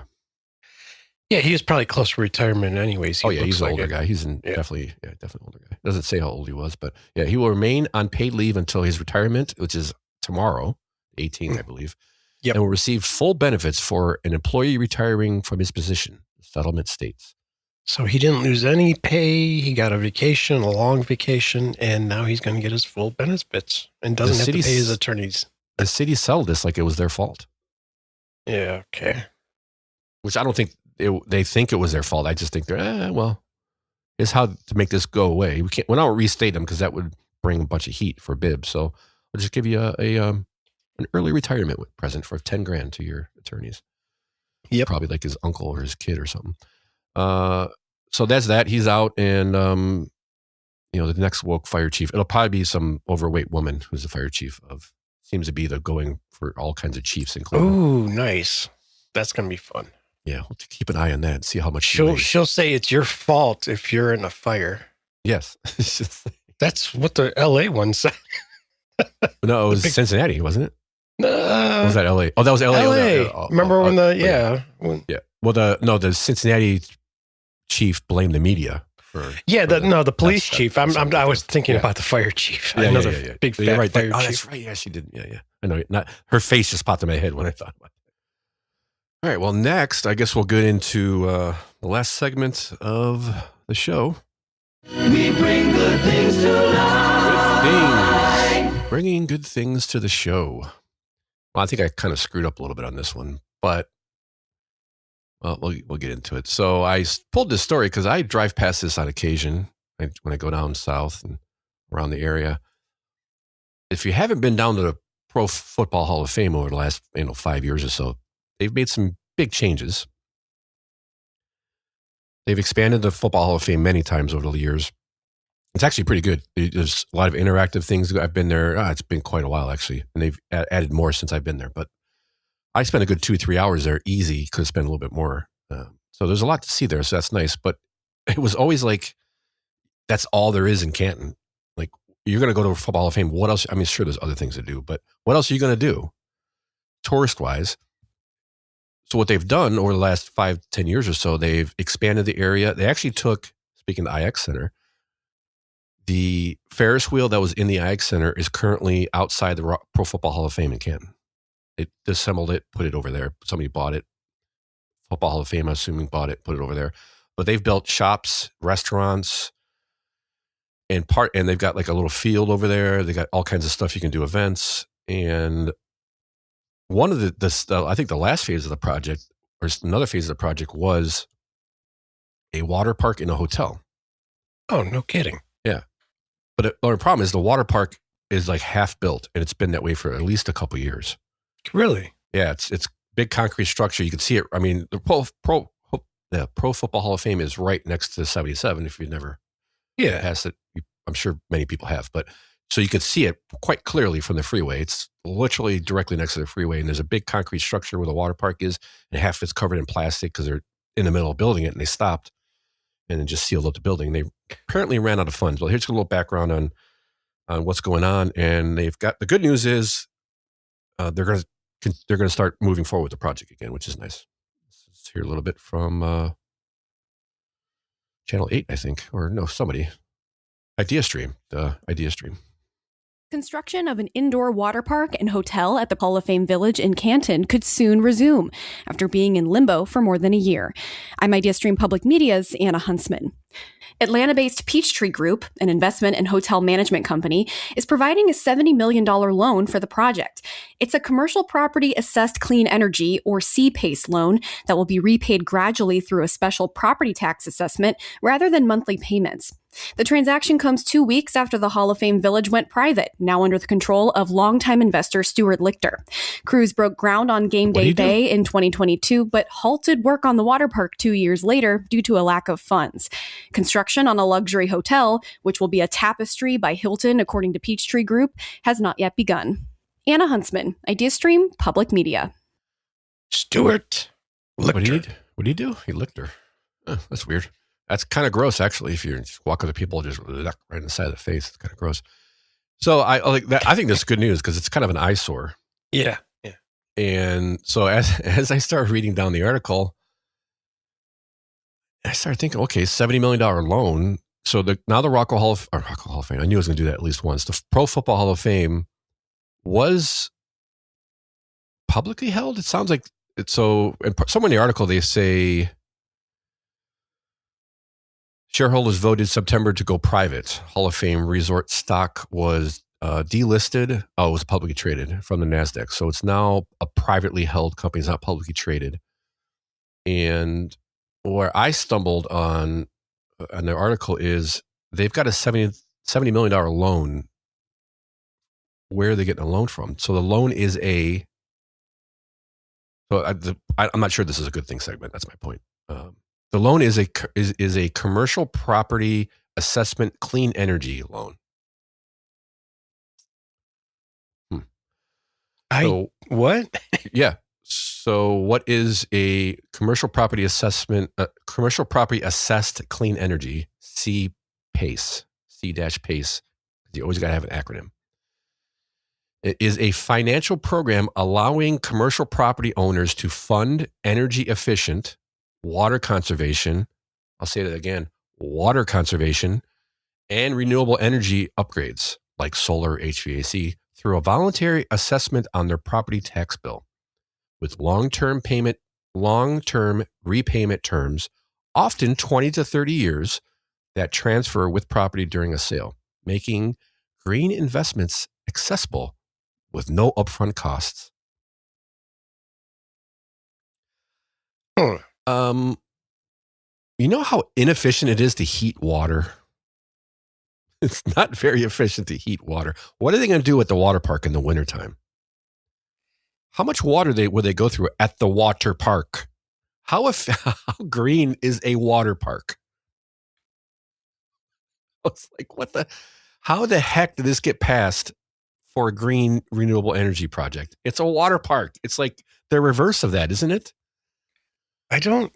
Yeah, he was probably close to retirement anyways. He's an older guy. He's definitely an older guy. Doesn't say how old he was, but yeah, he will remain on paid leave until his retirement, which is tomorrow, 18th, I believe. Yep. And will receive full benefits for an employee retiring from his position, the settlement states. So he didn't lose any pay. He got a long vacation, and now he's going to get his full benefits and doesn't have to pay his attorneys. The city settled this like it was their fault. Yeah, okay. Which I don't think they think it was their fault. I just think it's how to make this go away. We're not restate them because that would bring a bunch of heat for Bibb. So we'll just give you an early retirement present for $10,000 to your attorneys. Yep. Probably like his uncle or his kid or something. So that's that. He's out, and the next woke fire chief, it'll probably be some overweight woman who's the fire chief seems to be the going for all kinds of chiefs in Cleveland. Ooh, nice. That's going to be fun. Yeah, we'll keep an eye on that and see how much she'll say it's your fault if you're in a fire. Yes. That's what the LA one said. No, it was Cincinnati, wasn't it? Or was that LA? Oh, that was LA. Remember when yeah. Well, the Cincinnati chief blamed the media for the police chief. I was thinking about the fire chief. Yeah, Another big fat fire chief. Oh, that's right. Yeah, she did. Yeah. I know. Her face just popped in my head when I thought about it. All right. Well, next, I guess we'll get into the last segment of the show. We bring good things to life. Bringing good things to the show. Well, I think I kind of screwed up a little bit on this one, but we'll get into it. So I pulled this story because I drive past this on occasion when I go down south and around the area. If you haven't been down to the Pro Football Hall of Fame over the last 5 years or so, they've made some big changes. They've expanded the Football Hall of Fame many times over the years. It's actually pretty good. There's a lot of interactive things. I've been there. It's been quite a while, actually. And they've added more since I've been there. But I spent a good 2-3 hours there easy. Could have spent a little bit more. So there's a lot to see there. So that's nice. But it was always like, that's all there is in Canton. Like, you're going to go to a Football Hall of Fame. What else? I mean, sure, there's other things to do. But what else are you going to do tourist-wise? So what they've done over the last 5-10 years or so, they've expanded the area. They actually took, speaking of the IX Center, the Ferris wheel that was in the IX Center is currently outside the Pro Football Hall of Fame in Canton. They disassembled it, put it over there. Somebody bought it. Football Hall of Fame, I'm assuming, bought it, put it over there. But they've built shops, restaurants, and they've got like a little field over there. They got all kinds of stuff you can do, events. And one of I think the last phase of the project, or another phase of the project, was a water park in a hotel. Oh, no kidding. Yeah. But the problem is the water park is like half built, and it's been that way for at least a couple of years. Really? Yeah, it's big concrete structure. You can see it. I mean, the Pro Football Hall of Fame is right next to 77. If you've never passed it, I'm sure many people have. But so you can see it quite clearly from the freeway. It's literally directly next to the freeway, and there's a big concrete structure where the water park is, and half of it's covered in plastic because they're in the middle of building it, and they stopped and then just sealed up the building. They apparently ran out of funds. Well, here's a little background on what's going on, and they've got the good news is they're going to start moving forward with the project again, which is nice. Let's hear a little bit from Channel 8, I think, or no, somebody. Idea Stream. Construction of an indoor water park and hotel at the Hall of Fame Village in Canton could soon resume after being in limbo for more than a year. I'm IdeaStream Public Media's Anna Huntsman. Atlanta-based Peachtree Group, an investment and hotel management company, is providing a $70 million loan for the project. It's a commercial property assessed clean energy, or CPACE loan, that will be repaid gradually through a special property tax assessment rather than monthly payments. The transaction comes 2 weeks after the Hall of Fame Village went private, now under the control of longtime investor Stuart Lichter. Crews broke ground on Game Day Bay in 2022, but halted work on the water park 2 years later due to a lack of funds. Construction on a luxury hotel, which will be a Tapestry by Hilton, according to Peachtree Group, has not yet begun. Anna Huntsman, IdeaStream Public Media. Stuart Lichter. What do you do? He licked her. That's weird. That's kind of gross, actually. If you just walk with the people, just right in the side of the face, it's kind of gross. So I like that. I think that's good news because it's kind of an eyesore. Yeah. And so as I started reading down the article, I started thinking, okay, $70 million loan. So now the Rock Hall of Fame. I knew I was going to do that at least once. The Pro Football Hall of Fame was publicly held. It sounds like it's so. Somewhere in the article they say, shareholders voted September to go private. Hall of Fame resort stock was delisted. Oh, it was publicly traded from the NASDAQ. So it's now a privately held company. It's not publicly traded. And where I stumbled on the article is they've got a $70 million loan. Where are they getting a loan from? So the loan is I'm not sure this is a good thing segment. That's my point. The loan is a commercial property assessment clean energy loan. What? Yeah. So what is a commercial property assessment? Commercial property assessed clean energy, CPACE, C-PACE. You always got to have an acronym. It is a financial program allowing commercial property owners to fund energy efficient water conservation, I'll say that again, water conservation and renewable energy upgrades like solar, HVAC through a voluntary assessment on their property tax bill with long-term repayment terms, often 20 to 30 years, that transfer with property during a sale, making green investments accessible with no upfront costs. You know how inefficient it is to heat water? It's not very efficient to heat water. What are they going to do at the water park in the wintertime? How much water would they go through at the water park? How green is a water park? It's like, how the heck did this get passed for a green renewable energy project? It's a water park. It's like the reverse of that, isn't it? How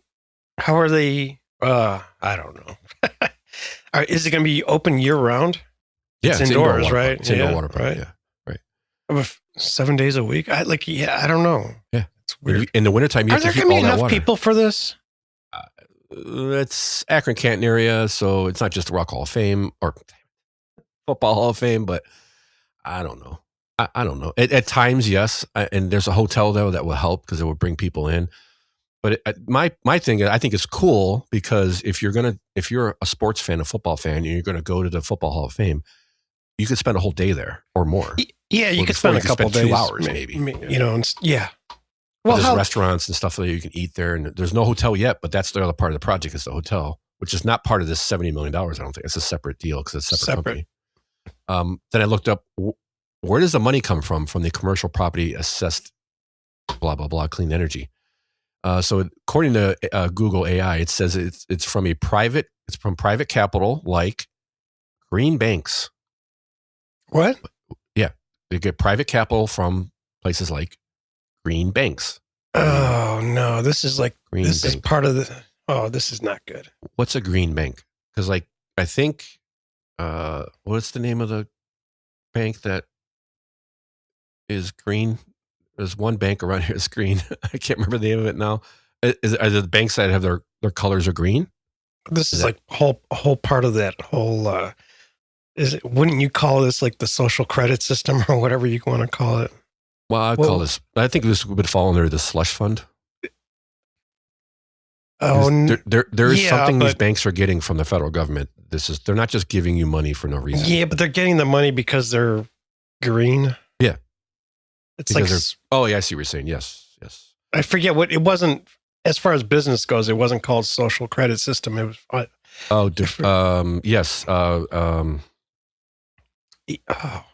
are they? I don't know. Is it going to be open year round? Yeah, it's indoors, indoor right? It's indoor water park. Right? Yeah, right. 7 days a week? I don't know. Yeah, it's weird. In the wintertime, you have to heat all that water. Are there going to be enough people for this? It's Akron Canton area, so it's not just the Rock Hall of Fame or Football Hall of Fame, but I don't know. I don't know. At times, yes, and there's a hotel though that will help because it will bring people in. But my thing, I think it's cool because if you're a sports fan, a football fan, and you're going to go to the Football Hall of Fame, you could spend a whole day there or more. Yeah, you could spend a couple days, 2 hours maybe. Yeah. Well, there's restaurants and stuff that you can eat there, and there's no hotel yet, but that's the other part of the project is the hotel, which is not part of this $70 million. I don't think it's a separate deal because it's a separate company. Then I looked up where does the money come from the commercial property assessed, blah blah blah, clean energy. So according to Google AI, it says it's from private capital like green banks. What? Yeah, they get private capital from places like green banks. Oh no, this is like green this bank. Is part of the. Oh, this is not good. What's a green bank? Because I think what's the name of the bank that is green? There's one bank around here that's green. I can't remember the name of it now. Are the banks that have their colors are green? This is like a whole part of that whole. Wouldn't you call this like the social credit system or whatever you want to call it? Well, I think this would fall under the slush fund. Oh, there is something these banks are getting from the federal government. They're not just giving you money for no reason. Yeah, but they're getting the money because they're green. Yeah. It's because oh yeah, I see what you're saying. Yes. I forget what it wasn't. As far as business goes, it wasn't called social credit system. It was. Yes. I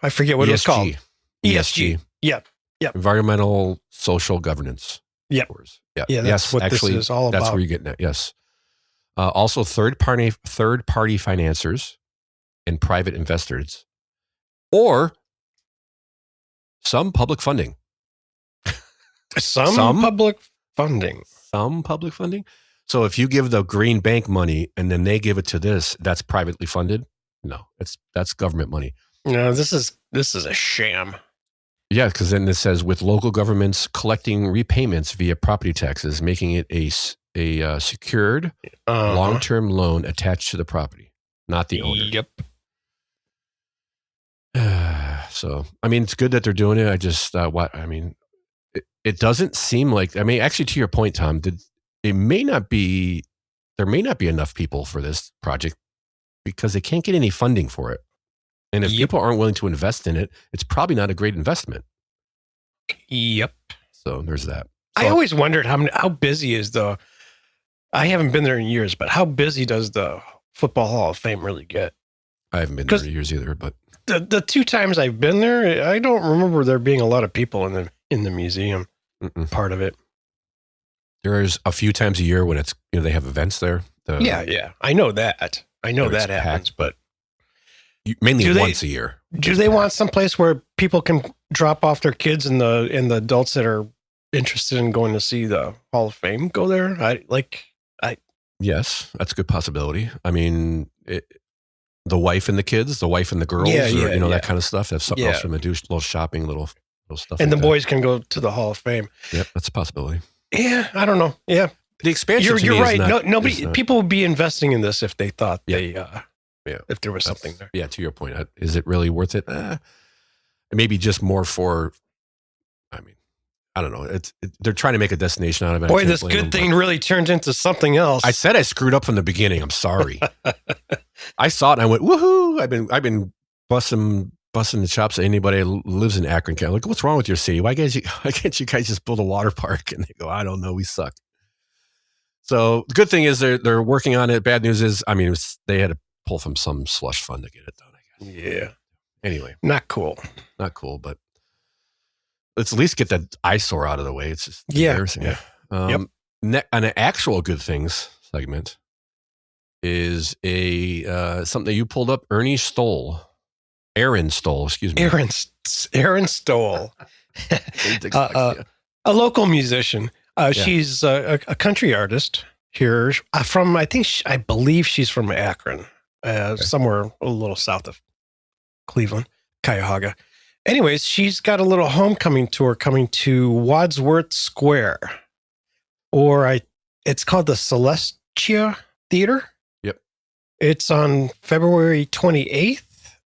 forget what it was called. ESG. Yep. Environmental social governance. Yep. Yeah. That's what this is all about. That's where you're getting at. Yes. Also, third party financiers and private investors, or some public funding. Some public funding. Some public funding. So if you give the green bank money and then they give it to this, that's privately funded. No, that's government money. No, this is a sham. Yeah, because then it says with local governments collecting repayments via property taxes, making it a secured long-term loan attached to the property, not the owner. Yep. So, I mean, it's good that they're doing it. I just, it doesn't seem like, actually to your point, Tom, there may not be enough people for this project because they can't get any funding for it. And if people aren't willing to invest in it, it's probably not a great investment. Yep. So there's that. I always wondered how busy is I haven't been there in years, but how busy does the Football Hall of Fame really get? I haven't been there in years either, but the 2 times I've been there, I don't remember there being a lot of people in the museum. Part of it. There's a few times a year when it's they have events there. Yeah. I know that. That happens, but mainly once a year. Do they want someplace where people can drop off their kids and the adults that are interested in going to see the Hall of Fame go there? Yes, that's a good possibility. I mean, the wife and the kids, the wife and the girls, that kind of stuff. Have something else from a little shopping, little stuff. And like the boys can go to the Hall of Fame. Yep, that's a possibility. Yeah, I don't know. Yeah, the expansion. You're right. People would be investing in this if they thought if there was something there. Yeah, to your point, is it really worth it? Maybe just more for. I don't know. They're trying to make a destination out of it. Boy, this good thing really turned into something else. I said I screwed up from the beginning. I'm sorry. I saw it and I went, woohoo! I've been busting the chops at anybody who lives in Akron County. Like, what's wrong with your city? Why can't you guys just build a water park? And they go, I don't know, we suck. So the good thing is they're working on it. Bad news is, they had to pull from some slush fund to get it done, I guess. Yeah. Anyway. Not cool, but let's at least get that eyesore out of the way. It's just embarrassing. Yeah. On an actual good things segment is something that you pulled up, Erin Stoll, excuse me. Erin Stoll, a local musician. She's a country artist here from, I believe she's from Akron, somewhere a little south of Cleveland, Cuyahoga. Anyways, she's got a little homecoming tour coming to Wadsworth Square, it's called the Celestia Theater. Yep. It's on February 28th.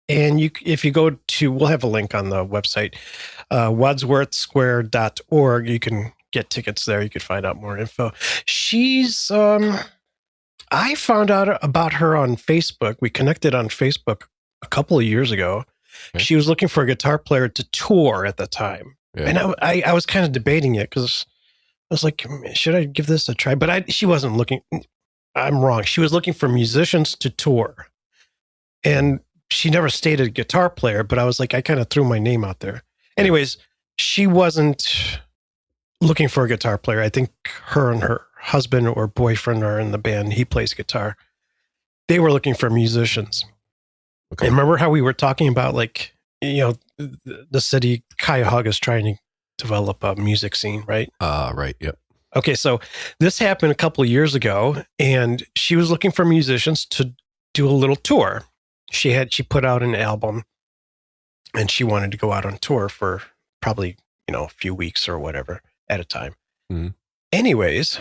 And if you go to, we'll have a link on the website, wadsworthsquare.org. You can get tickets there. You could find out more info. She's, I found out about her on Facebook. We connected on Facebook a couple of years ago. Okay. She was looking for a guitar player to tour at the time. Yeah. And I was kind of debating it because I was like, should I give this a try? But she wasn't looking, I'm wrong. She was looking for musicians to tour. And she never stated a guitar player, but I was like, I kind of threw my name out there. Anyways, she wasn't looking for a guitar player. I think her and her husband or boyfriend are in the band. He plays guitar. They were looking for musicians. Okay. And remember how we were talking about, like, the city Cuyahoga is trying to develop a music scene, right? Right. Yep. Okay. So this happened a couple of years ago, and she was looking for musicians to do a little tour. She put out an album, and she wanted to go out on tour for probably, a few weeks or whatever at a time. Mm-hmm. Anyways,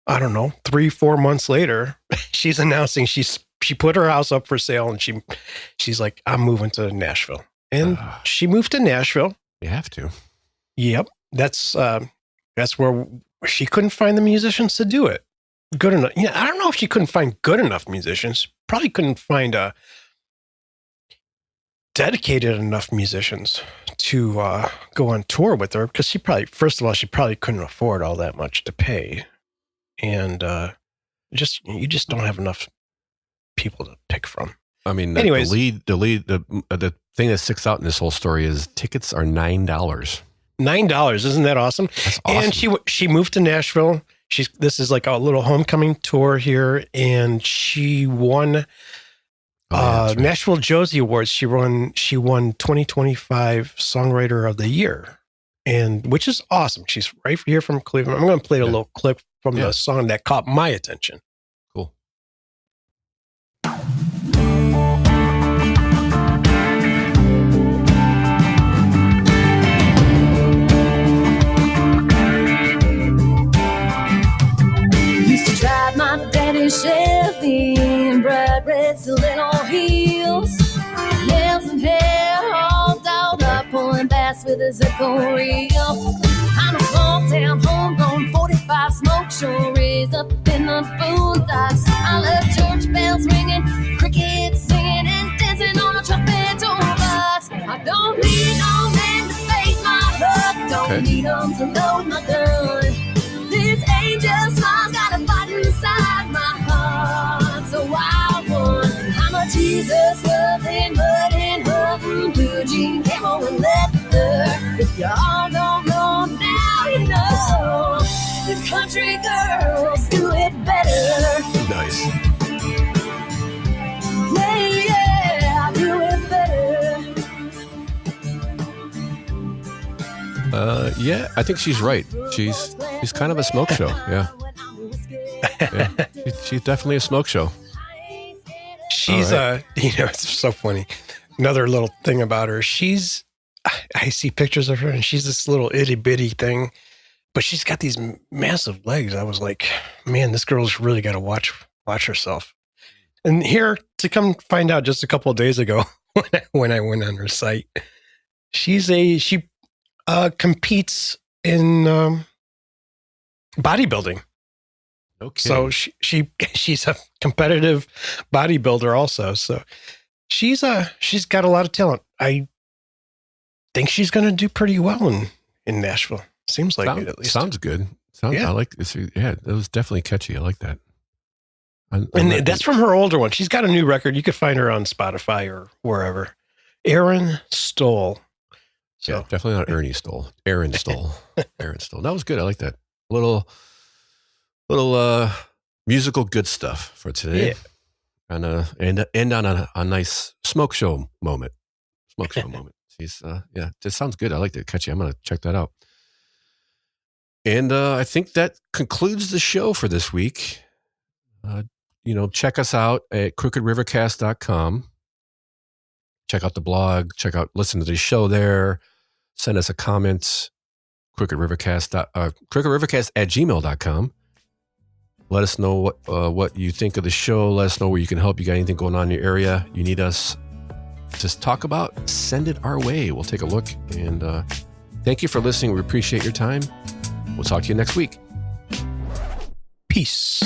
I don't know, 3-4 months later, she's announcing she put her house up for sale, and she's like, I'm moving to Nashville. And she moved to Nashville. You have to. Yep. That's where she couldn't find the musicians to do it. Good enough. I don't know if she couldn't find good enough musicians. Probably couldn't find dedicated enough musicians to go on tour with her, because she probably couldn't afford all that much to pay. And you just don't have enough people to pick from. Anyways, the thing that sticks out in this whole story is tickets are $9. $9. Isn't that awesome? That's awesome. And she moved to Nashville. This is like a little homecoming tour here, and she won right. Nashville Josie Awards. She won 2025 Songwriter of the Year, and which is awesome. She's right here from Cleveland. I'm going to play a little clip from the song that caught my attention. Cool. Drive my daddy's Chevy in bright red stiletto heels, nails and hair all dolled up, pulling bass with a Zippo reel. I'm a small town homegrown 45 smoke show, raised up in the boondocks. I love church bells ringing, crickets singing, and dancing on a trumpet toolbox. I don't need no man to fake my hook, don't need them to load my gun. This angel smile's got a fight inside my heart, so I won. I'm a Jesus loving, mudding, hugging, blue jean, camo, and leather. If y'all don't know now, you know the country girls do it better. Nice. Yeah, I do it better. Yeah, I think she's right. She's kind of a smoke show. Yeah. She's definitely a smoke show. She's it's so funny. Another little thing about her, I see pictures of her, and she's this little itty bitty thing, but she's got these massive legs. I was like, man, this girl's really got to watch herself. And here to come find out just a couple of days ago when I went on her site, she competes in bodybuilding. Okay. So she's a competitive bodybuilder also. So she's got a lot of talent. I think she's going to do pretty well in Nashville. Seems like it, at least. Sounds good. I like this. Yeah, that was definitely catchy. I like that. And that's from her older one. She's got a new record. You could find her on Spotify or wherever. Erin Stoll. So yeah, definitely not Ernie Stoll. Erin Stoll. Erin Stoll. That was good. I like that. Little musical good stuff for today. Yeah. And end on a nice smoke show moment. She's just sounds good. I like that. Catchy. I'm gonna check that out. And I think that concludes the show for this week. Check us out at crookedrivercast.com. Check out the blog. Listen to the show there. Send us a comment. crookedrivercast@gmail.com. Let us know what you think of the show. Let us know where you can help. You got anything going on in your area you need us to talk about? Send it our way. We'll take a look. And thank you for listening. We appreciate your time. We'll talk to you next week. Peace.